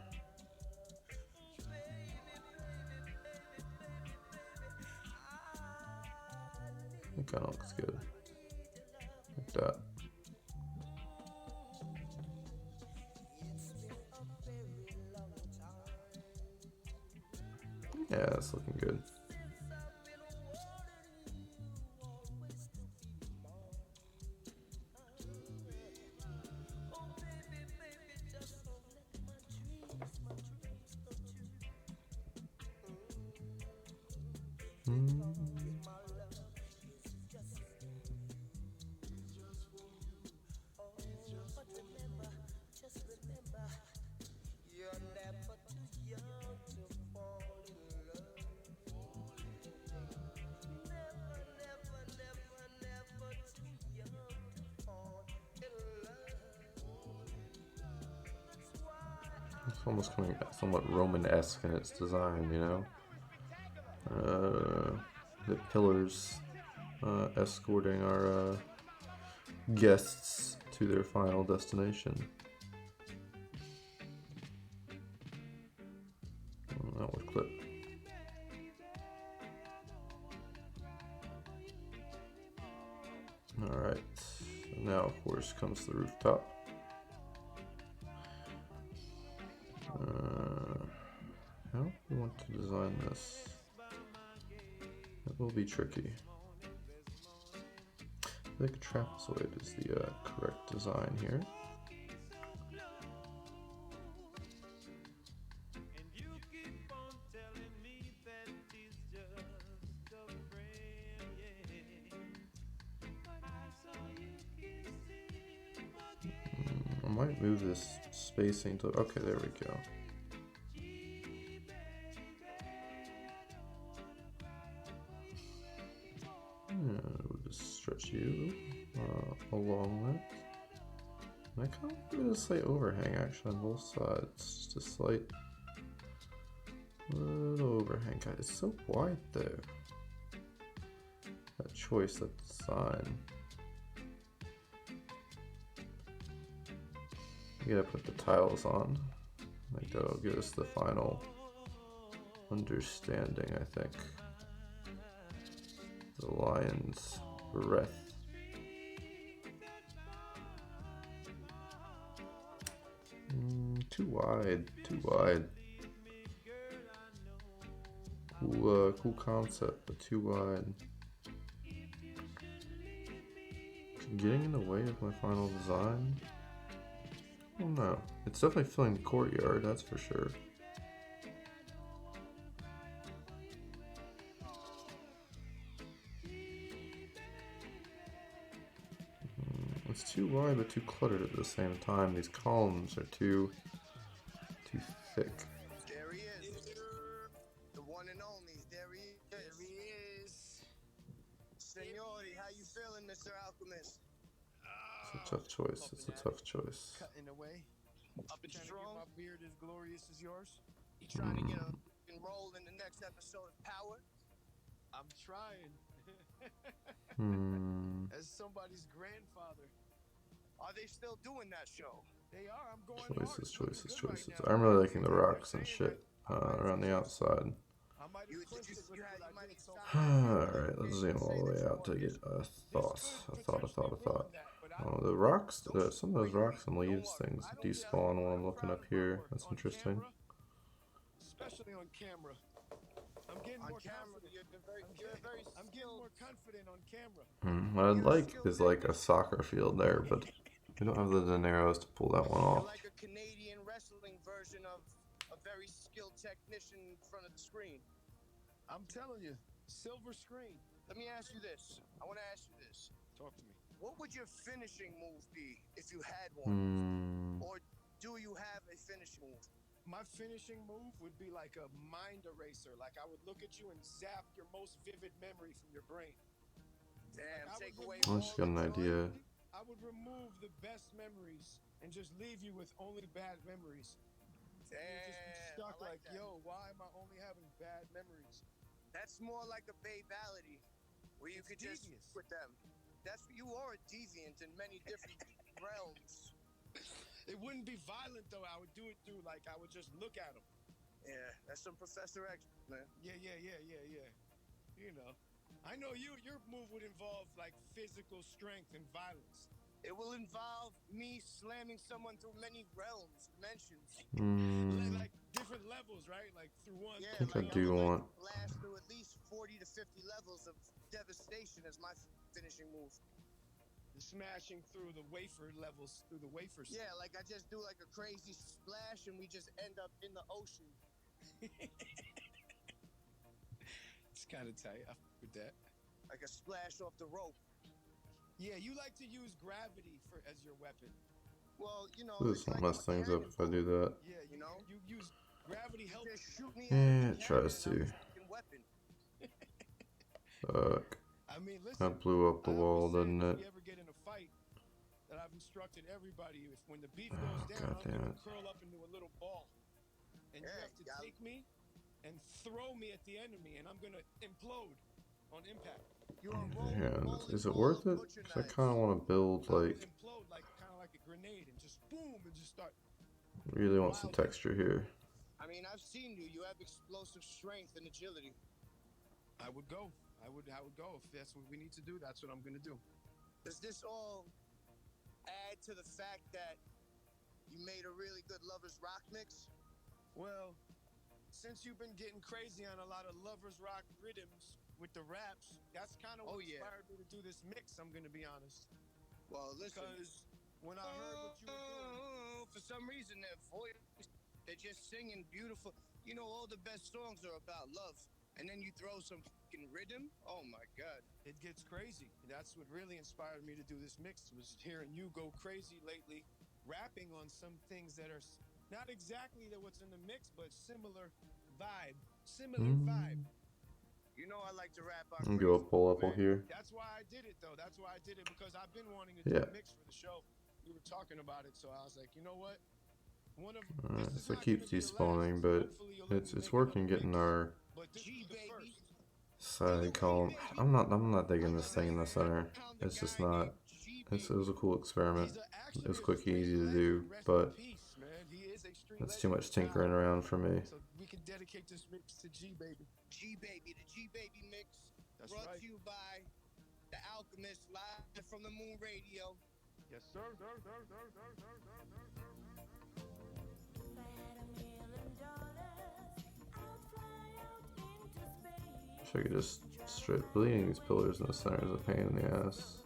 It kind of looks good. Like that. Yeah, that's looking good. It's almost coming somewhat Roman-esque in its design, you know? The pillars escorting our guests to their final destination. That was clip. Alright, now of course comes the rooftop. How do we want to design this? It will be tricky. I think a trapezoid is the correct design here. I might move this spacing to, okay, there we go. And we'll just stretch you along that. And I kind of give it a slight overhang actually on both sides. Just a slight little overhang. God, it's so wide there. That choice, that design. You gotta put the tiles on. I think that'll give us the final understanding, I think. The lion's breath. Too wide, too wide. Cool concept, but too wide. Getting in the way of my final design? I don't know. It's definitely filling the courtyard, that's for sure. It's too wide but too cluttered at the same time. These columns are too thick. There he is. The one and only. There he is. There he is. Senori, how you feeling, Mr. Alchemist? It's a tough choice. It's a tough choice. Cutting away. Up and strong. My beard as glorious as yours. You trying to get a role in the next episode of Power? I'm trying. As somebody's grandfather. Are they still doing that show? They are. I'm going Choices. I'm really liking the rocks and shit around the outside. Alright, let's zoom all the way out to get a thought. The rocks, some of those rocks and leaves things despawn while I'm looking up here. That's interesting. Especially on camera. I'm getting more confident. I'm getting more confident on camera. What I'd like is like a soccer field there, but we don't have the dineros to pull that one off. Like a Canadian wrestling version of a very skilled technician in front of the screen. I'm telling you, silver screen. Let me ask you this. I want to ask you this. Talk to me. What would your finishing move be if you had one? Or do you have a finishing move? My finishing move would be like a mind eraser. Like I would look at you and zap your most vivid memory from your brain. Damn, like take away. I just got an idea. I would remove the best memories and just leave you with only bad memories. Damn, you'd just be stuck like yo, why am I only having bad memories? That's more like a babality, where you could just with them. That's you are a deviant in many different realms. It wouldn't be violent though. I would do it through like I would just look at them. Yeah, that's some Professor X, man. Yeah. You know, I know your move would involve like physical strength and violence. It will involve me slamming someone through many realms, dimensions, like different levels, right? Like through one. Yeah, I think I do want. Last through at least 40 to 50 levels of devastation as my finishing move. Smashing through the wafer levels, through the wafers. Yeah, like I just do like a crazy splash and we just end up in the ocean. It's kind of tight. I f with that. Like a splash off the rope. Yeah, you like to use gravity as your weapon. Well, you know. This won't mess things up if I do that. Yeah, you know. You use gravity help shoot me. Yeah, it tries to. Fuck. I mean, listen, that blew up the wall, didn't it? If you ever get in a fight, that I've instructed everybody, if when the beat goes down, I'm gonna curl up into a little ball. And you have to take me and throw me at the enemy, and I'm gonna implode on impact. Yeah, is it worth it? 'Cause I kind of want to build like. Implode kind of like a grenade, and just boom, and just start. Really want some texture here. I mean, I've seen you. You have explosive strength and agility. I would go. I would go if that's what we need to do. That's what I'm gonna do. Does this all add to the fact that you made a really good Lovers Rock mix? Well, since you've been getting crazy on a lot of Lovers Rock rhythms with the raps, that's kind of what inspired me to do this mix, I'm gonna be honest. Well, listen. Because when I heard what you were doing, for some reason their voice, they're just singing beautiful. You know, all the best songs are about love. And then you throw some fucking rhythm. Oh my God. It gets crazy. That's what really inspired me to do this mix, was hearing you go crazy lately, rapping on some things that are not exactly what's in the mix, but similar vibe. You know I like to rap on. I'm gonna go pull up here. That's why I did it though. That's why I did it, because I've been wanting to do a mix for the show. We were talking about it, so I was like, you know what? Alright, so it keeps despawning, but it's working getting our side column. I'm not digging this thing in the center. It's just not. It was a cool experiment. It was quick, easy to do, but that's too much tinkering around for me. So we can dedicate this mix to G Baby. G Baby, the G Baby mix. That's brought to you by The Alchemist, live from the Moon Radio. Yes, sir. Wish I could just straight bleeding these pillars in the center is a pain in the ass.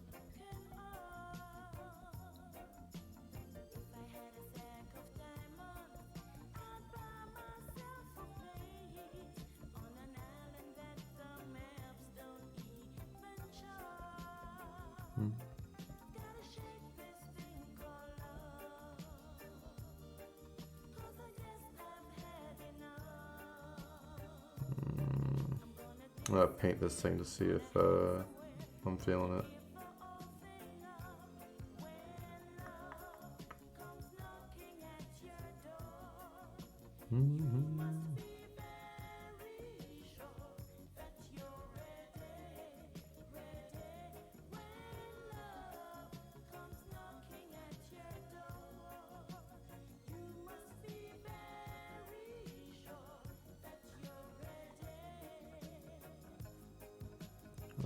I'm gonna paint this thing to see if I'm feeling it.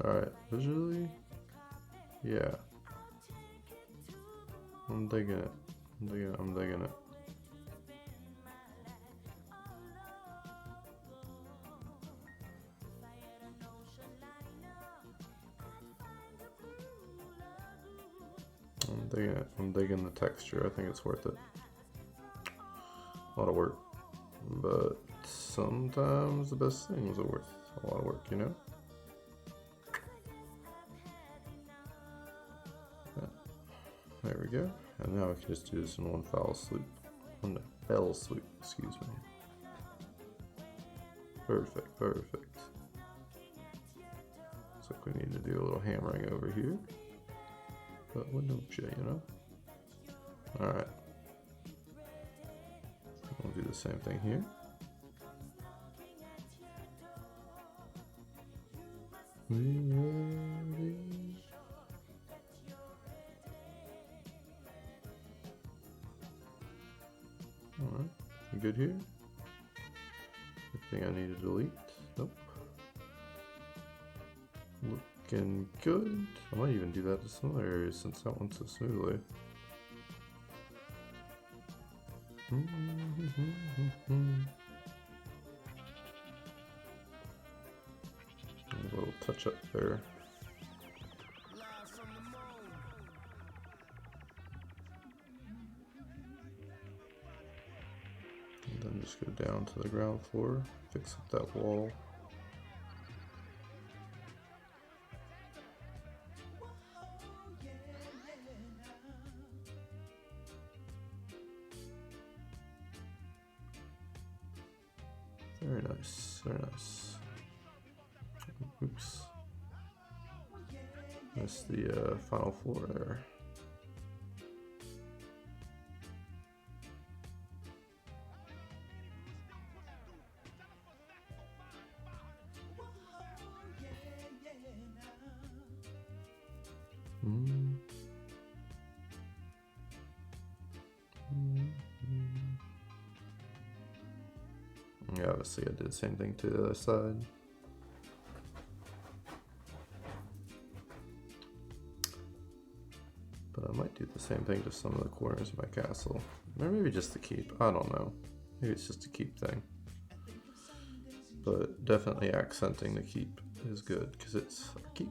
Alright, visually, yeah, I'm digging it, I'm digging it. I'm digging the texture. I think it's worth it. A lot of work, but sometimes the best things are worth a lot of work, you know? There we go. And now I can just do this in one fell swoop. Excuse me. Perfect. Looks like we need to do a little hammering over here. But what don't you know? Alright. We'll do the same thing here. Alright, you good here? Anything I need to delete? Nope. Looking good. I might even do that to some other areas since that went so smoothly. A little touch up there. And then just go down to the ground floor, fix up that wall. Very nice, very nice. Oops. That's the final floor there. Yeah, obviously I did the same thing to the other side. But I might do the same thing to some of the corners of my castle. Or maybe just the keep. I don't know. Maybe it's just a keep thing. But definitely accenting the keep is good because it's a keep.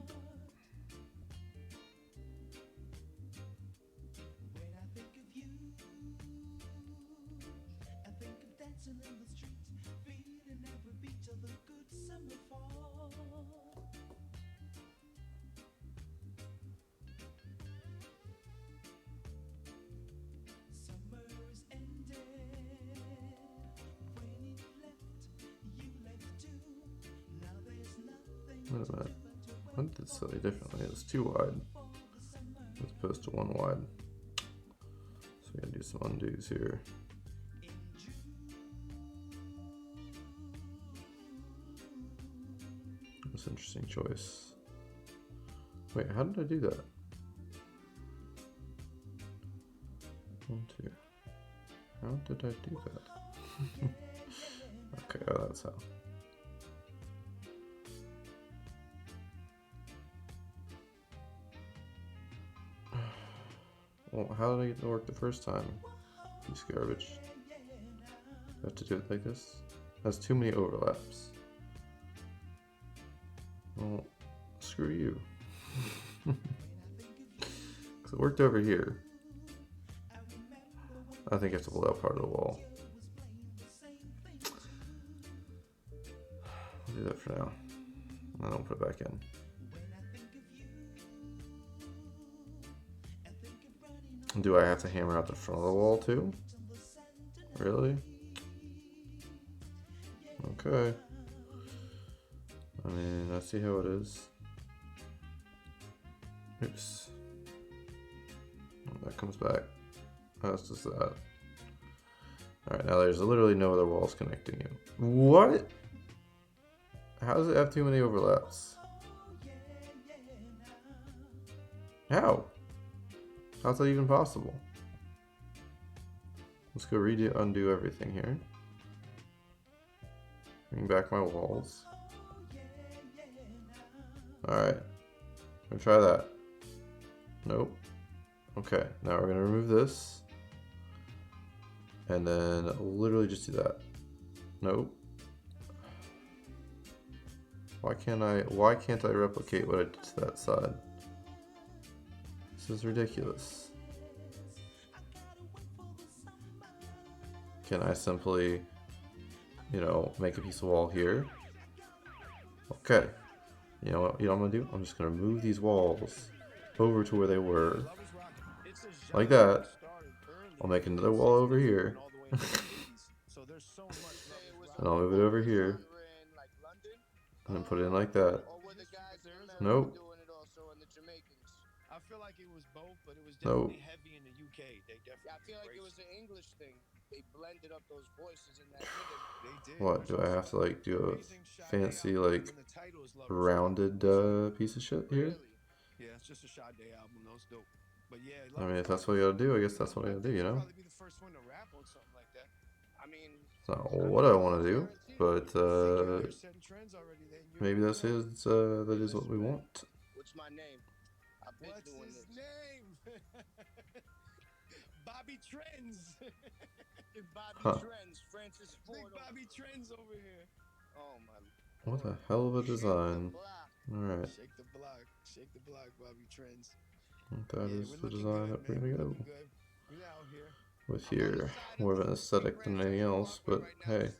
Wait a minute. I did it slightly differently. It's too wide as opposed to one wide. So we gotta do some undos here. That's an interesting choice. Wait, how did I do that? 1, 2. How did I do that? Okay, oh, that's how. Well, how did I get to work the first time? Piece of garbage. I have to do it like this? That's too many overlaps. Well, screw you. Because it worked over here. I think I have to pull out part of the wall. I'll do that for now. I don't put it back in. Do I have to hammer out the front of the wall too? Really? Okay. I mean, I see how it is. Oops. That comes back. That's just that. Alright, now there's literally no other walls connecting you. What? How does it have too many overlaps? How? How's that even possible? Let's go undo everything here. Bring back my walls. Alright. Gonna try that. Nope. Okay, now we're gonna remove this. And then literally just do that. Nope. Why can't I replicate what I did to that side? This is ridiculous. Can I simply, you know, make a piece of wall here? Okay. You know what I'm gonna do? I'm just gonna move these walls over to where they were. Like that. I'll make another wall over here. And I'll move it over here. And then put it in like that. Nope. I feel like it was both, but it was definitely heavy in the UK. They definitely. Yeah, I feel like it was an English thing. They blended up those voices in that rhythm. They did. What, do I have to like do a fancy like rounded piece of shit here? Yeah, it's just a Sade album. Those dope. But yeah, I mean, if that's what you gotta do, I guess that's what I gotta do, you know? Probably be the first one to rap on something like that. I mean, it's not what I want to do, but maybe that is what we want. What's my name? What's his name? Bobby Trends. Bobby Trends. Francis Ford. Big Bobby Trends over here. Oh my. What a hell of a design. Alright. Shake the block, Bobby Trends. That is the design that we're gonna go with here. More of an aesthetic than anything else, but hey.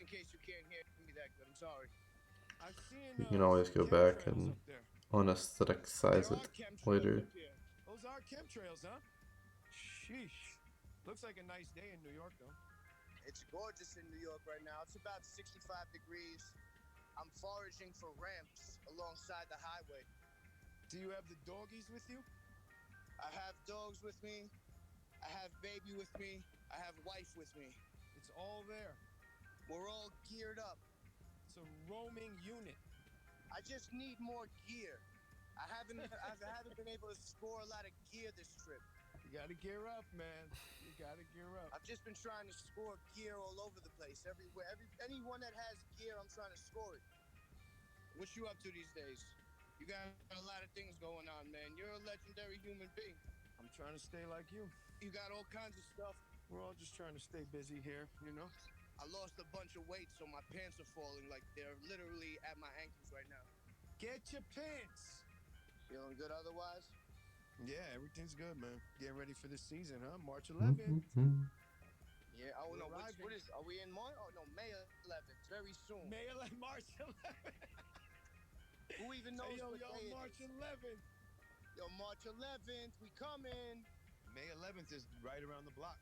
You can always go back and unaesthetiциze it later. Those are chemtrails, huh? Sheesh. Looks like a nice day in New York, though. It's gorgeous in New York right now. It's about 65 degrees. I'm foraging for ramps alongside the highway. Do you have the doggies with you? I have dogs with me. I have baby with me. I have wife with me. It's all there. We're all geared up. It's a roaming unit. I just need more gear. I haven't been able to score a lot of gear this trip. You gotta gear up, man. You gotta gear up. I've just been trying to score gear all over the place, everywhere. Anyone that has gear, I'm trying to score it. What you up to these days? You got a lot of things going on, man. You're a legendary human being. I'm trying to stay like you. You got all kinds of stuff. We're all just trying to stay busy here, you know? I lost a bunch of weight, so my pants are falling. Like, they're literally at my ankles right now. Get your pants. Feeling good otherwise? Yeah, everything's good, man. Getting ready for the season, huh? March 11th. Yeah, oh no, what is, are we in March? Oh no, May 11th, very soon. May 11th, March 11th. Who even knows Hey, what yo, day it March is? 11th. Yo, March 11th, we coming. May 11th is right around the block.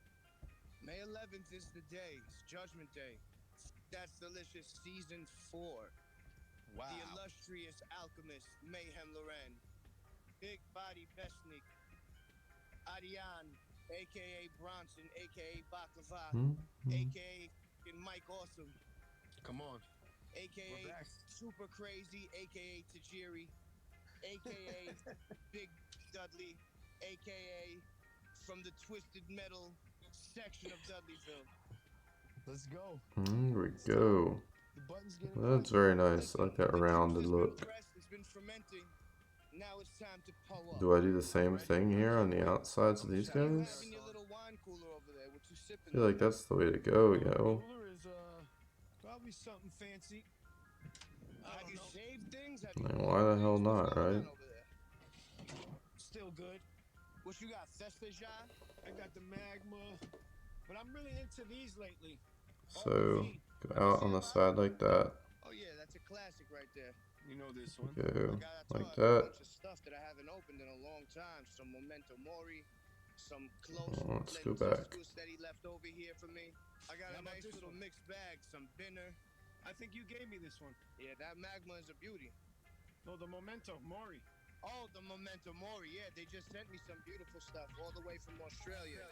May 11th is the day. It's Judgment Day. That's Delicious Season 4. Wow. The illustrious alchemist, Mayhem Loren. Big Body Besnik. Adian, a.k.a. Bronson, a.k.a. Baklava, a.k.a. Mike Awesome. Come on. A.k.a. Super Crazy, a.k.a. Tajiri, a.k.a. Big Dudley, a.k.a. from the Twisted Metal section of Dudleyville. Let's go. Here we go. The button's getting That's very nice. I like that rounded look. It's been fermenting. Now it's time to pull up. Do I do the same thing here on the outsides of these guys? Your little wine cooler over there. What you sipping? I feel like that's the way to go, yo. Cooler is probably something fancy. Have you saved things? Like, why the hell not, right? Still good. What you got? Festeja? I got the Magma, but I'm really into these lately. So, go out on the side like that. Oh yeah, that's a classic right there. You know this one. Go like A that. bunch of stuff that I haven't opened in a long time. Some Memento Mori, some close. Oh, let's go back. That he left over here for me. I got a nice little mixed bag. Some Binner. I think you gave me this one. Yeah, that Magma is a beauty. No, the Memento Mori. Oh, the Memento Mori. Yeah, they just sent me some beautiful stuff all the way from Australia.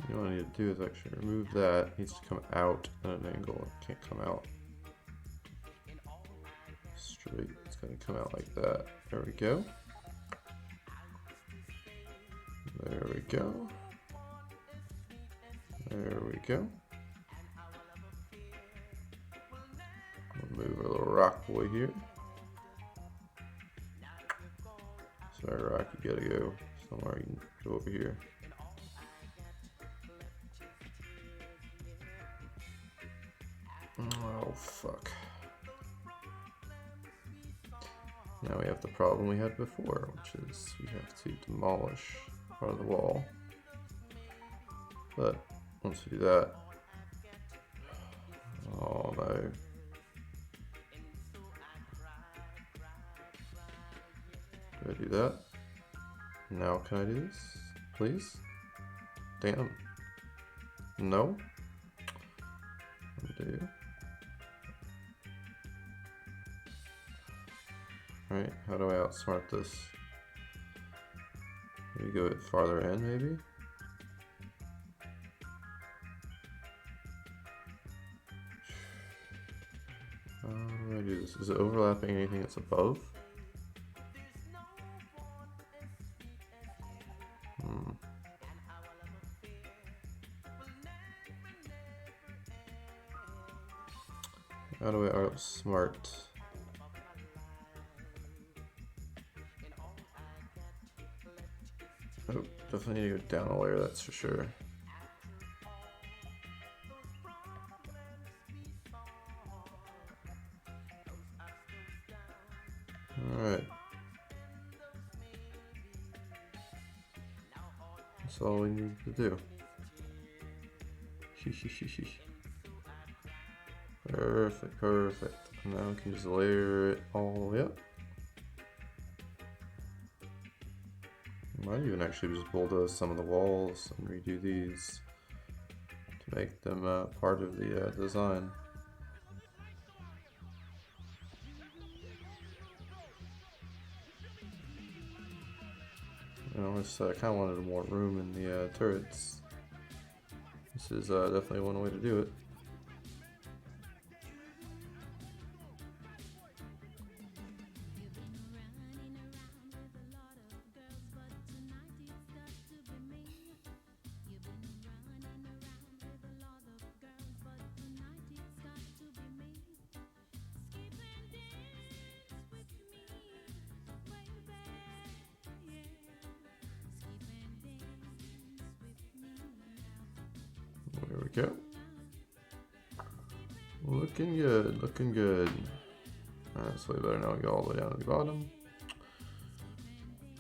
You know what I need to do is actually remove that. It needs to come out at an angle. It can't come out straight. It's going to come out like that. There we go. There we go. There we go. We'll move our little rock boy here. Sorry, Rock, you gotta go somewhere. You can go over here. Oh, fuck. Now we have the problem we had before, which is we have to demolish part of the wall. But once we do that, oh no. Do I do that? Now can I do this? Please? Damn. No? Undo. Right, how do I outsmart this? Maybe go a bit farther in, maybe? How do I do this? Is it overlapping anything that's above? How do I outsmart? Oh, definitely need to go down a layer, that's for sure. Alright. That's all we need to do. Perfect, perfect. Now we can just layer it all the way up. Might even actually just bulldoze some of the walls and redo these to make them part of the design. You know, I kind of wanted more room in the turrets. This is definitely one way to do it. There we go. Looking good, looking good. That's way better now. We go all the way down to the bottom.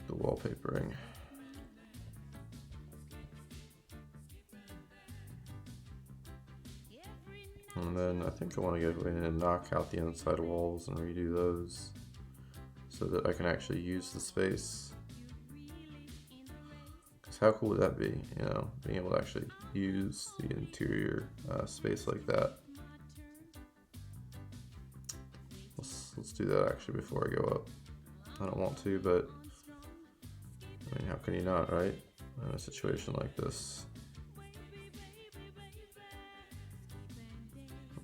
The wallpapering. And then I think I want to go in and knock out the inside walls and redo those so that I can actually use the space. Because how cool would that be, you know, being able to actually use the interior space like that. Let's do that actually before I go up. I don't want to, but I mean, how can you not, right? In a situation like this.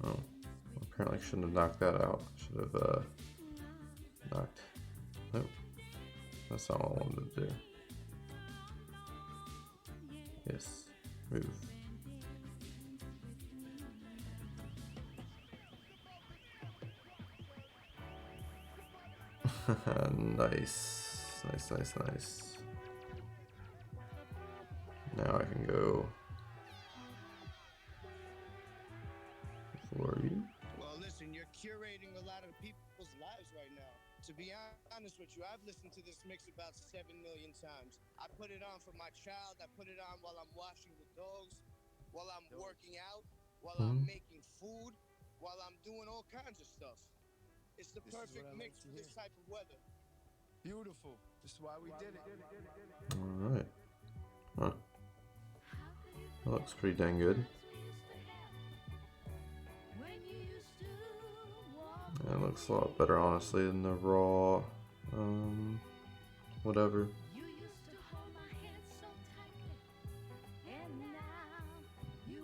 Oh, apparently I shouldn't have knocked that out. Should have knocked. Nope, that's not what I wanted to do. Yes, move. Nice, nice, nice, nice. Now I can go for you. Well, listen, you're curating a lot of people's lives right now. To be honest with you, I've listened to this mix about 7 million times. I put it on for my child. I put it on while I'm washing the dogs, while I'm working out, while I'm making food, while I'm doing all kinds of stuff. It's the perfect mix for this type of weather. Beautiful. This is why we did it. Alright. Huh. That looks pretty dang good. Yeah, it looks a lot better, honestly, than the raw, whatever.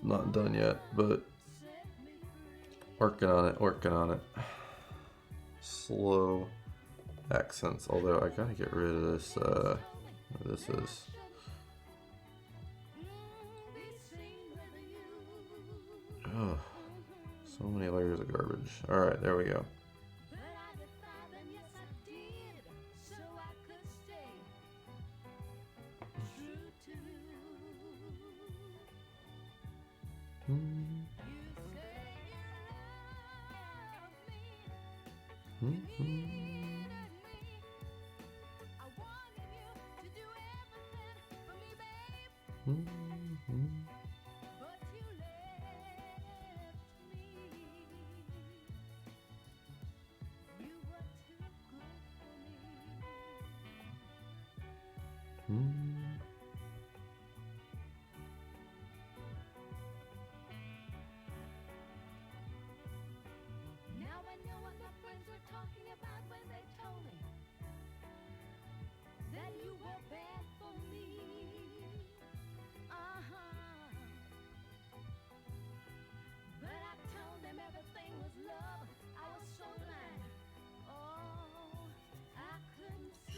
Not done yet, but working on it, working on it. Slow accents, although I gotta get rid of this, what this is. Oh, so many layers of garbage. Alright, there we go.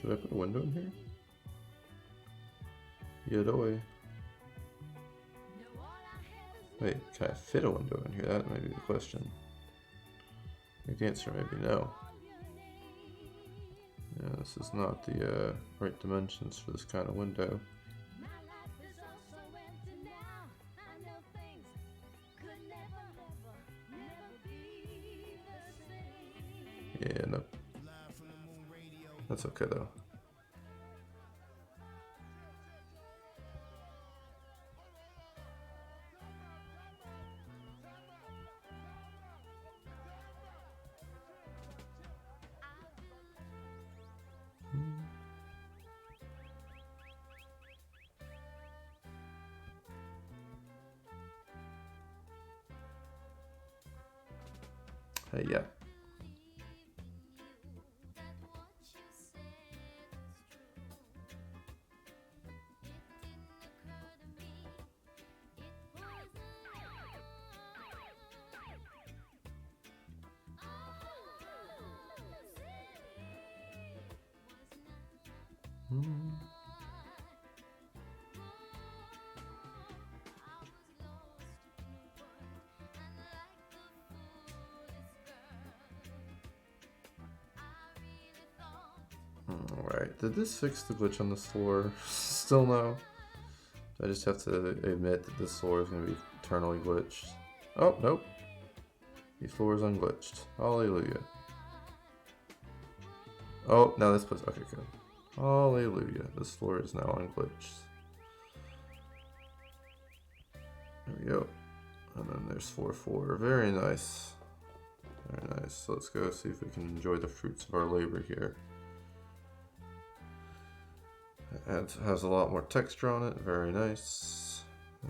Should I put a window in here? Yeah, way. Wait, can I fit a window in here? That may be the question. I think the answer may be no. Yeah, this is not the right dimensions for this kind of window. Yeah, no. That's okay though. Hey, yeah. Alright, did this fix the glitch on this floor? Still no. I just have to admit that this floor is going to be eternally glitched. Oh, nope. The floor is unglitched. Hallelujah. Oh, now this place. Okay, good. Hallelujah. This floor is now unglitched. There we go. And then there's 4-4. Very nice. Very nice. So let's go see if we can enjoy the fruits of our labor here. It has a lot more texture on it. Very nice.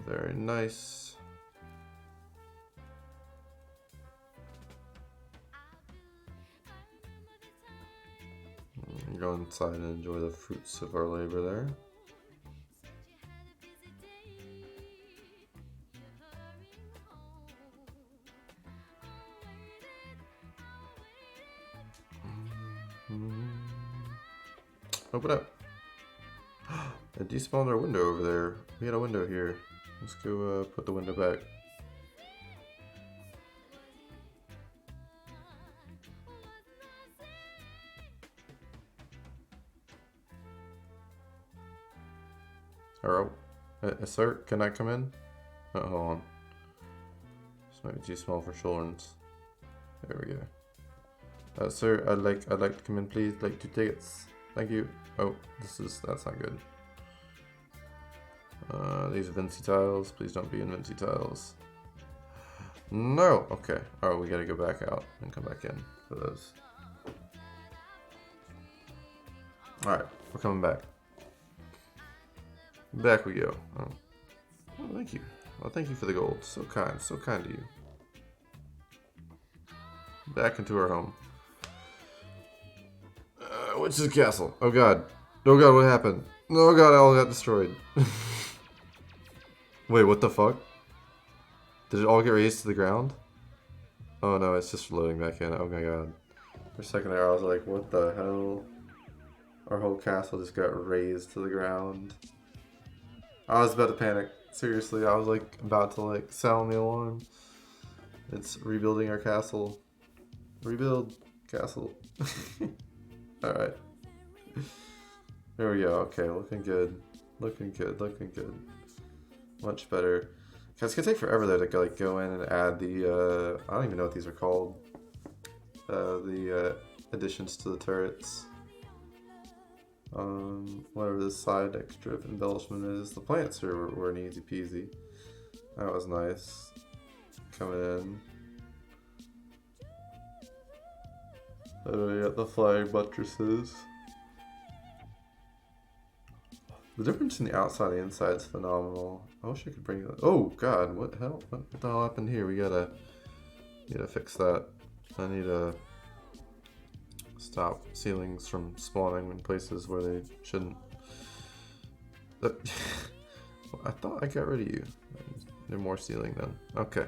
Very nice. Go inside and enjoy the fruits of our labor there. Open up. It despawned our window over there. We had a window here. Let's go put the window back. Hello? Sir, can I come in? Oh, hold on. This might be too small for children's. There we go. Sir, I'd like to come in, please. Like 2 tickets. Thank you. Oh, that's not good. These are Vinci tiles. Please don't be in Vinci tiles. No! Okay. Oh, we gotta go back out and come back in for those. Alright, we're coming back. Back we go. Oh, thank you. Well, thank you for the gold. So kind to you. Back into our home. Which is the castle? Oh god. Oh god, what happened? Oh god, I all got destroyed. Wait, what the fuck? Did it all get raised to the ground? Oh no, it's just loading back in. Oh my god. For a second there, I was like, what the hell? Our whole castle just got raised to the ground. I was about to panic. Seriously, I was like about to like sound the alarm. It's rebuilding our castle. Rebuild castle. Alright. There we go. Okay, looking good. Looking good. Much better. It's gonna take forever though to like go in and add the I don't even know what these are called. The additions to the turrets. Whatever this side extra embellishment is. The plants here were an easy peasy. That was nice. Coming in. We got the flying buttresses. The difference in the outside and the inside is phenomenal. I wish I could bring that. Oh god, what the hell happened here? We gotta fix that. I need to stop ceilings from spawning in places where they shouldn't. I thought I got rid of you. No more ceiling then. Okay.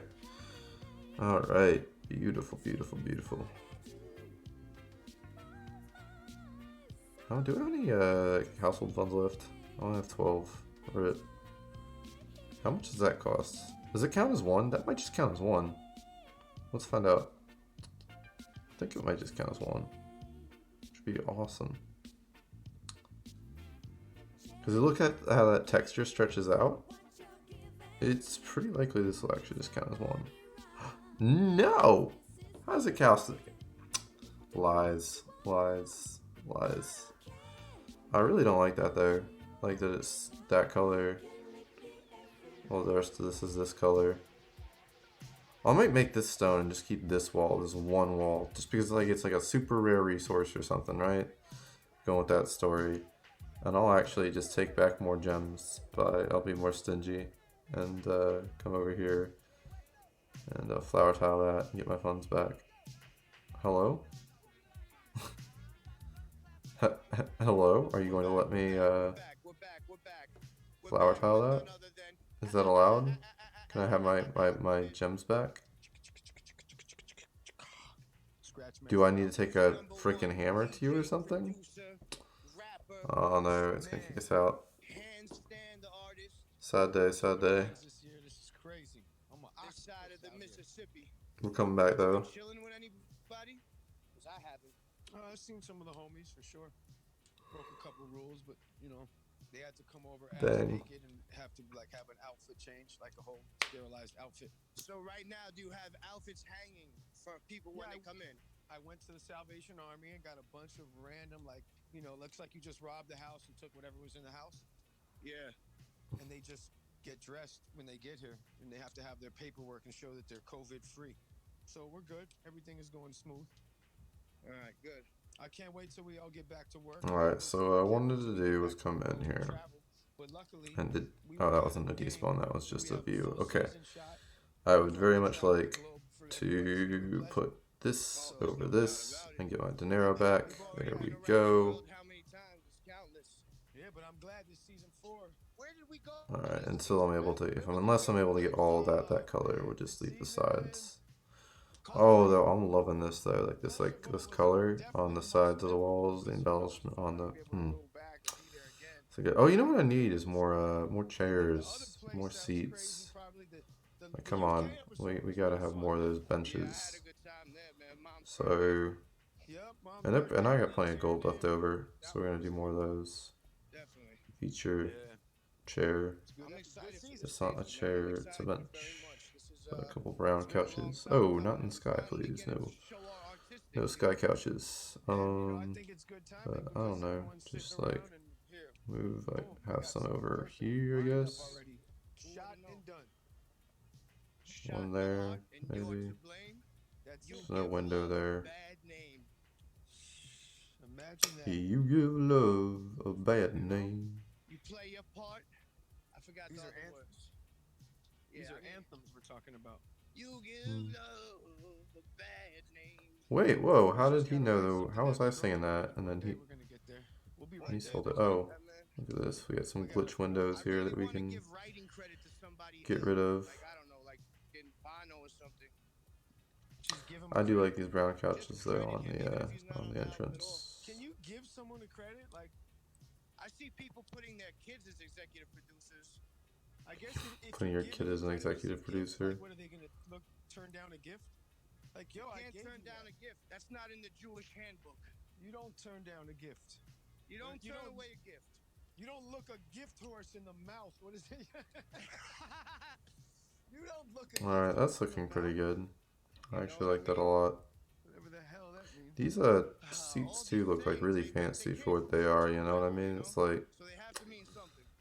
Alright. Beautiful. Oh, do I have any household funds left? I only have 12. How much does that cost? Does it count as 1? That might just count as 1. Let's find out. I think it might just count as 1. Which would be awesome. Because look at how that texture stretches out. It's pretty likely this will actually just count as 1. No! How does it count? Lies. I really don't like that though. Like that it's that color. Well, the rest of this is this color. I might make this stone and just keep this wall, this one wall, just because like it's like a super rare resource or something, right? Going with that story. And I'll actually just take back more gems, but I'll be more stingy and come over here and flower tile that and get my funds back. Hello? Hello? Are you going to let me flower tile that? Is that allowed? Can I have my gems back? Do I need to take a freaking hammer to you or something? Oh no, it's gonna kick us out. Handstand the artist. Sad day, sad day. This year, this is crazy. I'm a This side of the Mississippi. We're coming back though. Chilling with anybody? Cause I haven't. I've seen some of the homies for sure. Broke a couple rules, but you know, they had to come over after Dang. naked and have to like have an outfit change, like a whole sterilized outfit. So right now, do you have outfits hanging for people when they come in? I went to the Salvation Army and got a bunch of random, like, you know, looks like you just robbed the house and took whatever was in the house. Yeah. And they just get dressed when they get here, and they have to have their paperwork and show that they're COVID free. So we're good. Everything is going smooth. All right, good. I can't wait till we all get back to work. Alright, so what I wanted to do was come in here. And did, oh, that wasn't a despawn, that was just a view. Okay. I would very much like to put this over this and get my dinero back. There we go. Yeah, but I'm glad this season 4. Where did we go? Alright, until I'm able to, unless I'm able to get all that color, we'll just leave the sides. Oh, though, I'm loving this though, like this color on the sides of the walls, the embellishment on the, So good. Oh, you know what I need is more chairs, more seats. Like, come on, we gotta have more of those benches. So, and I got plenty of gold left over, so we're gonna do more of those. Feature, chair. It's not a chair, it's a bench. A couple brown couches. Oh, not in sky, please. No sky couches. But I don't know. Just like move, like have some over here, I guess. One there, maybe. There's no window there. You give love a bad name. You play your part. I forgot These the are other anthems. words. These are anthems we're talking about. You give love a bad name. Wait, whoa, how did he know though? How was I singing that? And then he sold it. Oh, look at this. We got some glitch windows here that we can get rid of. I do like these brown couches though on the entrance. Can you give someone a credit? Like, I see people putting their kids as executive producers. I guess if Putting your kid as an executive producer. What are they gonna turn down a gift? Like, yo, you can't turn down a gift. That's not in the Jewish handbook. You don't turn down a gift. You don't turn away a gift. You don't look a gift horse in the mouth. What is it? You don't look a Alright, that's looking pretty good. I actually like that a lot. Whatever the hell that means. These seats too look like really fancy for what they are, you know what I mean? It's like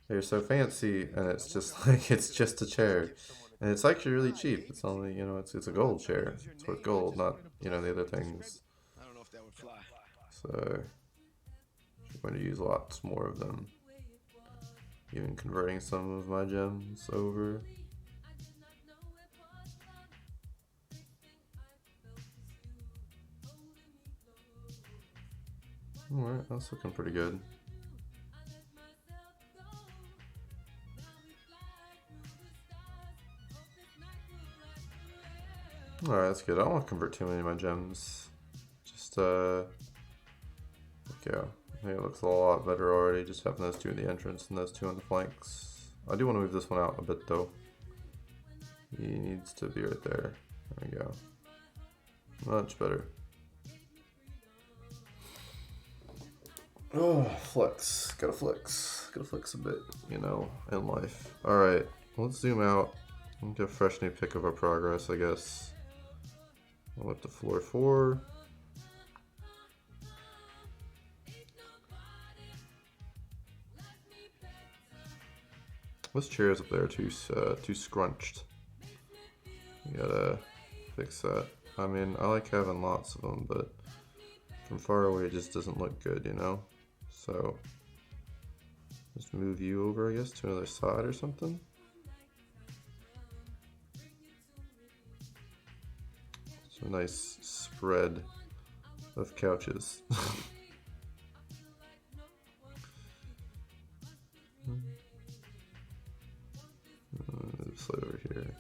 they're so fancy and it's just like it's just a chair. And it's actually really cheap. It's only, you know, it's a gold chair. It's worth gold, not, you know, the other things. I don't know if that would fly. So I'm going to use lots more of them. Even converting some of my gems over. Alright, that's looking pretty good. Alright, that's good. I don't want to convert too many of my gems. Just, there we go. I think it looks a lot better already, just having those two in the entrance and those two on the flanks. I do want to move this one out a bit though. He needs to be right there. There we go. Much better. Oh, flex. Gotta flex. Gotta flex a bit, you know, in life. Alright, let's zoom out and get a fresh new pick of our progress, I guess. We'll up to floor 4. Those chairs up there are too scrunched. You gotta fix that. I mean, I like having lots of them, but from far away it just doesn't look good, you know? So, just move you over, I guess, to another side or something. So a nice spread of couches. This over here.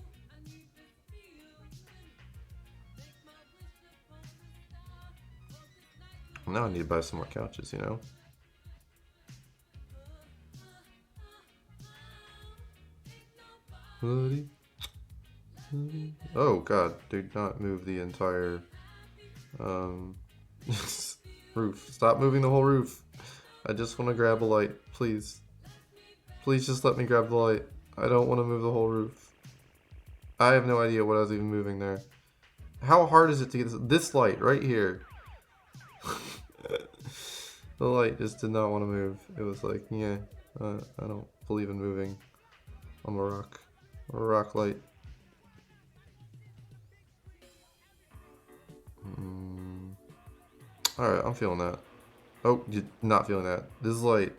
Now I need to buy some more couches, you know? Woody. Oh god, do not move the entire roof. Stop moving the whole roof. I just want to grab a light, please. Please just let me grab the light. I don't want to move the whole roof. I have no idea what I was even moving there. How hard is it to get this light right here? The light just did not want to move. It was like, yeah, I don't believe in moving. I'm a rock. I'm a rock light. Alright, I'm feeling that. Oh, you're not feeling that. This light.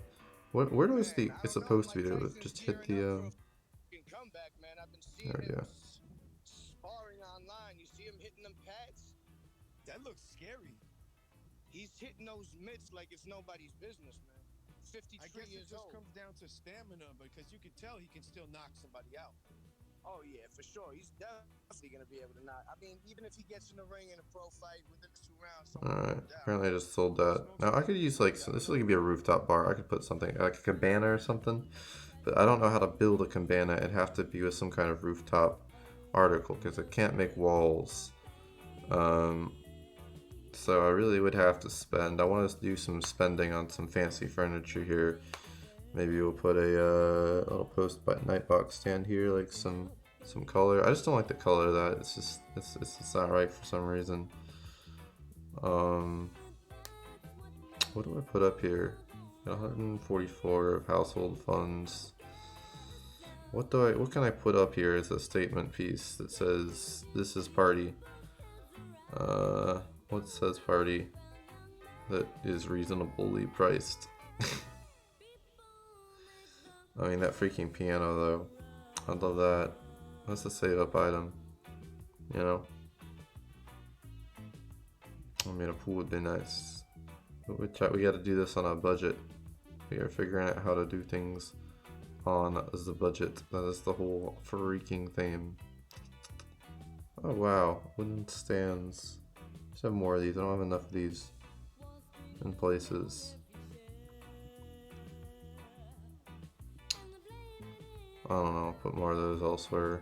Where do I think it's supposed to be? To just hit the, there we go. Sparring online, you see him hitting them pads? That looks scary. He's hitting those mitts like it's nobody's business, man. 53 I guess it years just old. comes down to stamina because you can tell he can still knock somebody out. Oh yeah, for sure. He's definitely gonna be able to knock. I mean, even if he gets in the ring in a pro fight within 2 rounds. Alright, apparently I just sold that. Now I could use like, so this is gonna be a rooftop bar. I could put something like a cabana or something. But I don't know how to build a cabana. It'd have to be with some kind of rooftop article because it can't make walls. So I really would have to spend. I want to do some spending on some fancy furniture here. Maybe we'll put a little post night box stand here, like some color. I just don't like the color of that. It's just not right for some reason. What do I put up here? 144 of household funds. What can I put up here as a statement piece that says this is party? What says party that is reasonably priced? I mean, that freaking piano though. I love that. That's a save up item. You know? I mean, a pool would be nice. But we gotta do this on a budget. We are figuring out how to do things on the budget. That is the whole freaking theme. Oh wow, wooden stands. Just have more of these. I don't have enough of these in places. I don't know, put more of those elsewhere.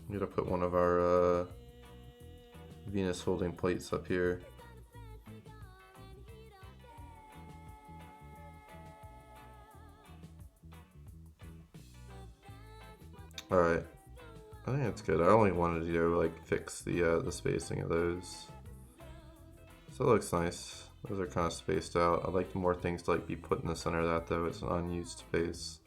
I'm gonna put one of our Venus holding plates up here. Alright, I think that's good. I only wanted to like fix the spacing of those. So it looks nice. Those are kind of spaced out. I'd like more things to like be put in the center of that though. It's an unused space.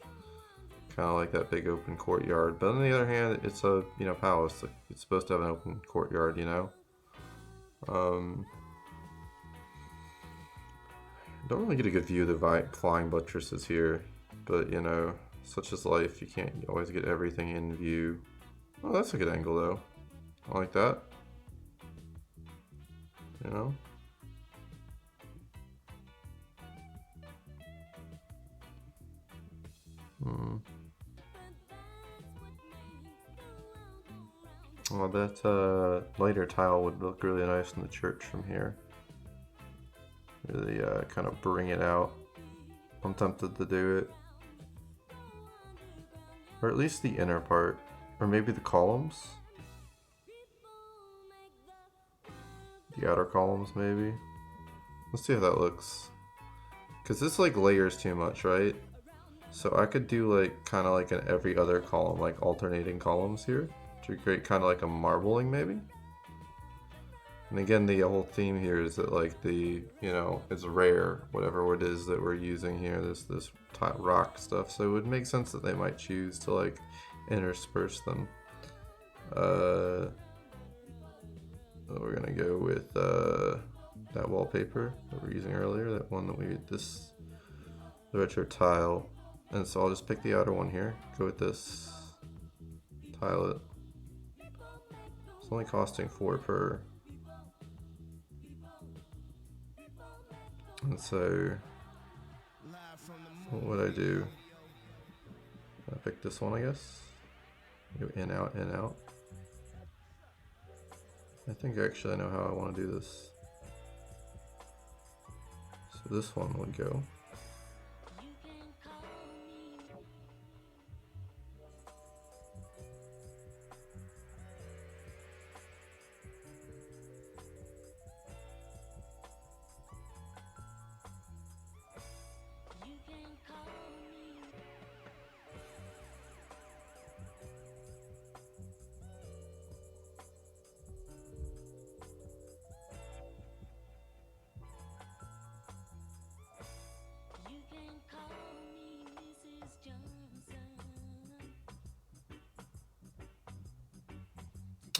Kind of like that big open courtyard. But on the other hand, it's a palace. It's supposed to have an open courtyard, you know. Don't really get a good view of the flying buttresses here, but you know, such is life. You can't always get everything in view. Oh, that's a good angle though. I like that. You know. Well, that lighter tile would look really nice in the church from here. Really kind of bring it out. I'm tempted to do it. Or at least the inner part. Or maybe the columns? The outer columns, maybe? Let's see how that looks. Because this like layers too much, right? So I could do like kind of like an every other column, like alternating columns here. To create kind of like a marbling maybe. And again, the whole theme here is that like it's rare, whatever it is that we're using here, this rock stuff. So it would make sense that they might choose to like intersperse them. We're gonna go with that wallpaper that we're using earlier, that one that the retro tile. And so I'll just pick the outer one here, go with this, tile it. It's only costing 4 per. And so what would I do? I pick this one, I guess. Go in, out, in, out. I think actually I know how I want to do this. So this one would go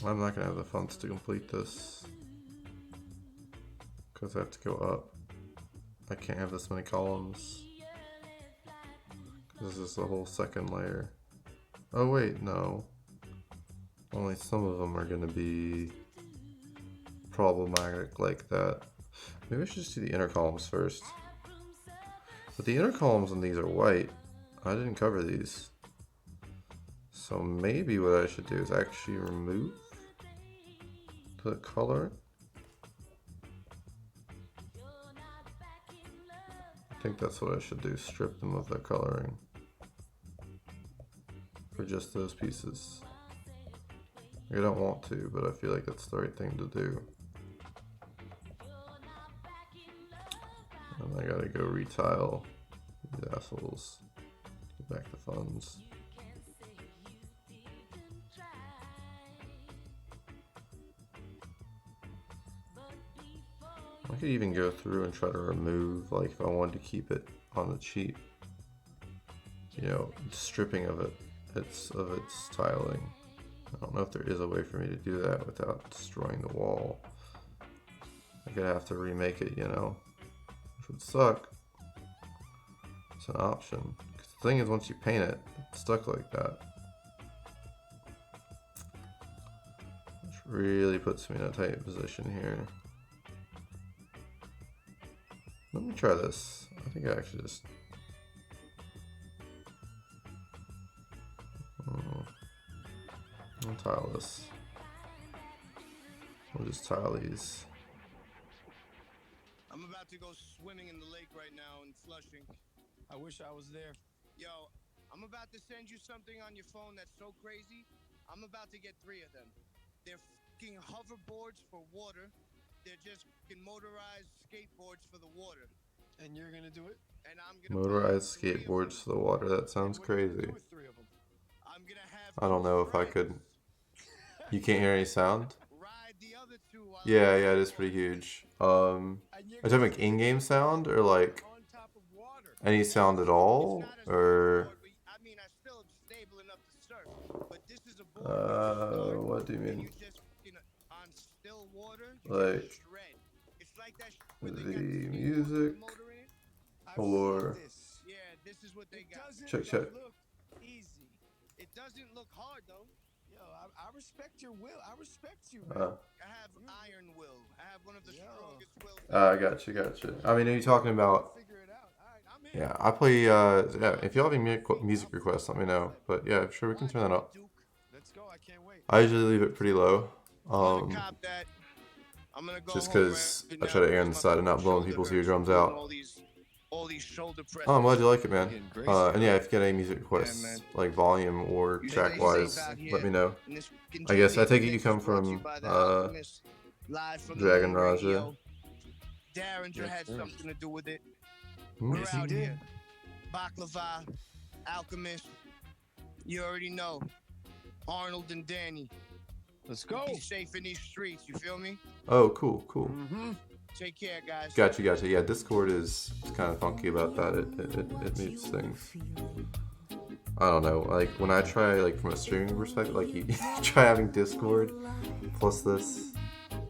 I'm not gonna have the funds to complete this because I have to go up. I can't have this many columns. This is the whole second layer. Oh wait, no. Only some of them are gonna be problematic like that. Maybe I should just do the inner columns first. But the inner columns on these are white. I didn't cover these. So maybe what I should do is actually remove the color. I think that's what I should do, strip them of their coloring for just those pieces. I don't want to, but I feel like that's the right thing to do. And I gotta go retile these assholes. Get back the funds. I could even go through and try to remove, like if I wanted to keep it on the cheap, you know, stripping of it, its tiling. I don't know if there is a way for me to do that without destroying the wall. I'm gonna have to remake it, you know, which would suck. It's an option. 'Cause the thing is, once you paint it, it's stuck like that. Which really puts me in a tight position here. Let me try this. I think I actually just... I'll tile this. We'll just tile these. I'm about to go swimming in the lake right now in Flushing. I wish I was there. Yo, I'm about to send you something on your phone that's so crazy. I'm about to get 3 of them. They're fucking hoverboards for water. They're just fucking motorized skateboards for the water. And you're gonna do it? And I'm gonna Motorized skateboards for the water. That sounds crazy. I don't know if I could. You can't hear any sound? Yeah, it is pretty huge. Are you talking like in-game sound or like any sound at all, or? What do you mean? Like the music, or check. It doesn't look hard though. Yo, I respect your will. I respect you, man. I have iron will. I have one of the strongest wills. Gotcha. I mean, are you talking about? Yeah, I play. Yeah, if you have any music requests, let me know. But yeah, sure, we can turn that up. Let's go. I can't wait. I usually leave it pretty low. Just because I try to err on the side of not blowing people's eardrums out. Oh, I'm glad you like it, man. And yeah, if you get any music requests, like volume or track wise, let me know. I guess I take it you come from Dragon Raja. Derringer had something to do with it. We're out here. Baklava, Alchemist. You already know. Arnold and Danny. Let's go. Be safe in these streets, you feel me? Oh, cool. Take care, guys. Gotcha. Yeah, Discord is kind of funky about that. It meets things. I don't know. Like when I try, like from a streaming perspective, like you try having Discord plus this,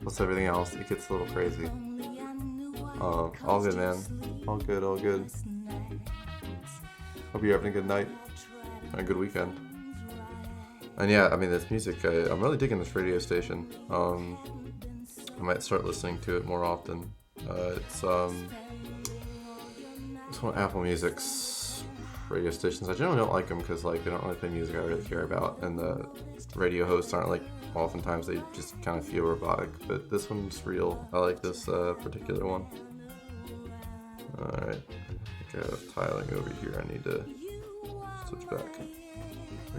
plus everything else, it gets a little crazy. All good, man. All good. Hope you're having a good night and a good weekend. And yeah, I mean, this music, I'm really digging this radio station. I might start listening to it more often. It's one of Apple Music's radio stations. I generally don't like them because like they don't really play music I really care about, and the radio hosts aren't like. Oftentimes they just kind of feel robotic, but this one's real. I like this particular one. All right, I think I have tiling over here. I need to switch back. There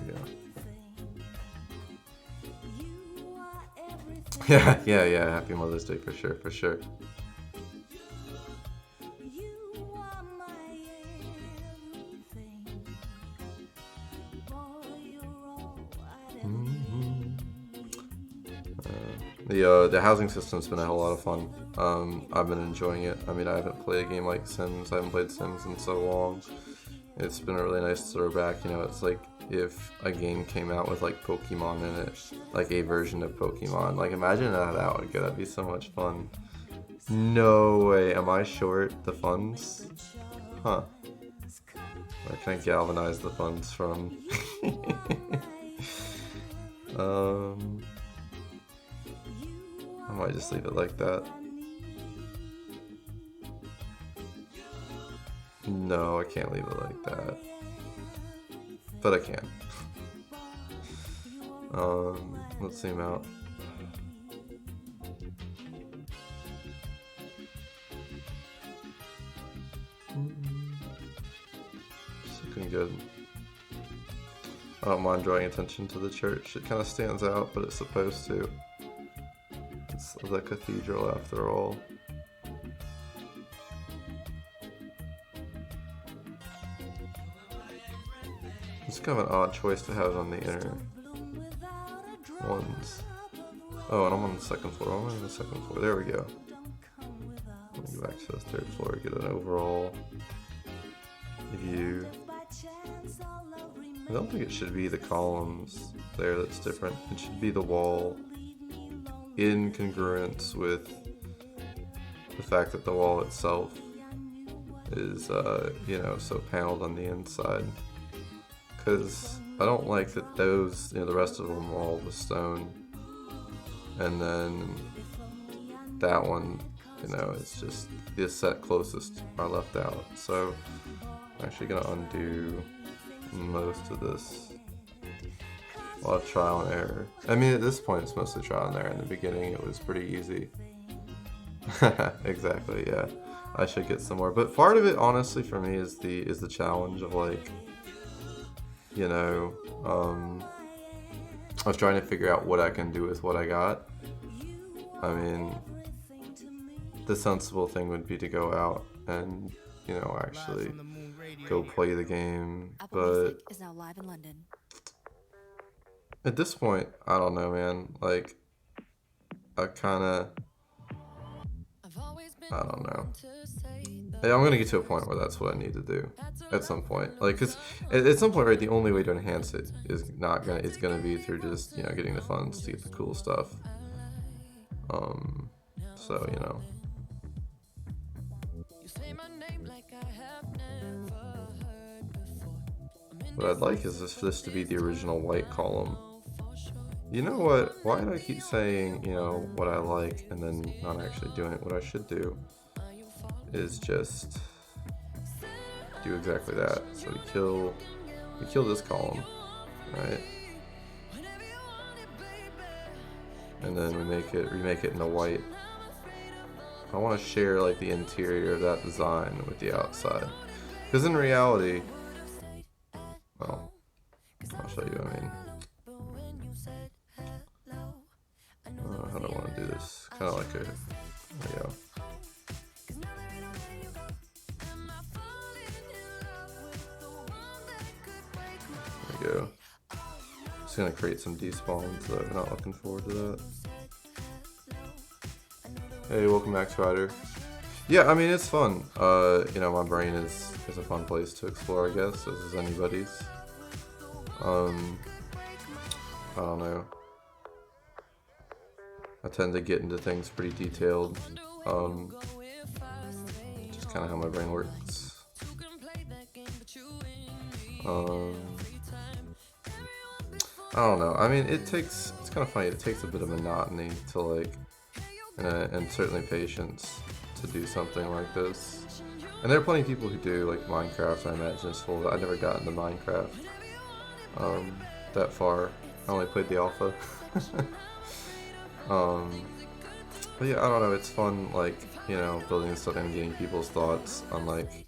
we go. Yeah. Happy Mother's Day for sure. The housing system's been a whole lot of fun. I've been enjoying it. I mean, I haven't played a game like Sims. I haven't played Sims in so long. It's been a really nice throwback. You know, it's like if a game came out with like Pokemon in it, like a version of Pokemon. Like imagine how that would go. That'd be so much fun. No way. Am I short the funds? Huh. Where can I galvanize the funds from? I might just leave it like that. No, I can't leave it like that. But I can. Let's zoom out. It's looking good. I don't mind drawing attention to the church. It kind of stands out, but it's supposed to. It's the cathedral after all. It's kind of an odd choice to have on the inner ones. Oh, and I'm on the second floor. I'm on the second floor. There we go. Let me go back to the third floor, get an overall view. I don't think it should be the columns there that's different. It should be the wall in congruence with the fact that the wall itself is, you know, so paneled on the inside. Because I don't like that those, you know, the rest of them are all with stone. And then that one, you know, it's just the set closest are left out. So I'm actually going to undo most of this. A lot of trial and error. I mean, at this point it's mostly trial and error. In the beginning it was pretty easy. Exactly, yeah. I should get some more. But part of it, honestly, for me is the challenge of, like, you know, I was trying to figure out what I can do with what I got. I mean, the sensible thing would be to go out and, you know, actually go play the game, but is now live in London. At this point, I don't know, man. Like, I don't know. Yeah, I'm gonna get to a point where that's what I need to do at some point. Like, cause at some point, right, the only way to enhance it is gonna be through just, you know, getting the funds to get the cool stuff. So, you know. What I'd like is this to be the original white column. You know what? Why do I keep saying, you know, what I like and then not actually doing it? What I should do is just do exactly that. So we kill this column, right? And then we remake it into white. I want to share, like, the interior of that design with the outside. Because in reality, well, I'll show you, I mean, how do I want to do this? Kind of like a, there we go. There we go. Just gonna create some despawns, so I'm not looking forward to that. Hey, welcome back, Strider. Yeah, I mean, it's fun. You know, my brain is a fun place to explore, I guess, as is anybody's. I don't know. I tend to get into things pretty detailed. Just kind of how my brain works. I don't know. I mean, it's kind of funny. It takes a bit of monotony to, like, and certainly patience to do something like this. And there are plenty of people who do, like Minecraft. I imagine it's full. I never got into Minecraft that far. I only played the alpha. But yeah, I don't know. It's fun, like, you know, building stuff and getting people's thoughts on, like,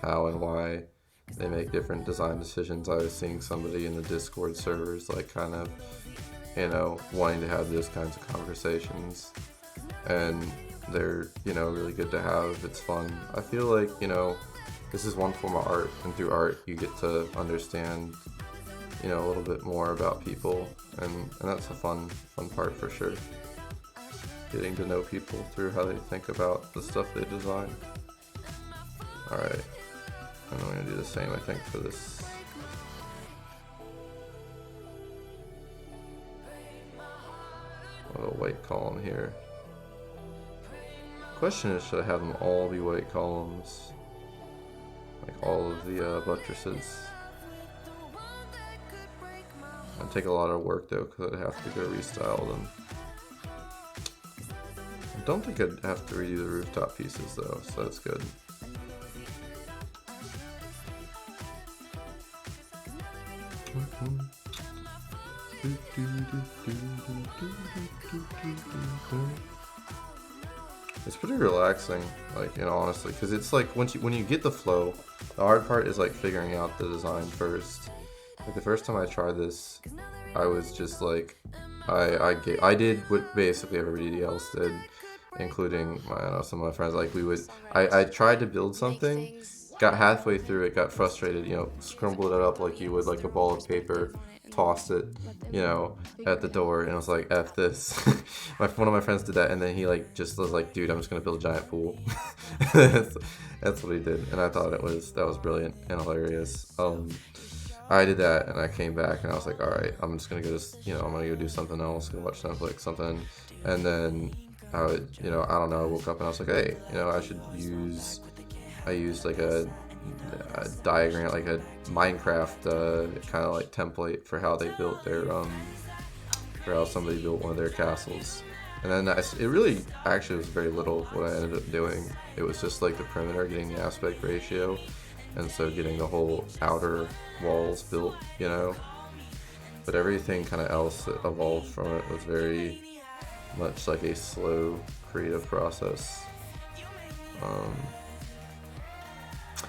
how and why they make different design decisions. I was seeing somebody in the Discord servers, like, kind of, you know, wanting to have those kinds of conversations, and they're, you know, really good to have. It's fun. I feel like, you know, this is one form of art, and through art you get to understand, you know, a little bit more about people, and that's a fun part for sure. Getting to know people through how they think about the stuff they design. Alright. And I'm going to do the same, I think, for this a white column here. Question is, should I have them all be white columns? Like all of the buttresses. It'd take a lot of work though, because I'd have to go restyle them. I don't think I'd have to redo the rooftop pieces though, so that's good. It's pretty relaxing, like, you know, honestly, because it's like when you get the flow, the hard part is like figuring out the design first. Like the first time I tried this, I was just like, I did what basically everybody else did, including some of my friends. Like I tried to build something, got halfway through it, got frustrated, you know, scrambled it up like you would like a ball of paper, tossed it, you know, at the door, and I was like, F this. One of my friends did that, and then he like just was like, dude, I'm just gonna build a giant pool. that's what he did, and I thought that was brilliant and hilarious. I did that, and I came back, and I was like, all right, I'm just gonna go I'm gonna go do something else, go watch Netflix, something, and then I don't know, I woke up and I was like, hey, I used like a diagram, like a Minecraft kind of like template for how they built their for how somebody built one of their castles, and then it really actually was very little of what I ended up doing. It was just like the perimeter, getting the aspect ratio, and so getting the whole outer walls built, you know, but everything kind of else that evolved from it was very much like a slow creative process.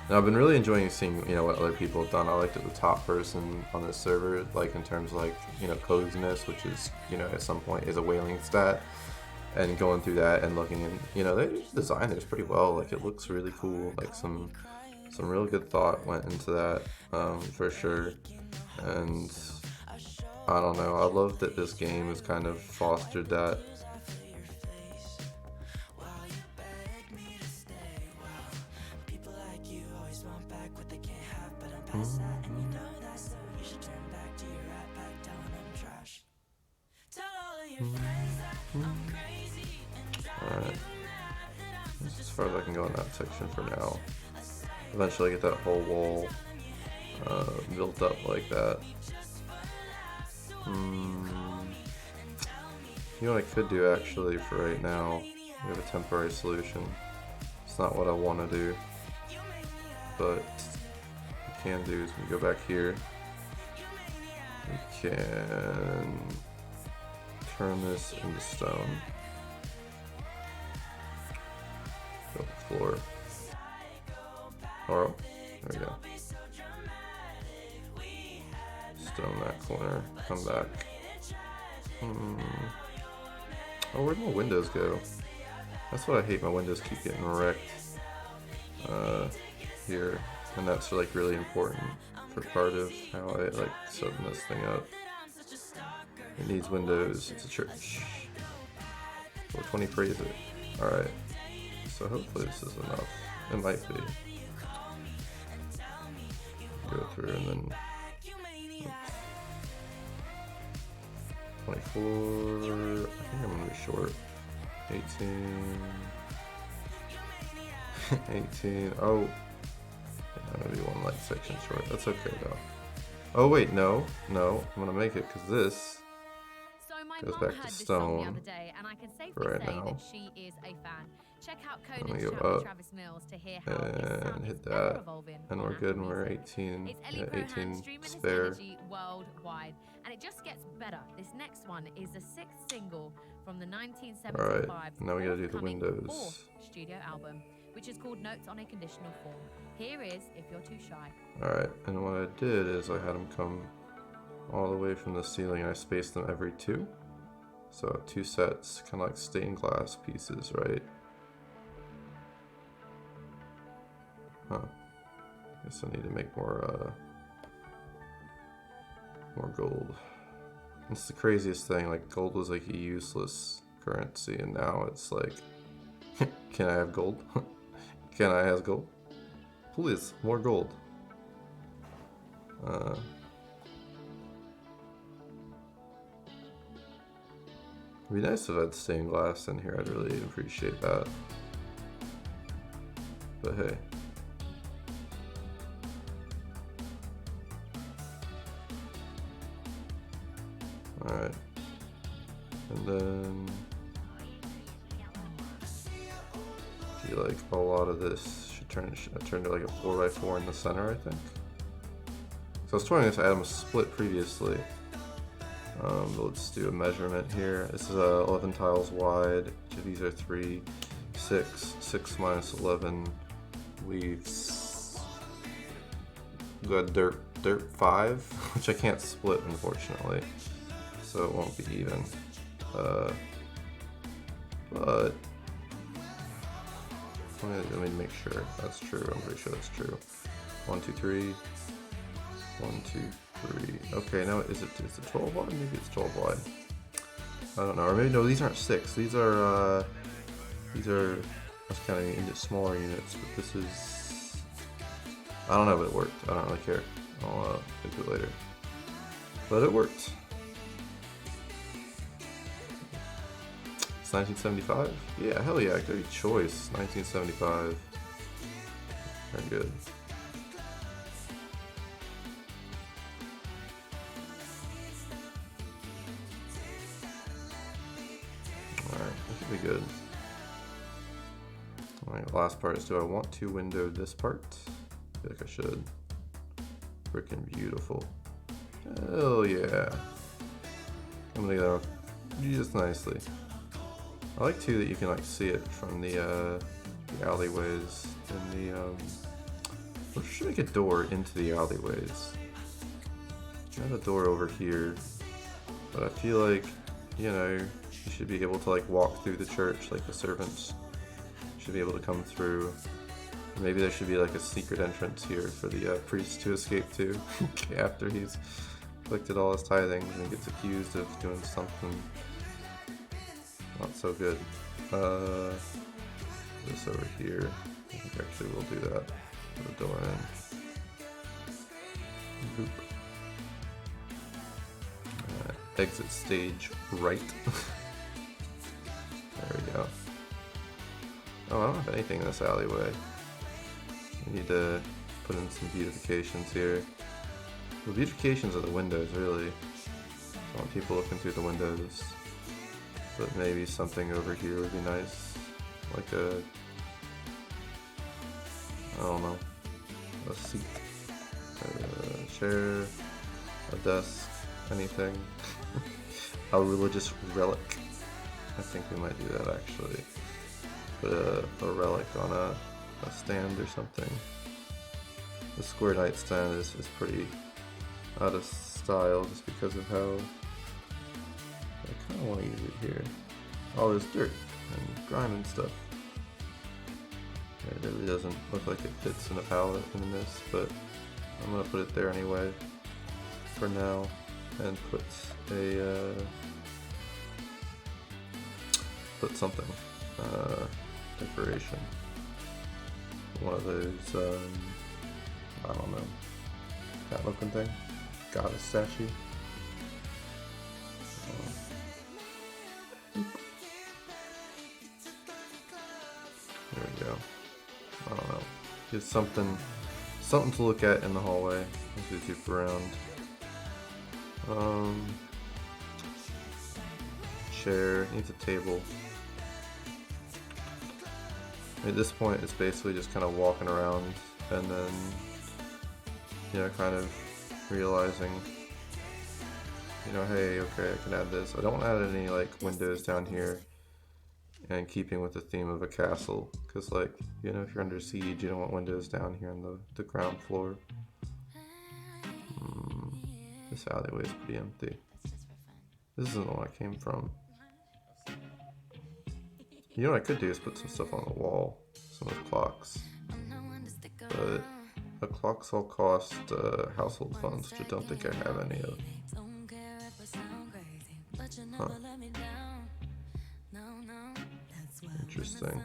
Now I've been really enjoying seeing, you know, what other people have done. I liked it the top person on this server, like in terms of like, you know, coziness, which is, you know, at some point is a whaling stat, and going through that and looking, and you know, they designed this pretty well. Like it looks really cool. Like some real good thought went into that, for sure. And I don't know, I love that this game has kind of fostered that. Alright, that's as far as I can go in that section for now. Eventually get that whole wall built up like that. You know what I could do actually for right now? We have a temporary solution. It's not what I want to do, but what we can do is we go back here. We can turn this into stone. Build the floor. Oh, there we go. Stone that corner. Come back. Oh, where'd my windows go? That's what I hate. My windows keep getting wrecked. Here, and that's like really important for part of how I like setting this thing up. It needs windows. It's a church. 420 praise it. Alright. So hopefully this is enough. It might be. Go through and then. Oops. 24. I think I'm gonna be short. 18. 18. Oh. I'm gonna be one light section short. That's okay though. Oh wait, no. I'm gonna make it because this goes back to stone. The other day, and I can safely for right say now. that she is a fan. Check out I'm Conan's gonna chat go with up Travis Mills to hear how his sound and is hit ever that, evolving and on we're good. And Apple we're Music. 18. It's Ellie Yeah, Burhan 18 streaming this spare. energy worldwide, and it just gets better. This next one is the 6th single from the 1975 Alright, now we gotta do the forthcoming windows. 4th studio album, which is called Notes on a Conditional Form. Here is If You're Too Shy. Alright, and what I did is I had them come all the way from the ceiling. I spaced them every 2. So 2 sets, kind of like stained glass pieces, right? Huh. Guess I need to make more gold. It's the craziest thing, like gold was like a useless currency, and now it's like, can I have gold? Can I have gold? Please, more gold. It'd be nice if I had stained glass in here. I'd really appreciate that. But hey. Alright. And then I feel like a lot of this should turn to like a 4x4 in the center, I think. So I was trying this item split previously. But let's do a measurement here. This is 11 tiles wide. Each of these are 3, 6, 6 minus 11 leaves. We got dirt 5, which I can't split unfortunately, so it won't be even. But let me make sure that's true. I'm pretty sure that's true. 1, 2, 3. 1, 2, 3. Okay, now is it 12 wide? Maybe it's 12 wide. I don't know. Or maybe no. These aren't 6. These are. That's kind of into smaller units. But this is. I don't know, but it worked. I don't really care. I'll get to it later. But it worked. It's 1975. Yeah, hell yeah. Good choice. 1975. Very good. Be good. Alright, last part is, do I want to window this part? I feel like I should. Freaking beautiful. Hell yeah. I'm gonna go just nicely. I like too that you can like see it from the alleyways and the we should make a door into the alleyways. I have a door over here, but I feel like, you know, you should be able to like walk through the church, like the servants should be able to come through. Maybe there should be like a secret entrance here for the priest to escape to after he's collected all his tithings and gets accused of doing something not so good. This over here, I think actually we'll do that. Put a door in. Boop. Exit stage right. There we go. Oh, I don't have anything in this alleyway. I need to put in some beautifications here. The beautifications are the windows, really. I want people looking through the windows. But maybe something over here would be nice. Like a... I don't know. A seat. A chair. A desk. Anything. A religious relic. I think we might do that actually. Put a relic on a stand or something. The square nightstand is pretty out of style just because of how I kind of want to use it here. Oh, there's dirt and grime and stuff. It really doesn't look like it fits in a palette in this, but I'm gonna put it there anyway for now, and put a put something decoration. One of those I don't know, that looking thing, goddess statue. There we go. I don't know. Just something to look at in the hallway as we zoop around. Chair, needs a table. At this point it's basically just kind of walking around and then, you know, kind of realizing, you know, hey, okay, I can add this. I don't add any like windows down here, and keeping with the theme of a castle, because like, you know, if you're under siege, you don't want windows down here on the ground floor. This alleyway is pretty empty. This isn't the one I came from. You know what I could do is put some stuff on the wall, some of the clocks. But the clocks all cost household funds, which I don't think I have any of. Huh. Interesting.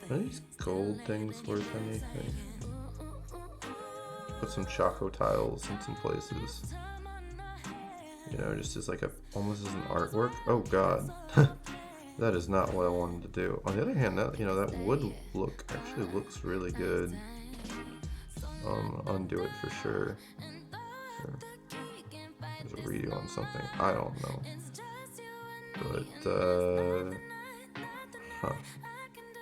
Are these gold things worth anything? Put some Choco tiles in some places. you know, just as like a almost as an artwork. Oh God, that is not what I wanted to do. On the other hand, that, you know, that wood look actually looks really good. Undo it for sure. There's a redo on something. I don't know. But huh.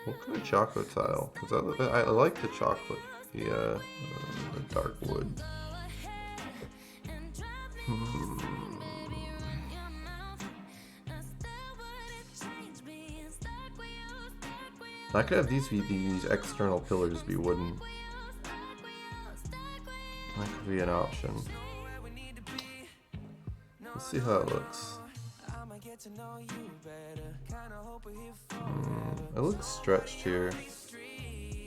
What kind of chocolate tile? Because I like the chocolate, the dark wood. I could have these external pillars be wooden. That could be an option. Let's see how it looks. It looks stretched here.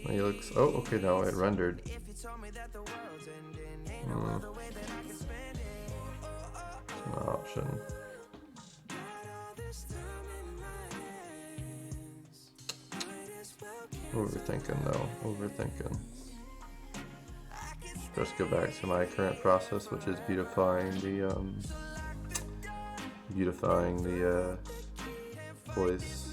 It looks. Oh, okay. Now it rendered. An option. Overthinking though. Overthinking. Just go back to my current process, which is beautifying the voice.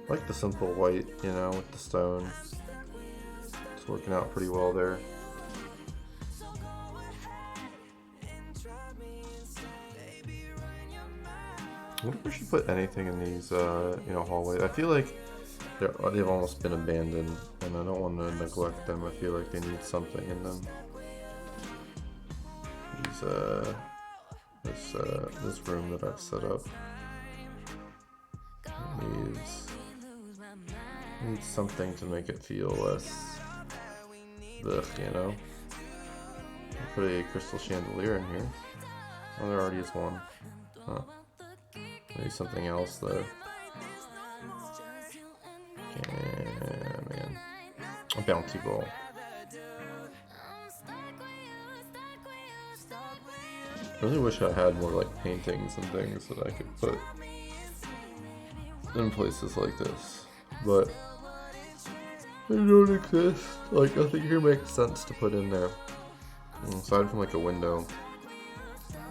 I like the simple white, you know, with the stone. It's working out pretty well there. I wonder if we should put anything in these, you know, hallways. I feel like they've almost been abandoned, and I don't want to neglect them. I feel like they need something in them. These, this room that I've set up needs something to make it feel less, ugh, you know. I'll put a crystal chandelier in here. Oh, there already is one. Huh. Maybe something else though. Yeah, man. A bouncy ball. I really wish I had more like paintings and things that I could put in places like this, but they don't exist. Like, nothing here makes sense to put in there, aside from like a window,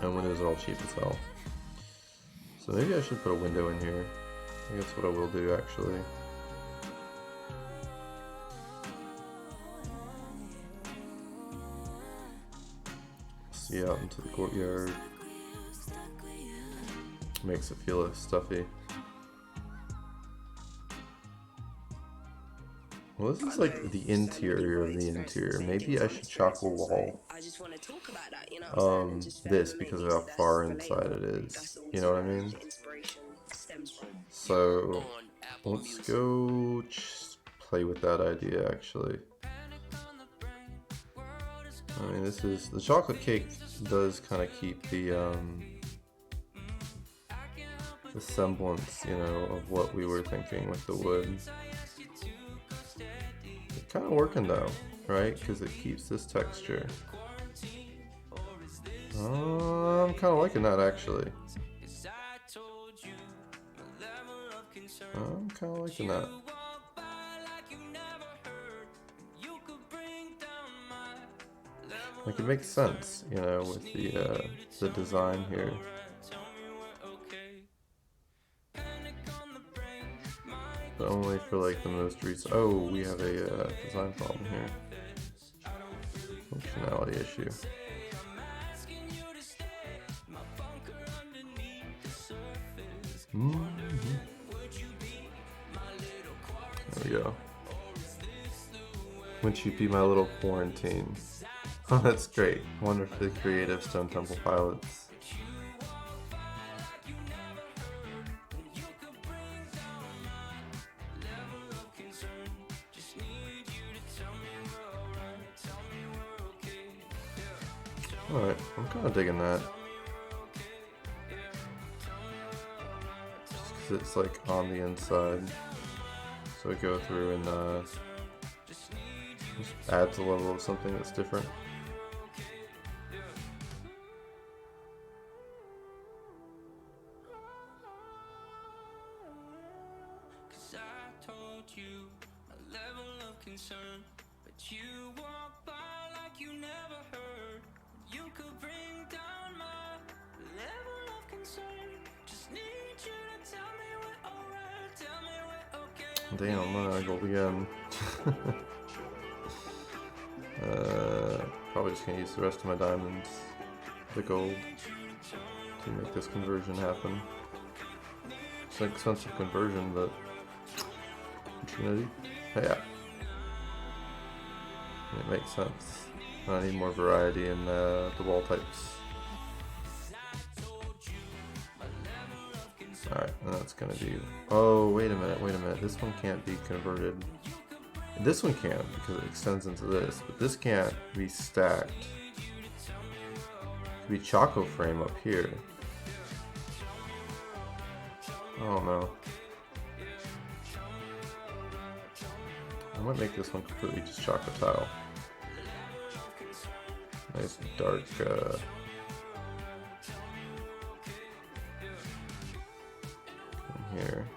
and windows are all cheap as hell. So maybe I should put a window in here. I think that's what I will do, actually. See out into the courtyard. Makes it feel less stuffy. Well, this is like the interior of the interior. Maybe I should chalk a wall. This, because of how far inside it is. You know what I mean? So let's go play with that idea, actually. I mean, this is the chocolate cake does kind of keep the semblance, you know, of what we were thinking with the wood. It's kind of working though, right? Because it keeps this texture. I'm kind of liking that, actually. I'm kind of liking that. Like, it makes sense, you know, with the design here. But only for like the most recent. Oh, we have a design problem here. Functionality issue. There we go. Would you be my little quarantine? Oh, that's great. Wonderfully creative Stone Temple Pilots. Alright, I'm kind of digging that. Just 'cause it's like on the inside. So we go through and just adds a level of something that's different. you never heard. You could bring down my level of concern. Just need you to tell me we're alright. Tell me we're okay. Damn, I gold again. Probably just gonna use the rest of my diamonds, the gold, to make this conversion happen. It's an expensive conversion, but what you gonna do? Yeah. It makes sense. I need more variety in the wall types. Alright, and that's gonna do. Oh, wait a minute. This one can't be converted. This one can, because it extends into this, but this can't be stacked. It could be Choco Frame up here. I don't know. I might make this one completely just Choco Tile. Nice dark, in here.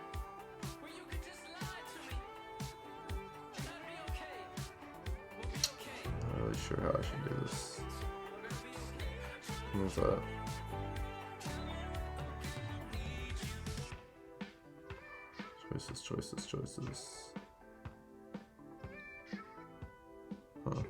Not really sure how I should do this. What's that? Choices. Huh.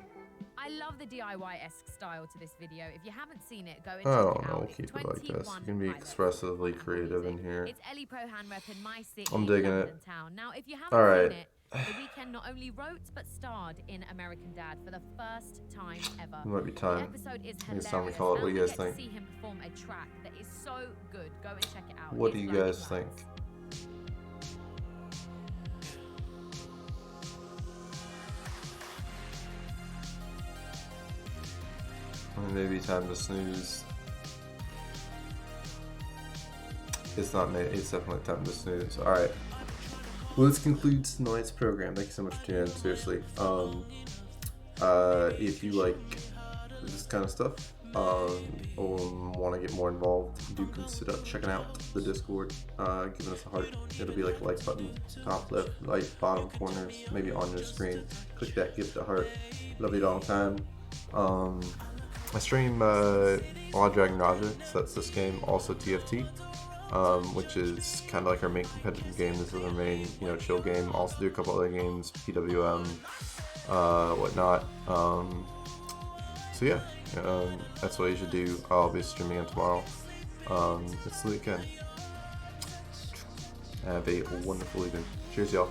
I love the DIY-esque style to this video. If you haven't seen it, go and I check don't it know, out. we'll keep it like this. You can be expressively creative in here. It's Ellie Pohan repping my city, I'm digging London it. Town. Now, if you haven't Alright. seen it, The Weeknd not only wrote but starred in American Dad for the first time ever. It might be time. The episode is I think hilarious. it's time to call it. What do you guys and we think? get to see him perform a track that is so good. Go and check it out. What do It's you Blinding guys Lights. think? Maybe time to snooze. It's not. It's definitely time to snooze. All right. Well, this concludes tonight's program. Thank you so much for tuning in. Seriously. If you like this kind of stuff, or want to get more involved, do consider checking out the Discord. Giving us a heart. It'll be like a like button, top left, right, bottom corners, maybe on your screen. Click that, give it a heart. Love you all the time. I stream Odd Dragon Raja, so that's this game, also TFT, which is kind of like our main competitive game. This is our main, chill game. Also do a couple other games, PWM, whatnot. So yeah, that's what you should do. I'll be streaming it tomorrow. It's the weekend. Have a wonderful evening. Cheers, y'all.